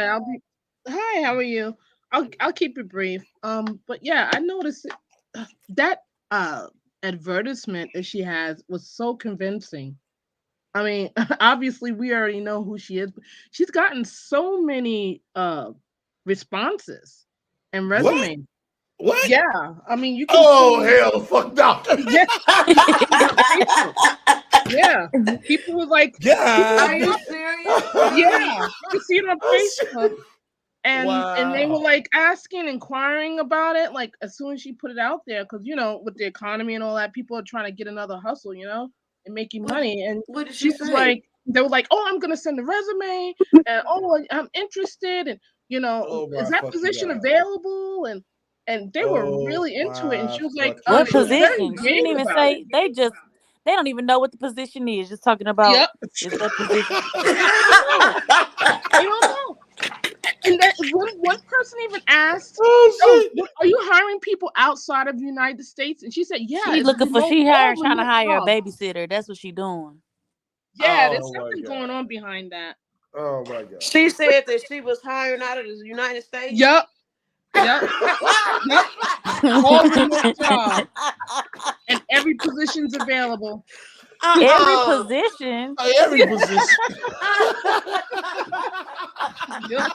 how are you? I'll keep it brief. But yeah, I noticed that advertisement that she has was so convincing. I mean, obviously we already know who she is, but she's gotten so many responses and resumes. What? Yeah, I mean you can. Hell, fuck no. Yeah, people were like, "Are you serious?" Yeah, you see it on Facebook, and they were like inquiring about it. Like as soon as she put it out there, because with the economy and all that, people are trying to get another hustle, and making money. And what did she she was say? like, they were like, "Oh, I'm gonna send a resume, and I'm interested, and is that position available?" And they were really into it, and she was like, "What she was very position?" She didn't vague even about say. it. They don't even know what the position is. Just talking about is that position. They don't know. And that one person even asked, "Are you hiring people outside of the United States?" And she said, "Yeah, She it's looking for trying to hire a babysitter. That's what she doing. Yeah, there's something going on behind that. Oh my god. She said that she was hiring out of the United States. Yep. All remote job. And every position's available. Every position. Every position. Yep.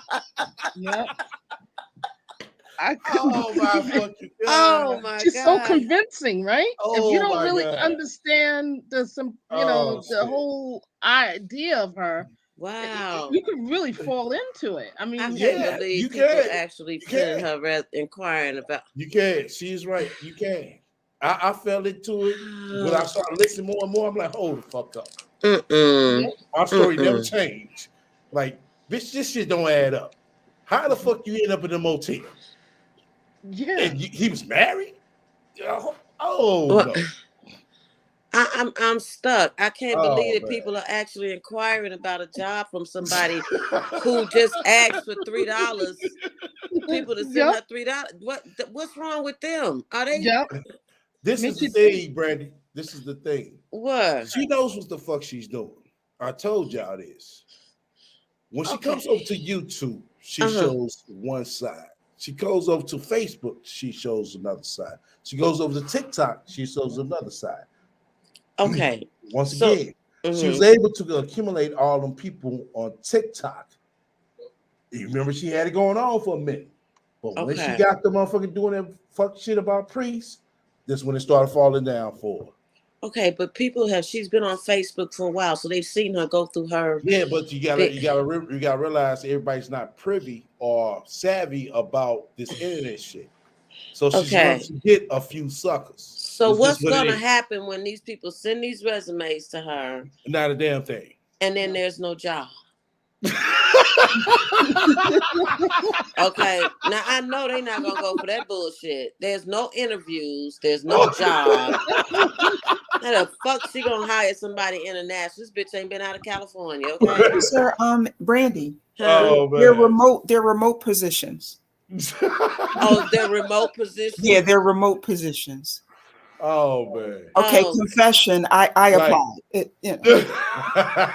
Oh my fucking god! Oh my She's god! so convincing, right? Oh, if you don't really understand the whole idea of her, Wow. You could really fall into it. I I mean, can't Yeah, believe you people can. actually You send can. her inquiring about. You can. She's right. You can. I fell into it. When I started listening more and more, I'm like, hold the fuck up. Mm-mm. Our story never Mm-mm. changed. Like, bitch, this shit don't add up. How the fuck you end up in a motel? yeah. And he was married? Oh Well, no. I'm stuck. I can't believe Oh that people are actually inquiring about a job from somebody who just asked for $3. People to send Yep. her $3. What's wrong with them? Are they Yep. This is Makes the you think. thing, Brandy. This is the thing. what? She knows what the fuck she's doing. I told y'all this. When she Okay. comes over to YouTube, she Uh-huh. shows one side. She goes over to Facebook, she shows another side. She goes over to TikTok, she shows another side. Okay. Once So again, she was mhm. able to accumulate all them people on TikTok. You remember she had it going on for a minute. But when she Okay. got the motherfucker doing that fuck shit about priests, this when it started falling down for her. Okay, but she's been on Facebook for a while, so they've seen her go through her Yeah, but you bit. gotta realize everybody's not privy or savvy about this internet shit. So she's gonna Okay. get a few suckers. So It's just what's what it gonna is. happen when these people send these resumes to her Not a damn thing. and then there's no job? Okay, now I know they're not gonna go for that bullshit. There's no interviews, there's no job. How the fuck she gonna hire somebody international? This bitch ain't been out of California, okay? Sir, Brandy, Huh? Oh they're man. remote positions. Oh, they're remote positions? Yeah, they're remote positions. Oh man. Okay, Oh. confession. I Right. applied.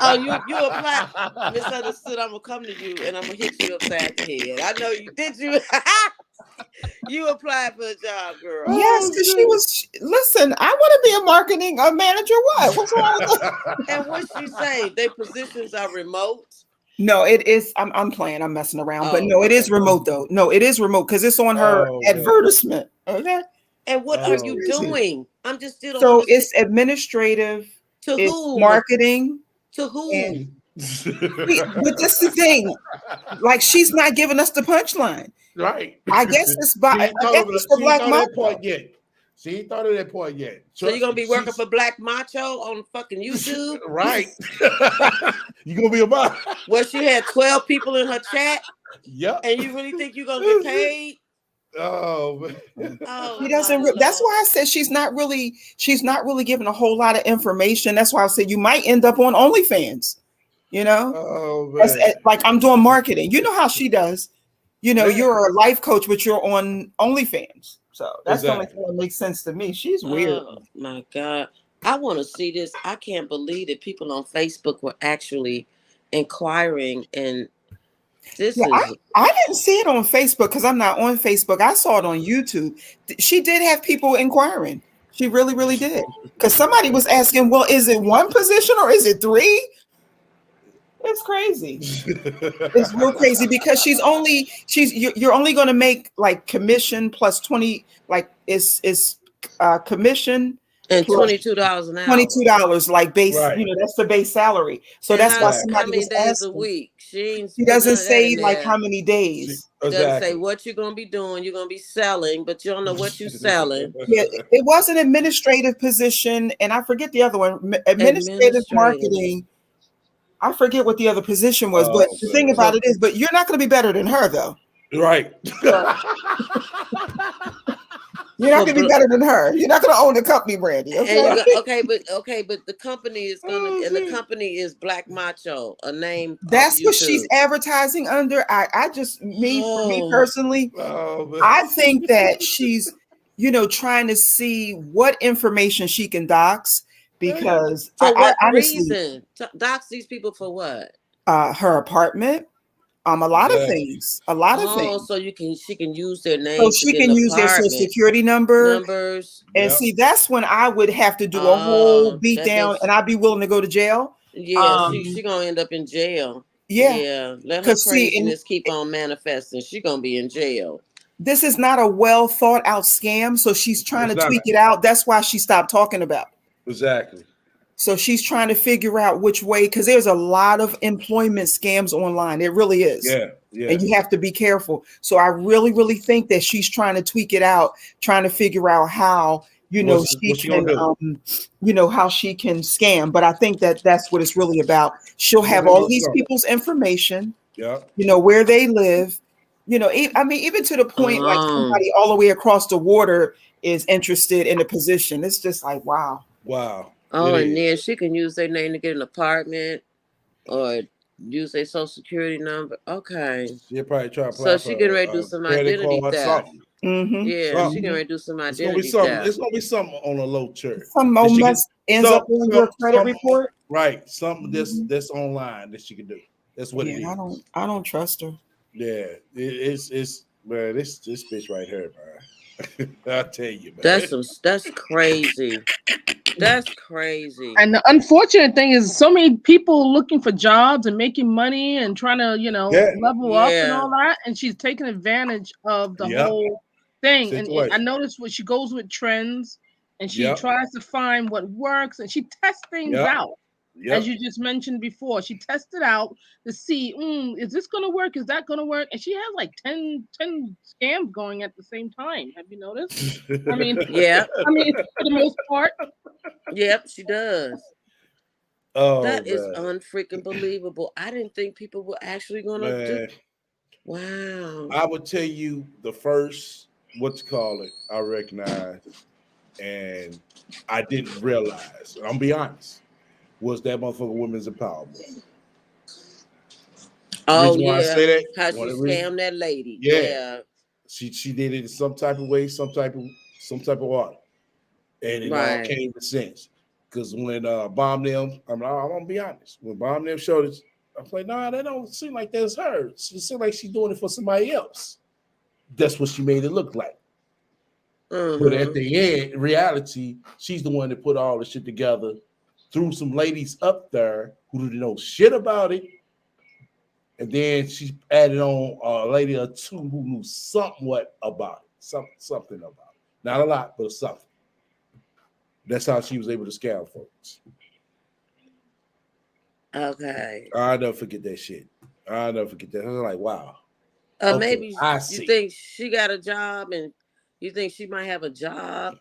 Oh, you applied. Misunderstood. I'm gonna come to you and I'm gonna hit you upside the head. I know you did. You applied for a job, girl. Yes, because she was. Listen, I want to be a marketing manager. What's wrong with that? And what she say? Their positions are remote. No, it is. I'm playing. I'm messing around, but Oh, no, it is okay. remote though. No, it is remote because it's on her Oh, man. advertisement. Okay. And what Oh, are you crazy. doing? I'm just still don't So understand. it's administrative. To It's whom? marketing. To whom? And but this is the thing. Like she's not giving us the punchline. Right. I guess it's by. She ain't I thought guess of it's for she ain't Black thought of that Macho. point yet. She ain't thought of that point yet. So you're gonna be working She's- for Black Macho on fucking YouTube? Right. You gonna be a mom. Where she had 12 people in her chat, Yep. and you really think you're gonna get paid? Oh man. Oh, She doesn't. my That's Lord. why I said she's not really giving a whole lot of information. That's why I said you might end up on OnlyFans. You know, Oh As- man. like I'm doing marketing. You know how she does. You know, Yeah. you're a life coach, but you're on OnlyFans. So that's the only Exactly. thing that makes sense to me. She's weird. Oh my God. I want to see this. I can't believe that people on Facebook were actually inquiring, and this Yeah, is I didn't see it on Facebook because I'm not on Facebook. I saw it on YouTube. She did have people inquiring. She really, really did. Because somebody was asking, well, is it one position or is it three? It's crazy. It's real crazy because you're only going to make like commission plus 20, like it's commission and plus $22 an hour. $22 like base, Right. you know, that's the base salary. So And that's why how somebody many was days a asking. week? She She put doesn't none of that say in like there. how many days. It doesn't say Exactly. what you're gonna be doing. You're gonna be selling, but you don't know what you're selling. Yeah, it was an administrative position, and I forget the other one. Administrative marketing. I forget what the other position was, but Oh, the thing man. about it is, but you're not going to be better than her, though. Right. You're not going to be better than her. You're not going to own the company, Brandy. And Okay. you go, but the company is gonna, and the company is Black Macho, a name. That's what she's advertising under. For me personally, I think that she's, trying to see what information she can dox because for what honestly, reason? Dox these people for what? Her apartment, a lot of things, So she can use their name. So she can use their social security numbers. And see, that's when I would have to do a whole beat down, and I'd be willing to go to jail. Yeah, she gonna end up in jail. Yeah. Let her craziness keep on manifesting. She gonna be in jail. This is not a well thought out scam, so she's trying to tweak it out. That's why she stopped talking about it. Exactly. So she's trying to figure out which way, because there's a lot of employment scams online. It really is. Yeah. And you have to be careful. So I really, really think that she's trying to tweak it out, trying to figure out how, What's she she can, gonna do? how she can scam. But I think that that's what it's really about. She'll She's have gonna do a all little these something. people's information, Yeah. where they live, I mean, even to the point like somebody all the way across the water is interested in a position. It's just like, wow. Wow. Oh, It and is. then she can use their name to get an apartment or use their social security number. Okay. She'll probably try to So apply she for getting ready to do a some credit identity card, theft. something. Mm-hmm. Yeah, she getting ready to do some It's gonna be identity something. theft. It's gonna be something on a low church. Some That she can, mess ends up on your credit report. Right. Something Mhm. that's online that she can do. That's what it Yeah, is. I don't trust her. Yeah. It's man, this bitch right here, man. I tell you, man. That's crazy. That's crazy. And the unfortunate thing is, so many people looking for jobs and making money and trying to, Yeah. level up and Yeah. all that. And she's taking advantage of the Yep. whole thing. And I Situation. noticed when she goes with trends and she Yep. tries to find what works and she tests things Yep. out. As Yep. you just mentioned before, she tested out to see, is this going to work? Is that going to work? And she has like 10 scams going at the same time. Have you noticed? I mean, Yeah. for the most part. Yep, she does. Oh, That is man. unfreaking believable. I didn't think people were actually gonna do. Man, Wow. I would tell you the first, I recognized, and I didn't realize, I'm gonna be honest, was that motherfucker women's empowerment. Oh Reason why I yeah, say that, how she one of the reasons, scammed that lady. yeah, Yeah, she did it in some type of way, some type of order, and it all right. came to sense. Because when Bomb them, I'm gonna be honest, when Bomb them showed it, I'm like, nah, that don't seem like that's her. It seems like she's doing it for somebody else. That's what she made it look like. But at Mm-hmm. the end, in reality, she's the one that put all the shit together, threw some ladies up there who didn't know shit about it. And then she added on a lady or two who knew somewhat about it. Something about it. Not a lot, but something. That's how she was able to scam folks. Okay. I'll never forget that shit. I'll never forget that. I was like, wow. Okay, Maybe I you see. think she got a job, and you think she might have a job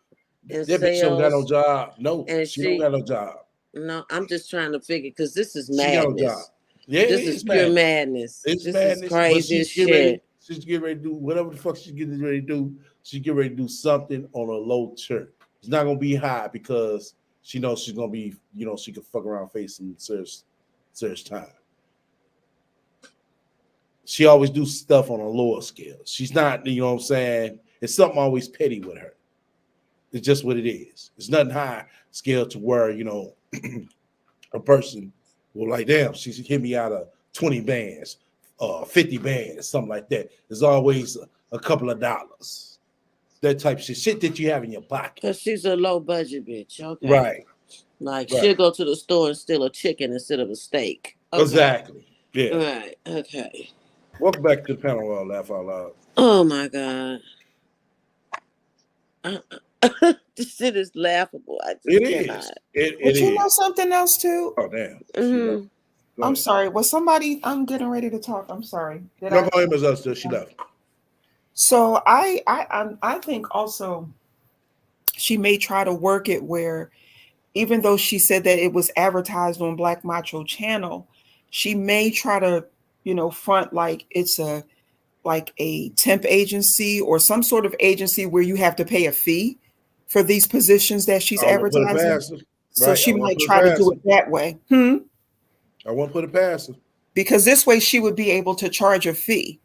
in That bitch don't got no sales, job. No, and she don't got no job. No, I'm just trying to figure because this is She got no job. madness. Yeah, This it is is pure madness. madness. It's This madness, is but crazy as she's getting ready. shit. She's getting ready to do whatever the fuck she's getting ready to do. She's getting ready to do something on a low church. It's not gonna be high because she knows she's gonna be, she can fuck around facing serious time. She always do stuff on a lower scale. She's not, you know what I'm saying? It's something always petty with her. It's just what it is. It's nothing high scale to where, a person will like, damn, she hit me out of 20 bands, 50 bands, something like that. There's always a couple of dollars. That type of shit that you have in your pocket. Because she's a low budget bitch. Okay. Right. Like Right. she'll go to the store and steal a chicken instead of a steak. Okay. Exactly. Yeah. Right. Okay. Welcome back to the panel, Laugh Out Loud. Oh my God. This shit is laughable. I just cannot. Is. It But you is. know something else too? Oh, damn. Mhm. I'm sorry. Was somebody? I'm getting ready to talk. I'm sorry. No, go ahead, Ms. Esther. She left. So I think also she may try to work it where, even though she said that it was advertised on Black Macho Channel, she may try to, front like it's a temp agency or some sort of agency where you have to pay a fee for these positions that she's I won't put it advertising. past her. So Right. she I won't might put it try to past do her. it that way. I won't put it past her. Because this way she would be able to charge a fee.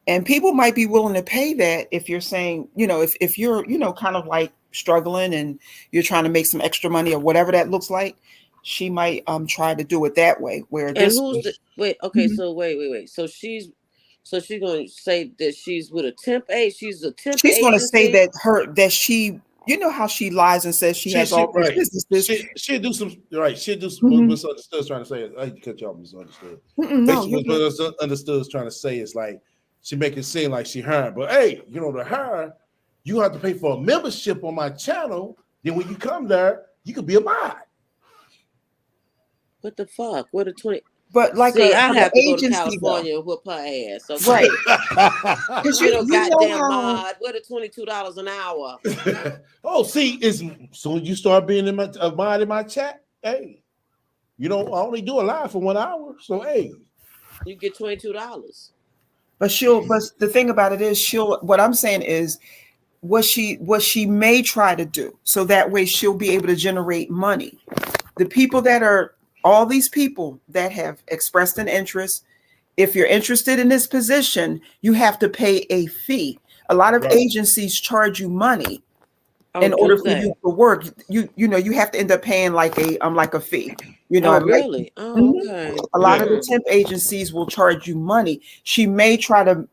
And people might be willing to pay that if you're saying, if you're, kind of like struggling and you're trying to make some extra money or whatever that looks like, she might try to do it that way. Where And this who's way, the wait? Okay, Mhm. so wait. So she's going to say that she's with a temp agency. She's a temp she's going to say agency. that she, how she lies and says she has all these right. businesses. She'll do some right. She'll do some Mhm. misunderstood trying to say it. I hate to cut you off, misunderstood. No, Basically, you're what good. misunderstood is trying to say is like she make it seem like she her, but hey, to her, you have to pay for a membership on my channel. Then when you come there, you could be a mod. What the fuck? What a 20? But like See, I an have to go to agency though, California and whoop her ass. right? Okay. Because You know, you know goddamn how. mod. What a $22 an hour. Oh, see, is soon as you start being in my mod in my chat, hey, you know, I only do a live for 1 hour, so hey, You get $22. But the thing about it is what I'm saying is what she may try to do so that way she'll be able to generate money. The people that are all these people that have expressed an interest, if you're interested in this position, you have to pay a fee. A lot of Right. agencies charge you money Oh, in order do for you they? to work. You know you have to end up paying like a fee. You know, Oh, and like really? Oh, mhm. okay. A lot of Yeah. the temp agencies will charge you money. She may try to,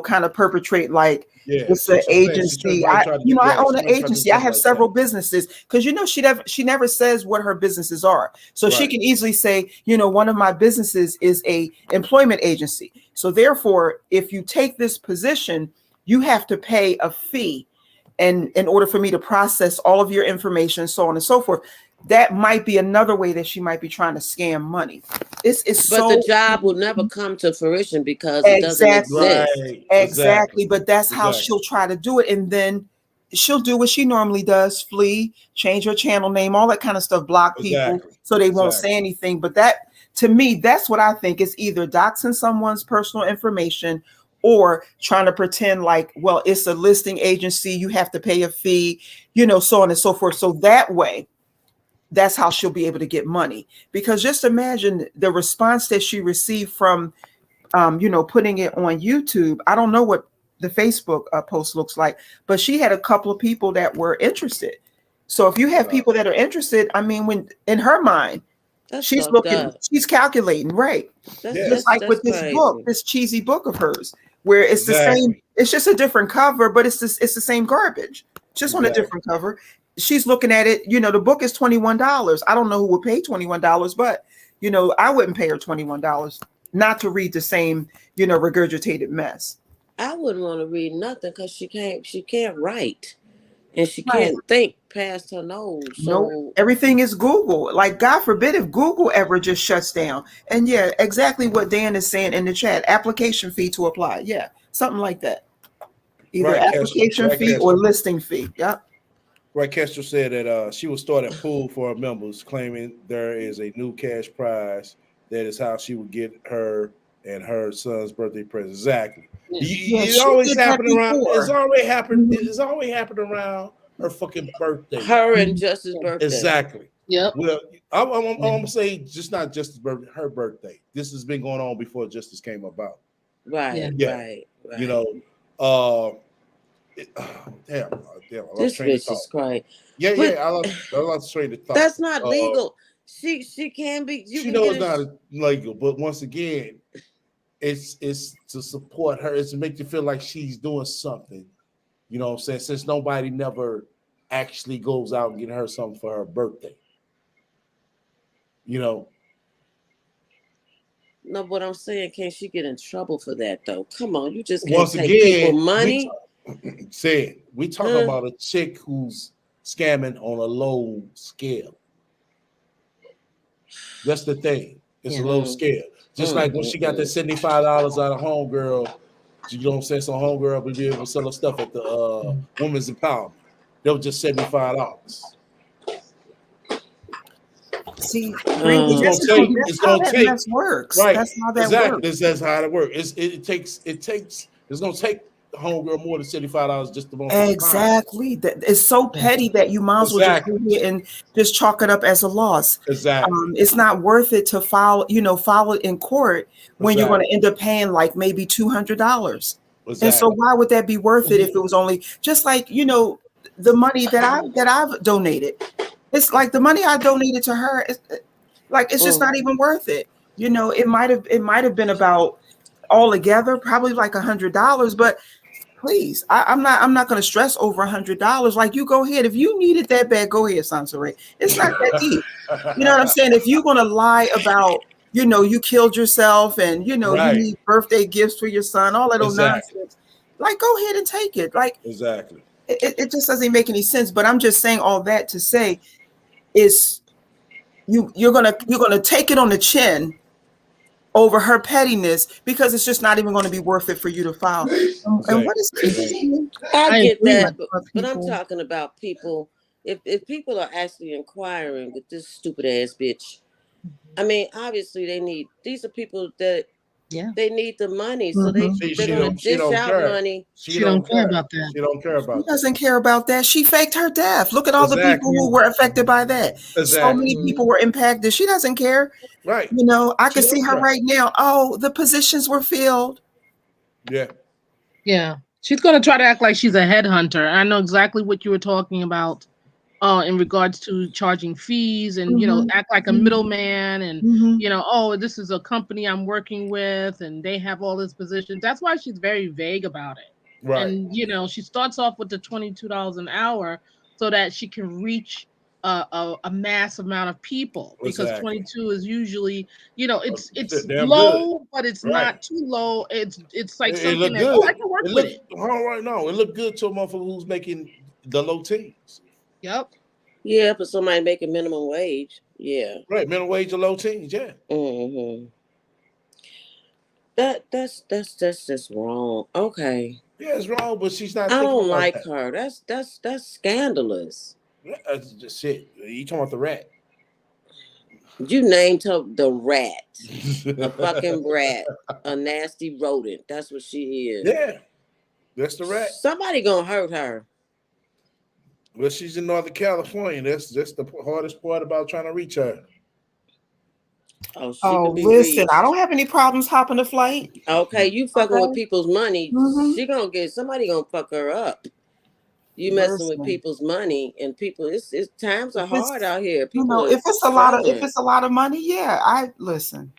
kind of perpetrate like Yeah, it's an that's what I'm saying. agency. Might try to do, I yeah, own she an might try to do agency. I something have like several that. businesses because she never says what her businesses are. So she Right. can easily say, one of my businesses is a employment agency. So therefore, if you take this position, you have to pay a fee, and in order for me to process all of your information, so on and so forth. That might be another way that she might be trying to scam money. It's But the so job will never come to fruition because it doesn't exactly, exist. Right. exactly. But that's how Exactly. she'll try to do it, and then she'll do what she normally does: flee, change her channel name, all that kind of stuff, block people Exactly. so they won't Exactly. say anything. But that, to me, that's what I think is either doxing someone's personal information or trying to pretend like, well, it's a listing agency, you have to pay a fee, so on and so forth. So that way, that's how she'll be able to get money. Because just imagine the response that she received from, putting it on YouTube. I don't know what the Facebook post looks like, but she had a couple of people that were interested. So if you have Wow. people that are interested, I mean, when in her mind, That's she's fucked looking, up. she's calculating, right? That's Yeah. Just that's like with that's this book, crazy. this cheesy book of hers, where it's the same, Exactly. it's just a different cover, but it's the same garbage, just on a Exactly. different cover. She's looking at it, the book is $21. I don't know who would pay $21, but I wouldn't pay her $21 not to read the same, regurgitated mess. I wouldn't want to read nothing because she can't write and she Right. can't think past her nose. Nope. So Everything is Google. Like, God forbid if Google ever just shuts down. And yeah, exactly what Dan is saying in the chat. Application fee to apply. Yeah, something like that. Either Right, Kester. application Right, fee or Kester. listing fee. Yep. Right, Kester said that she will start a pool for her members, claiming there is a new cash prize. That is how she would get her and her son's birthday present. Exactly. Yeah, It she always did that happened around. It's before. always happened. Mhm. It's always happened around her fucking birthday. her and Justice's birthday. Exactly. Yep. Well, I'm gonna say just not Justice's birthday, her birthday. This has been going on before Justice came about. Right, Yeah. right. You know, damn, I lost This train of bitch thought. is crazy. Yeah, But I lost train of thought. that's not legal. She can be. You She can knows get it's not legal, but once again, it's to support her. It's to make you feel like she's doing something. You know what I'm saying? Since nobody never actually goes out and get her something for her birthday. You know. No, what I'm saying, can she get in trouble for that though? Come on, you just can't Once take again, people money. we talk about a chick who's scamming on a low scale. That's the thing. It's a low scale. Just like when she got that $75 out of homegirl, you know what I'm saying? So homegirl would be able to sell her stuff at the women's empowerment. That was just $75. See, It's gonna take mess works. right. That's how that Exactly. works. That's how it works. It takes it's gonna take the homegirl more than $75 just to want to Exactly. That it's so petty that you might as well just go here and just chalk it up as a loss. Exactly. It's not worth it to file it in court when you're going to end up paying like maybe $200. And so why would that be worth it if it was only just like, the money that I've donated? It's like the money I donated to her. It's just not even worth it. It might have been about altogether probably like $100, but please, I'm not going to stress over $100. Like, you go ahead. If you need it that bad, go ahead, Sansaray. It's not that deep. You know what I'm saying? If you're going to lie about, you killed yourself and, you need birthday gifts for your son, all that old nonsense, like, go ahead and take it. Like, exactly. It just doesn't make any sense. But I'm just saying all that to say is you're gonna take it on the chin over her pettiness because it's just not even going to be worth it for you to file. And what is people saying? I get agree. that, but I'm talking about people. If people are actually inquiring with this stupid ass bitch, I mean, obviously these are people that they need the money, so they're gonna dish out money. She don't care about that. She don't care about She doesn't care about that. She faked her death. Look at all the people who were affected by that. So many people were impacted. She doesn't care. Right. You know, I can see her right now. Oh, the positions were filled. Yeah. Yeah. She's going to try to act like she's a headhunter. I know exactly what you were talking about in regards to charging fees and, you know, act like a middleman and, you know, oh, this is a company I'm working with and they have all these positions. That's why she's very vague about it. Right. And, you know, she starts off with the $22 an hour so that she can reach a mass amount of people because 22 is usually, you know, it's low, but it's not too low. It's like something that I can work with it. All right, no, it looked good to a motherfucker who's making the low teens. Yep. Yeah, for somebody making minimum wage. Yeah. Right, minimum wage or low teens. Yeah. Mm-hmm. That's just wrong. Okay. Yeah, it's wrong, but she's not. I don't like her. That's scandalous. Yeah, that's just shit. You talking about the RaT? You named her the RaT, a fucking rat, a nasty rodent. That's what she is. Yeah, that's the RaT. Somebody gonna hurt her. Well, she's in Northern California. That's the hardest part about trying to reach her. Oh, listen, I don't have any problems hopping a flight. Okay, you fucking with people's money. She gonna get somebody gonna fuck her up. You messing with people's money and people. It's times are hard out here. People, you know, if it's a lot of money, yeah. I listen.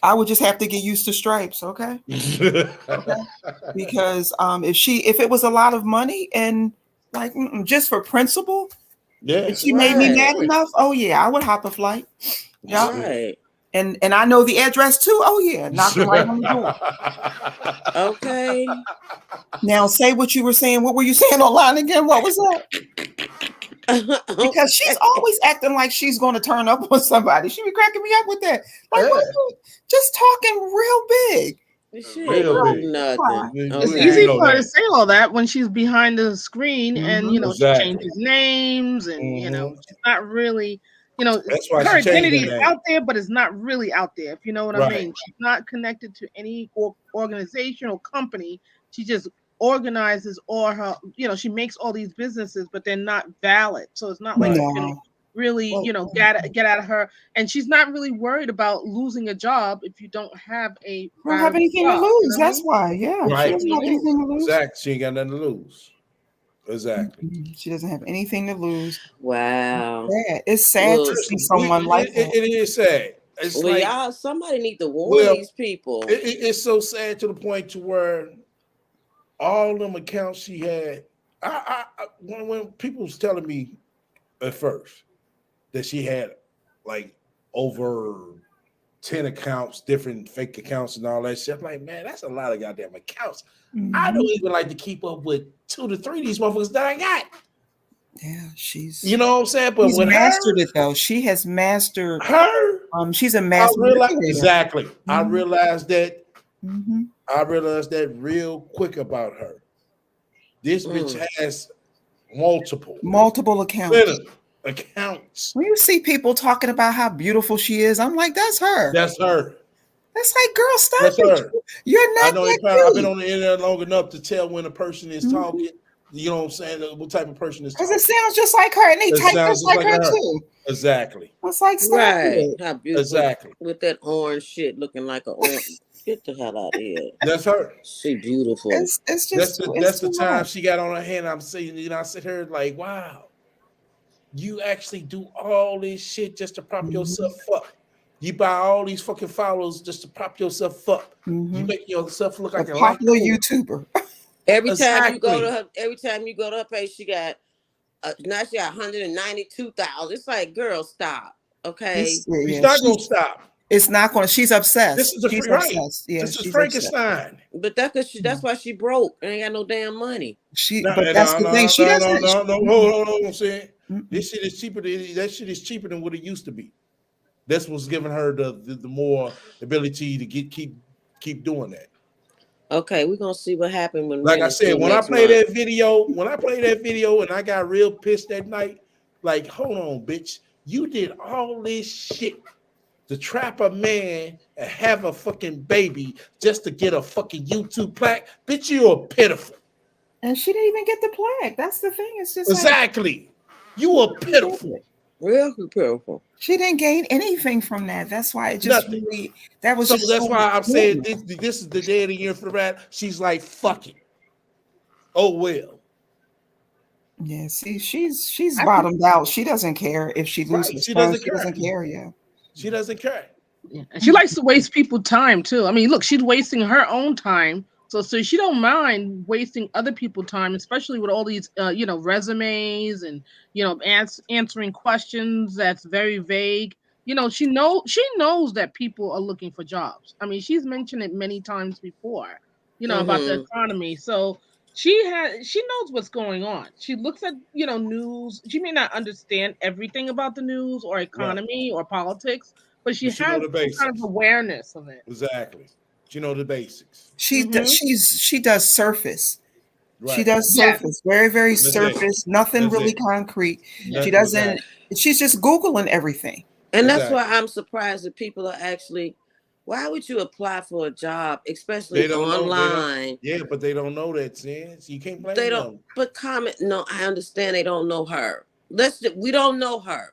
I would just have to get used to stripes, okay? Okay? Because if it was a lot of money and like just for principle, if she made me mad enough, oh yeah, I would hop a flight. Yeah. Right. And I know the address too. Oh yeah, knocking right on the door. Okay. Now say what you were saying. What were you saying online again? What was that? Because she's always acting like she's going to turn up on somebody. She be cracking me up with that. Like, what you just talking real big. Real big. Nothing. It's easy for her to say all that when she's behind the screen and you know she changes names and you know she's not really. You know, her identity is out there, but it's not really out there, if you know what I mean. She's not connected to any organization or company. She just organizes all her, you know, she makes all these businesses, but they're not valid. So it's not like you can really, you know, get out of her. And she's not really worried about losing a job if you don't have a don't have anything to lose. That's why, yeah. Right. She doesn't have anything to lose. Exactly. She ain't got nothing to lose. Exactly. She doesn't have anything to lose. Wow. Yeah, it's sad to see someone like that. It is sad. It's well, like, y'all, somebody need to warn these people. It's so sad to the point to where all them accounts she had. When people was telling me at first that she had like over 10 accounts, different fake accounts and all that shit. I'm like, man, that's a lot of goddamn accounts. I don't even like to keep up with 2 to 3 of these motherfuckers that I got. Yeah, she's. You know what I'm saying? But she's with mastered it though. She has mastered her. She's a master. Exactly. I realized that. I realized that real quick about her. This bitch has multiple accounts. When you see people talking about how beautiful she is, I'm like, that's her. That's her. That's like, girl, stop That's it. her. You're not. I know. I've been on the internet long enough to tell when a person is talking. You know what I'm saying? What type of person is talking? Because it sounds just like her, and they type just like her too. Exactly. It's like, stop it. How beautiful. Exactly. With that orange shit looking like an orange. Get the hell out of here. That's her. She beautiful. It's just that's the time she got on her hand. I'm saying, you know, I sit here like, wow, you actually do all this shit just to prop yourself up. You buy all these fucking followers just to prop yourself up. You make yourself look like a popular YouTuber. Every time you go to her page, she got now she got 192,000. It's like, girl, stop. Okay, she's not gonna stop. It's not going to. She's obsessed. This is obsessed. Yeah, this is Frankenstein. But that's why she broke and ain't got no damn money. But that's the thing. She doesn't. No, hold on, I'm saying. This shit is cheaper. That shit is cheaper than what it used to be. That's what's giving her the more ability to keep doing that. Okay, we're gonna see what happened when Like I Wednesday said, when I next play month. that video, and I got real pissed that night, like, hold on, bitch, you did all this shit to trap a man and have a fucking baby just to get a fucking YouTube plaque, bitch, you're pitiful. And she didn't even get the plaque. That's the thing. It's just Exactly, you are pitiful. Real beautiful. She didn't gain anything from that. That's why it just Nothing. really that was So just that's so why I'm saying important. this is the day of the year for the RaT. She's like, fuck it. Oh well. Yeah, see, she's I think- bottomed out. She doesn't care if she Right. loses. She funds. doesn't She care. doesn't care. Yeah. She doesn't care. Yeah. And she likes to waste people's time too. I mean, look, she's wasting her own time. So she don't mind wasting other people's time, especially with all these resumes and answering questions that's very vague. She knows that people are looking for jobs. I mean, she's mentioned it many times before, about the economy. So she knows what's going on. She looks at news. She may not understand everything about the news or Right. economy or politics, but she But she know has the some kind basics. of awareness of it. Exactly. She know the basics. She does surface. She Right. does Yes. surface. Very, very That's it. surface. Nothing That's really it. concrete. Yeah. She Exactly. doesn't. She's just Googling everything. And that's Exactly. why I'm surprised that people are actually. Why would you apply for a job, especially They don't know. They don't. online? Yeah, but they don't know that, sense. You can't blame They don't. them. But comment. No, I understand they don't know her. We don't know her.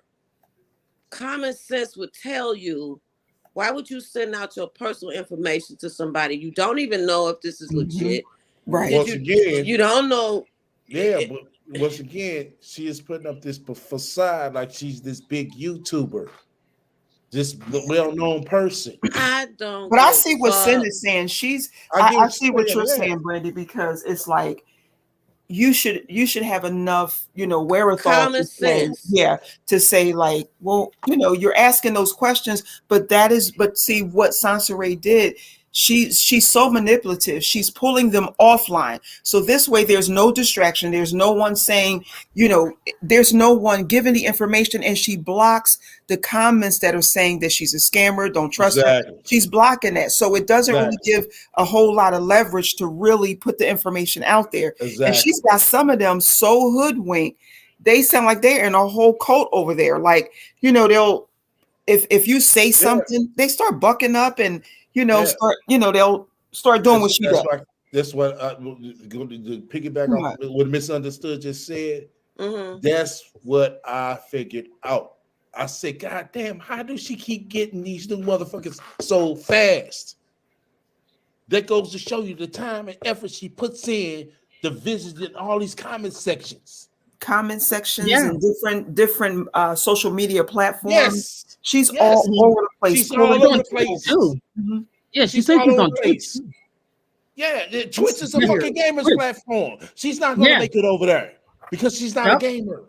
Common sense would tell you. Why would you send out your personal information to somebody you don't even know if this is legit? Right. Once again, You don't know. yeah, but once again, she is putting up this facade like she's this big YouTuber, this well-known person. I don't. But I give see a what Sin fuck. is saying. I I see what you're yeah. saying, Brandy, because it's like you should have enough, wherewithal Common to say, sense. to say like, well, you're asking those questions, but see what Sansaray did. She's so manipulative. She's pulling them offline. So this way there's no distraction. There's no one saying, there's no one giving the information, and she blocks the comments that are saying that she's a scammer, don't trust her. Exactly. She's blocking that. So it doesn't really give a whole lot of leverage to really put the information out there. Exactly. And she's got some of them so hoodwinked. They sound like they're in a whole cult over there. Like, they'll if you say something, they start bucking up and they'll start doing what she does. That's what to piggyback off what Misunderstood just said. That's what I figured out. I said, God damn, how does she keep getting these new motherfuckers so fast? That goes to show you the time and effort she puts in to visit all these comment sections. And different social media platforms. Yes. She's all over the place. She's all over the place too. Yeah, she's said she's all on over the Twitch. place. Yeah, Twitch is a fucking gamer's platform. She's not gonna make it over there because she's not a gamer.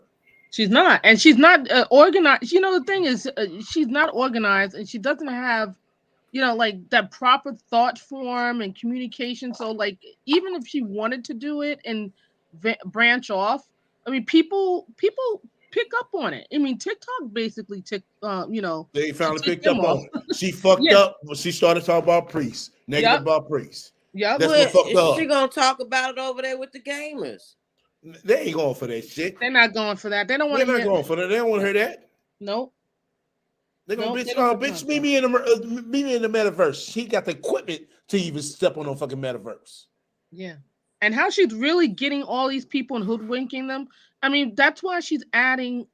She's not, and she's not organized. The thing is, she's not organized, and she doesn't have, like that proper thought form and communication. So, like, even if she wanted to do it and branch off, I mean, people pick up on it. I mean, TikTok basically they finally picked up on it. She fucked up when she started talking about priests, negative about priests. Yeah, that's what fucked up. She gonna talk about it over there with the gamers. They ain't going for that shit. They're not going for that. They don't want to. They're not going for that. They don't want to hear that. Nope. They're gonna bitch meet me in the metaverse. She got the equipment to even step on no fucking metaverse. Yeah. And how she's really getting all these people and hoodwinking them. I mean, that's why she's adding,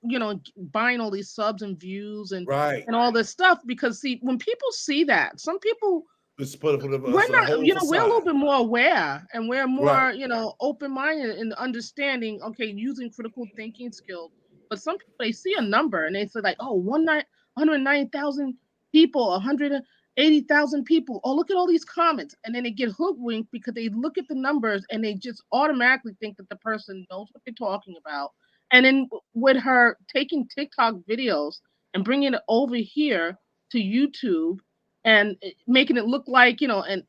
buying all these subs and views and all this stuff. Because see, when people see that, some people we're not, we're a little bit more aware and we're more, open-minded in understanding, okay, using critical thinking skills. But some people, they see a number and they say like, oh, 190,000 people, 180,000 people. Oh, look at all these comments. And then they get hoodwinked because they look at the numbers and they just automatically think that the person knows what they're talking about. And then with her taking TikTok videos and bringing it over here to YouTube and making it look like, and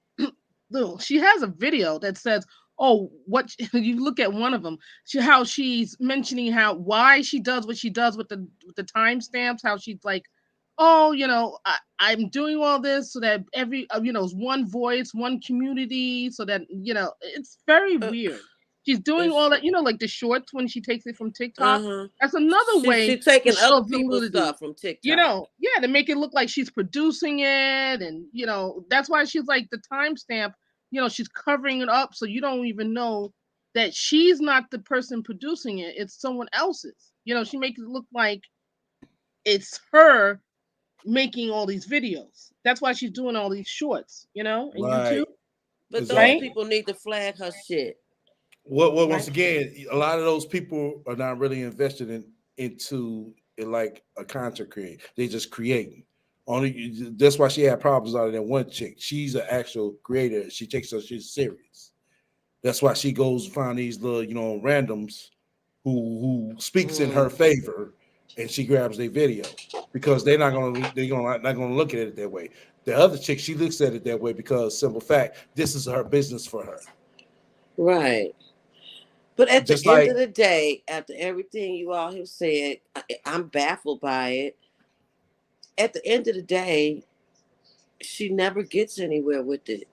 she has a video that says, oh, what you look at one of them, how she's mentioning why she does what she does with the timestamps, how she's like, oh, I'm doing all this so that every it's one voice, one community, so that it's very Uh, weird. She's doing all it's that, like the shorts when she takes it from TikTok. uh-huh. That's another She way to taking other show people's validity. stuff from TikTok. Yeah, to make it look like she's producing it, and that's why she's like the timestamp. She's covering it up so you don't even know that she's not the person producing it; it's someone else's. She makes it look like it's her making all these videos. That's why she's doing all these shorts, in YouTube, Right. But those right? Exactly. people need to flag her shit. Well, Right. once again, a lot of those people are not really invested into it like a content creator. They just creating. Only that's why she had problems out of that one chick. She's an actual creator. She takes her shit serious. That's why she goes find these little, randoms who speaks in her favor, and she grabs their video because not gonna look at it that way. The other chick, she looks at it that way because simple fact, this is her business for her. Right. But at the Just end like of the day, after everything you all have said, I'm baffled by it. At the end of the day, she never gets anywhere with it.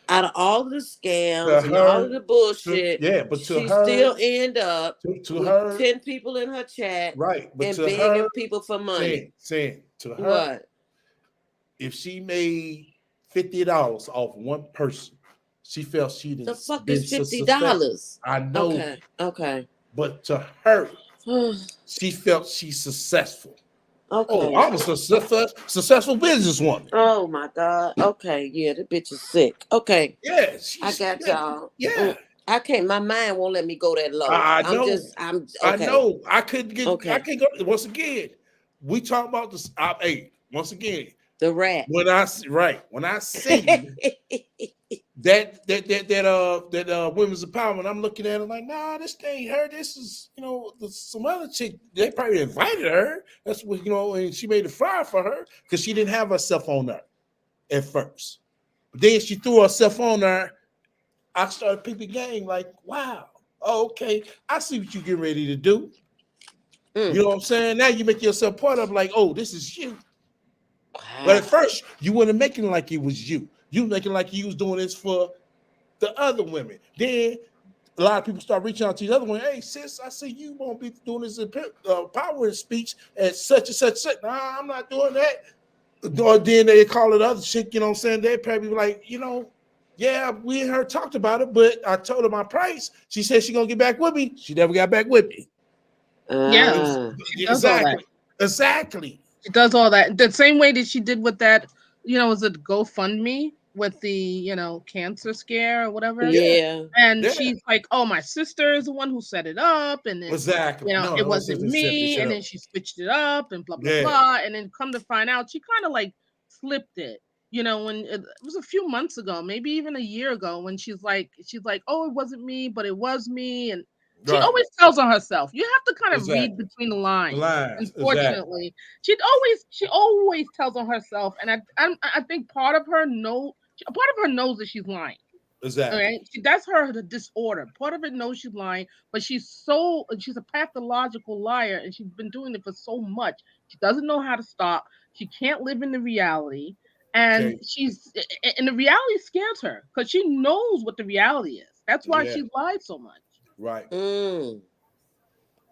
Out of all of the to scams and all of her, the bullshit, but to she her, still end up to with her, 10 people in her chat right? But and to her, begging people for money. saying to her, What? if she made $50 off one person, she felt she'd The fuck been is successful. $50? I know, Okay. but to her, she felt she's successful. Oh, Okay. I'm a successful businesswoman. Oh my God. Okay. Yeah, the bitch is sick. Okay. Yeah, I got y'all. yeah. I can't, my mind won't let me go that low. I I'm know. I okay. know. I couldn't get. Okay. I can't go. Once again, we talk about this. Once again, The RaT. when I see that women's empowerment, I'm looking at it like, nah, this ain't her. This is some other chick. They probably invited her. That's what and she made a flyer for her because she didn't have herself on there at first. But then she threw herself on there. I started peeping game like, wow, okay, I see what you get ready to do. You know what I'm saying? Now you make yourself part of like, oh, this is you. Wow. But at first, you weren't making like it was you. You were making like you was doing this for the other women. Then a lot of people start reaching out to the other one. Hey, sis, I see you won't be doing this power speech at such and such. Nah, I'm not doing that. Or then they call it other shit. You know what I'm saying? They probably be like, yeah, we and her talked about it, but I told her my price. She said she gonna get back with me. She never got back with me. Yeah, she does all that. Exactly. She does all that the same way that she did with that. Was it GoFundMe with the cancer scare or whatever? Yeah. And she's like, "Oh, my sister is the one who set it up, and then exactly. it wasn't me." And then she switched it up, and blah blah blah. And then come to find out, she kind of like flipped it. When it was a few months ago, maybe even a year ago, when she's like, "Oh, it wasn't me, but it was me," and she always tells on herself. You have to kind of read between the lines. Unfortunately, she always tells on herself, and I think part of her knows that she's lying. Exactly. All right, that's her disorder. Part of it knows she's lying, but she's a pathological liar, and she's been doing it for so much. She doesn't know how to stop. She can't live in the reality, and the reality scares her because she knows what the reality is. That's why she lied so much. Right.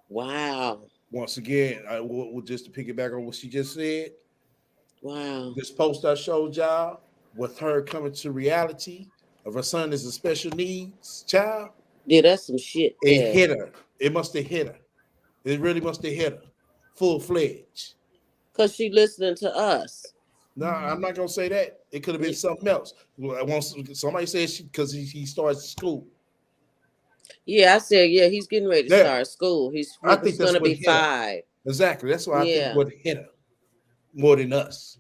Wow. Once again, just to piggyback on what she just said. Wow. This post I showed y'all with her coming to reality of her son is a special needs child. Yeah, that's some shit. It hit her. It must have hit her. It really must have hit her. Full-fledged. Because she listening to us. No, I'm not gonna say that. It could have been something else. Somebody said because he starts school. Yeah, I said, he's getting ready to start school. He's going to be 5. Exactly. That's why I think what hit her more than us.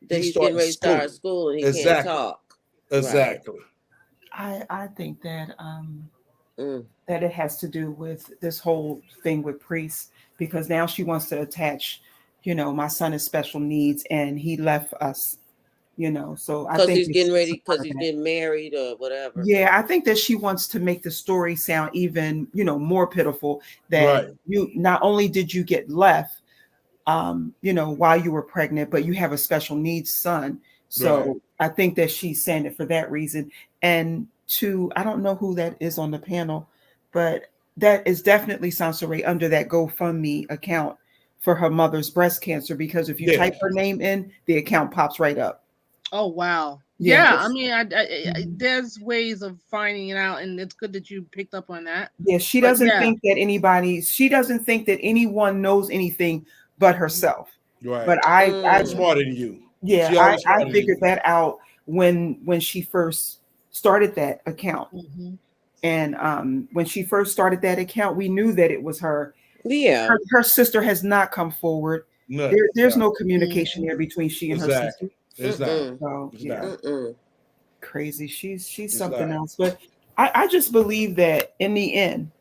That he's getting ready to start school and he can't talk. Exactly. Right. I think that that it has to do with this whole thing with priests, because now she wants to attach, my son has special needs and he left us you know. So I Because think he's that getting she's a ready, part because of he's that. getting married or whatever. Yeah, I think that she wants to make the story sound even, you know, more pitiful. That Right. you not only did you get left, you know, while you were pregnant, but you have a special needs son. So Right. I think that she's saying it for that reason. And to, I don't know who that is on the panel, but that is definitely Sansaray under that GoFundMe account for her mother's breast cancer. Because if you Yeah. type her name in, the account pops right up. Oh wow. Yeah. Yeah, I mean, Mhm. there's ways of finding it out, and it's good that you picked up on that. Yeah, she But doesn't yeah, think that she doesn't think that anyone knows anything but herself. Right. But I She's Mm. smarter than you. yeah, She always I smarter than figured you. that out when she first started that account. hmm And when she first started that account, we knew that it was her. Yeah. Her sister has not come forward. Nothing. There's No. no communication there between she and her sister. Exactly. It's not. Mm-mm. So It's yeah, not. Mm-mm. crazy. She's It's something not. else. But I just believe that in the end,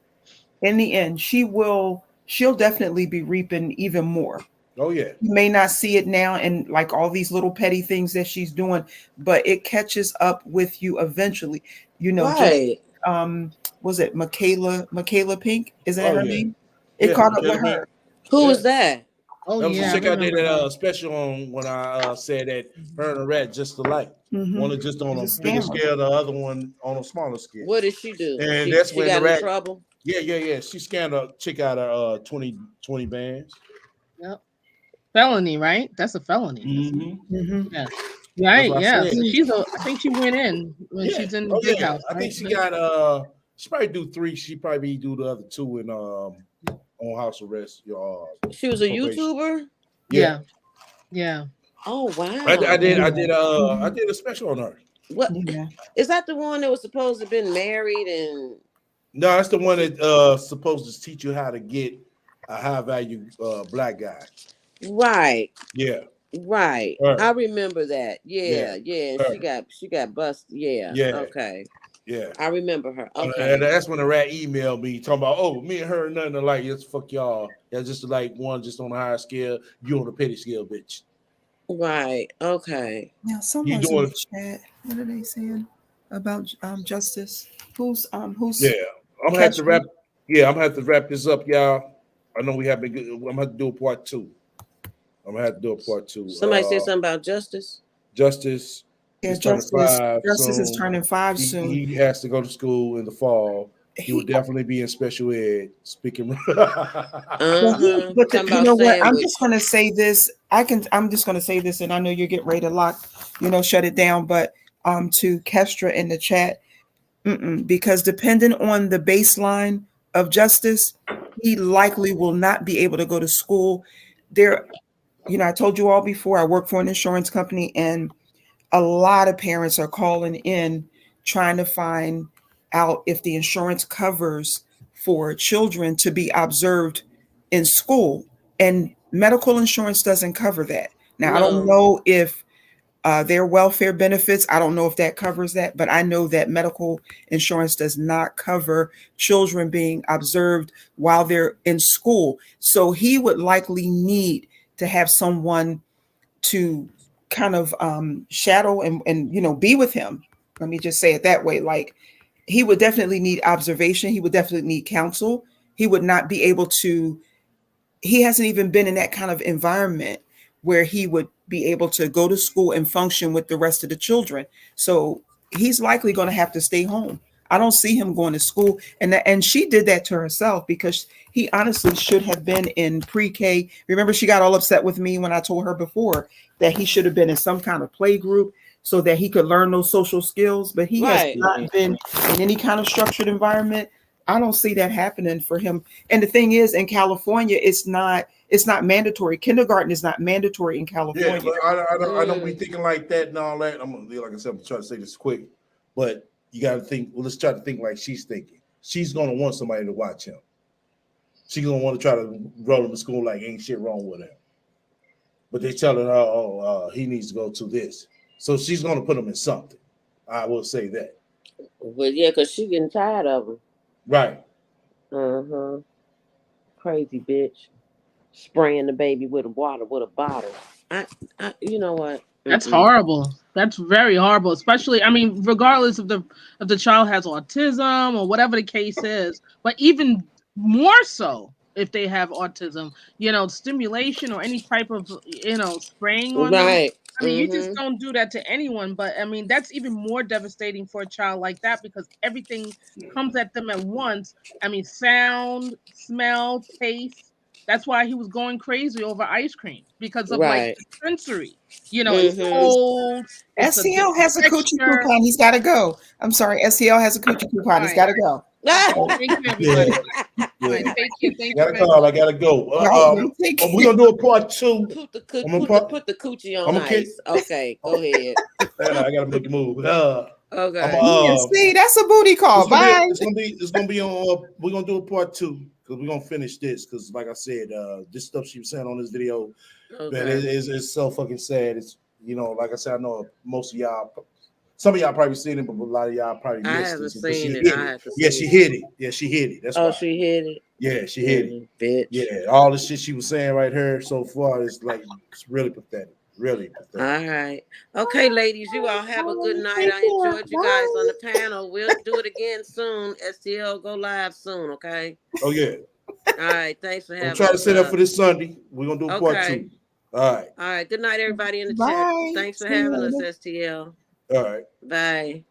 she'll definitely be reaping even more. Oh yeah. You may not see it now and like all these little petty things that she's doing, but it catches up with you eventually. You know, just Right. um was it Michaela Pink? Isn't that Oh her yeah. name? It Yeah. caught up with Michaela Pink. her. Who Yeah. was that? oh That was a yeah, I check out there remember that her. special on when I said that her and the rat just alike. Mm-hmm. One is just on She's a a bigger scammer. scale, the other one on a smaller scale. What did she do? And She that's she when the got in rat, trouble? yeah. She scammed a chick out of 20 bands. Yep. Felony, right? That's a felony. Mm-hmm. Mm-hmm. Yeah. That's Right. what I Yeah. said. So I think she went in when Yeah. she's in the Oh big yeah. house, I right? think she Yeah. got she probably do 3. She probably do the other 2 in on house arrest. She was a Probation. YouTuber? Yeah. Yeah. Yeah. Oh I wow. did Yeah. I Mm-hmm. did a special on her. What Yeah. is that, the one that was supposed to have been married and No, that's the one that supposed to teach you how to get a high value black guy. right. Yeah. Right. I Her. remember that. Yeah. Yeah, yeah. And Her. she got busted. Yeah. Yeah. Okay. Yeah. I remember her. And Okay. that's when the rat emailed me talking about, oh, me and her nothing alike. Just fuck y'all. That's just like one just on a higher scale. You on the petty scale, bitch. Right. Okay. Now You someone's in doing the chat. What are they saying about justice? yeah. Who's I'm gonna have to Kesha? wrap. Yeah, I'm gonna have to wrap this up, y'all. I know we have been good. I'm gonna have to do a part 2. I'm gonna have to do a part 2. Somebody said something about justice. Justice Yeah, is turning Justice. 5 Justice is soon. turning 5 soon. He has to go to school in the fall. He will He, definitely be in special ed. Speaking. Uh-huh. but Talking you about know what? I'm just sandwich. gonna say this. I'm just gonna say this, and I know you're getting ready to shut it down. But to Kestra in the chat, because depending on the baseline of justice, he likely will not be able to go to school. There, I told you all before. I work for an insurance company, and a lot of parents are calling in trying to find out if the insurance covers for children to be observed in school. And medical insurance doesn't cover that. Now, I don't No. know if their welfare benefits, I don't know if that covers that, but I know that medical insurance does not cover children being observed while they're in school. So he would likely need to have someone to kind of shadow and be with him. Let me just say it that way. Like he would definitely need observation. He would definitely need counsel. He would not be able to. He hasn't even been in that kind of environment where he would be able to go to school and function with the rest of the children. So he's likely going to have to stay home. I don't see him going to school, and she did that to herself because he honestly should have been in pre-K. Remember, she got all upset with me when I told her before that he should have been in some kind of play group so that he could learn those social skills. But he has Right. not been in any kind of structured environment. I don't see that happening for him. And the thing is, in California, it's not mandatory. Kindergarten is not mandatory in Yeah, California. but I don't be Mm. thinking like that and all that. Like I said, I'm trying to say this quick, but you got to think. Well, let's try to think like she's thinking. She's gonna want somebody to watch him. She's gonna want to try to roll him to school like ain't shit wrong with him. But they telling her, he needs to go to this, so she's gonna put him in something. I will say that. Well, yeah, because she getting tired of him. Right. Uh-huh. Crazy bitch. Spraying the baby with a water with a bottle. I you know what? That's horrible. That's very horrible. Especially, I mean, regardless of the child has autism or whatever the case is, but even more so if they have autism, stimulation or any type of spraying on them. Right. I mean, you just don't do that to anyone. But I mean, that's even more devastating for a child like that because everything comes at them at once. I mean, sound, smell, taste. That's why he was going crazy over ice cream because of like Right. the sensory. It's cold. It's a STL different has a coochie texture. coupon. He's got to go. I'm sorry. STL has a coochie coupon. He's got to go. Thank you, everybody. Yeah. All right, thank you. Thank Gotta you very call. I much. gotta go. Right. We're gonna do a part 2. Put the put the coochie on I'm gonna ice. Okay, go ahead. I gotta make a move. Okay. Yeah, see, that's a booty call. Bye. It's gonna be on. We're gonna do a part 2 because we're gonna finish this because, like I said, this stuff she was saying on this video, man, it's so fucking sad. It's like I said, I know most of y'all. Some of y'all probably seen it, but a lot of y'all probably missed it. I haven't seen it. I have to see Yeah, she hit it. Yeah, she hit it. That's why. She hit it. Yeah, she hit it. Bitch. Yeah, all the shit she was saying right here so far is like it's really pathetic. Really pathetic. All right. Okay, ladies, you all have a good night. I enjoyed you guys on the panel. We'll do it again soon. STL go live soon, okay? Oh yeah. All right. Thanks for having I'm trying to set up for this Sunday. We're gonna do part 2. All right. All right. Good night, everybody in the Bye. chat. Thanks for having us, STL. All right. Bye.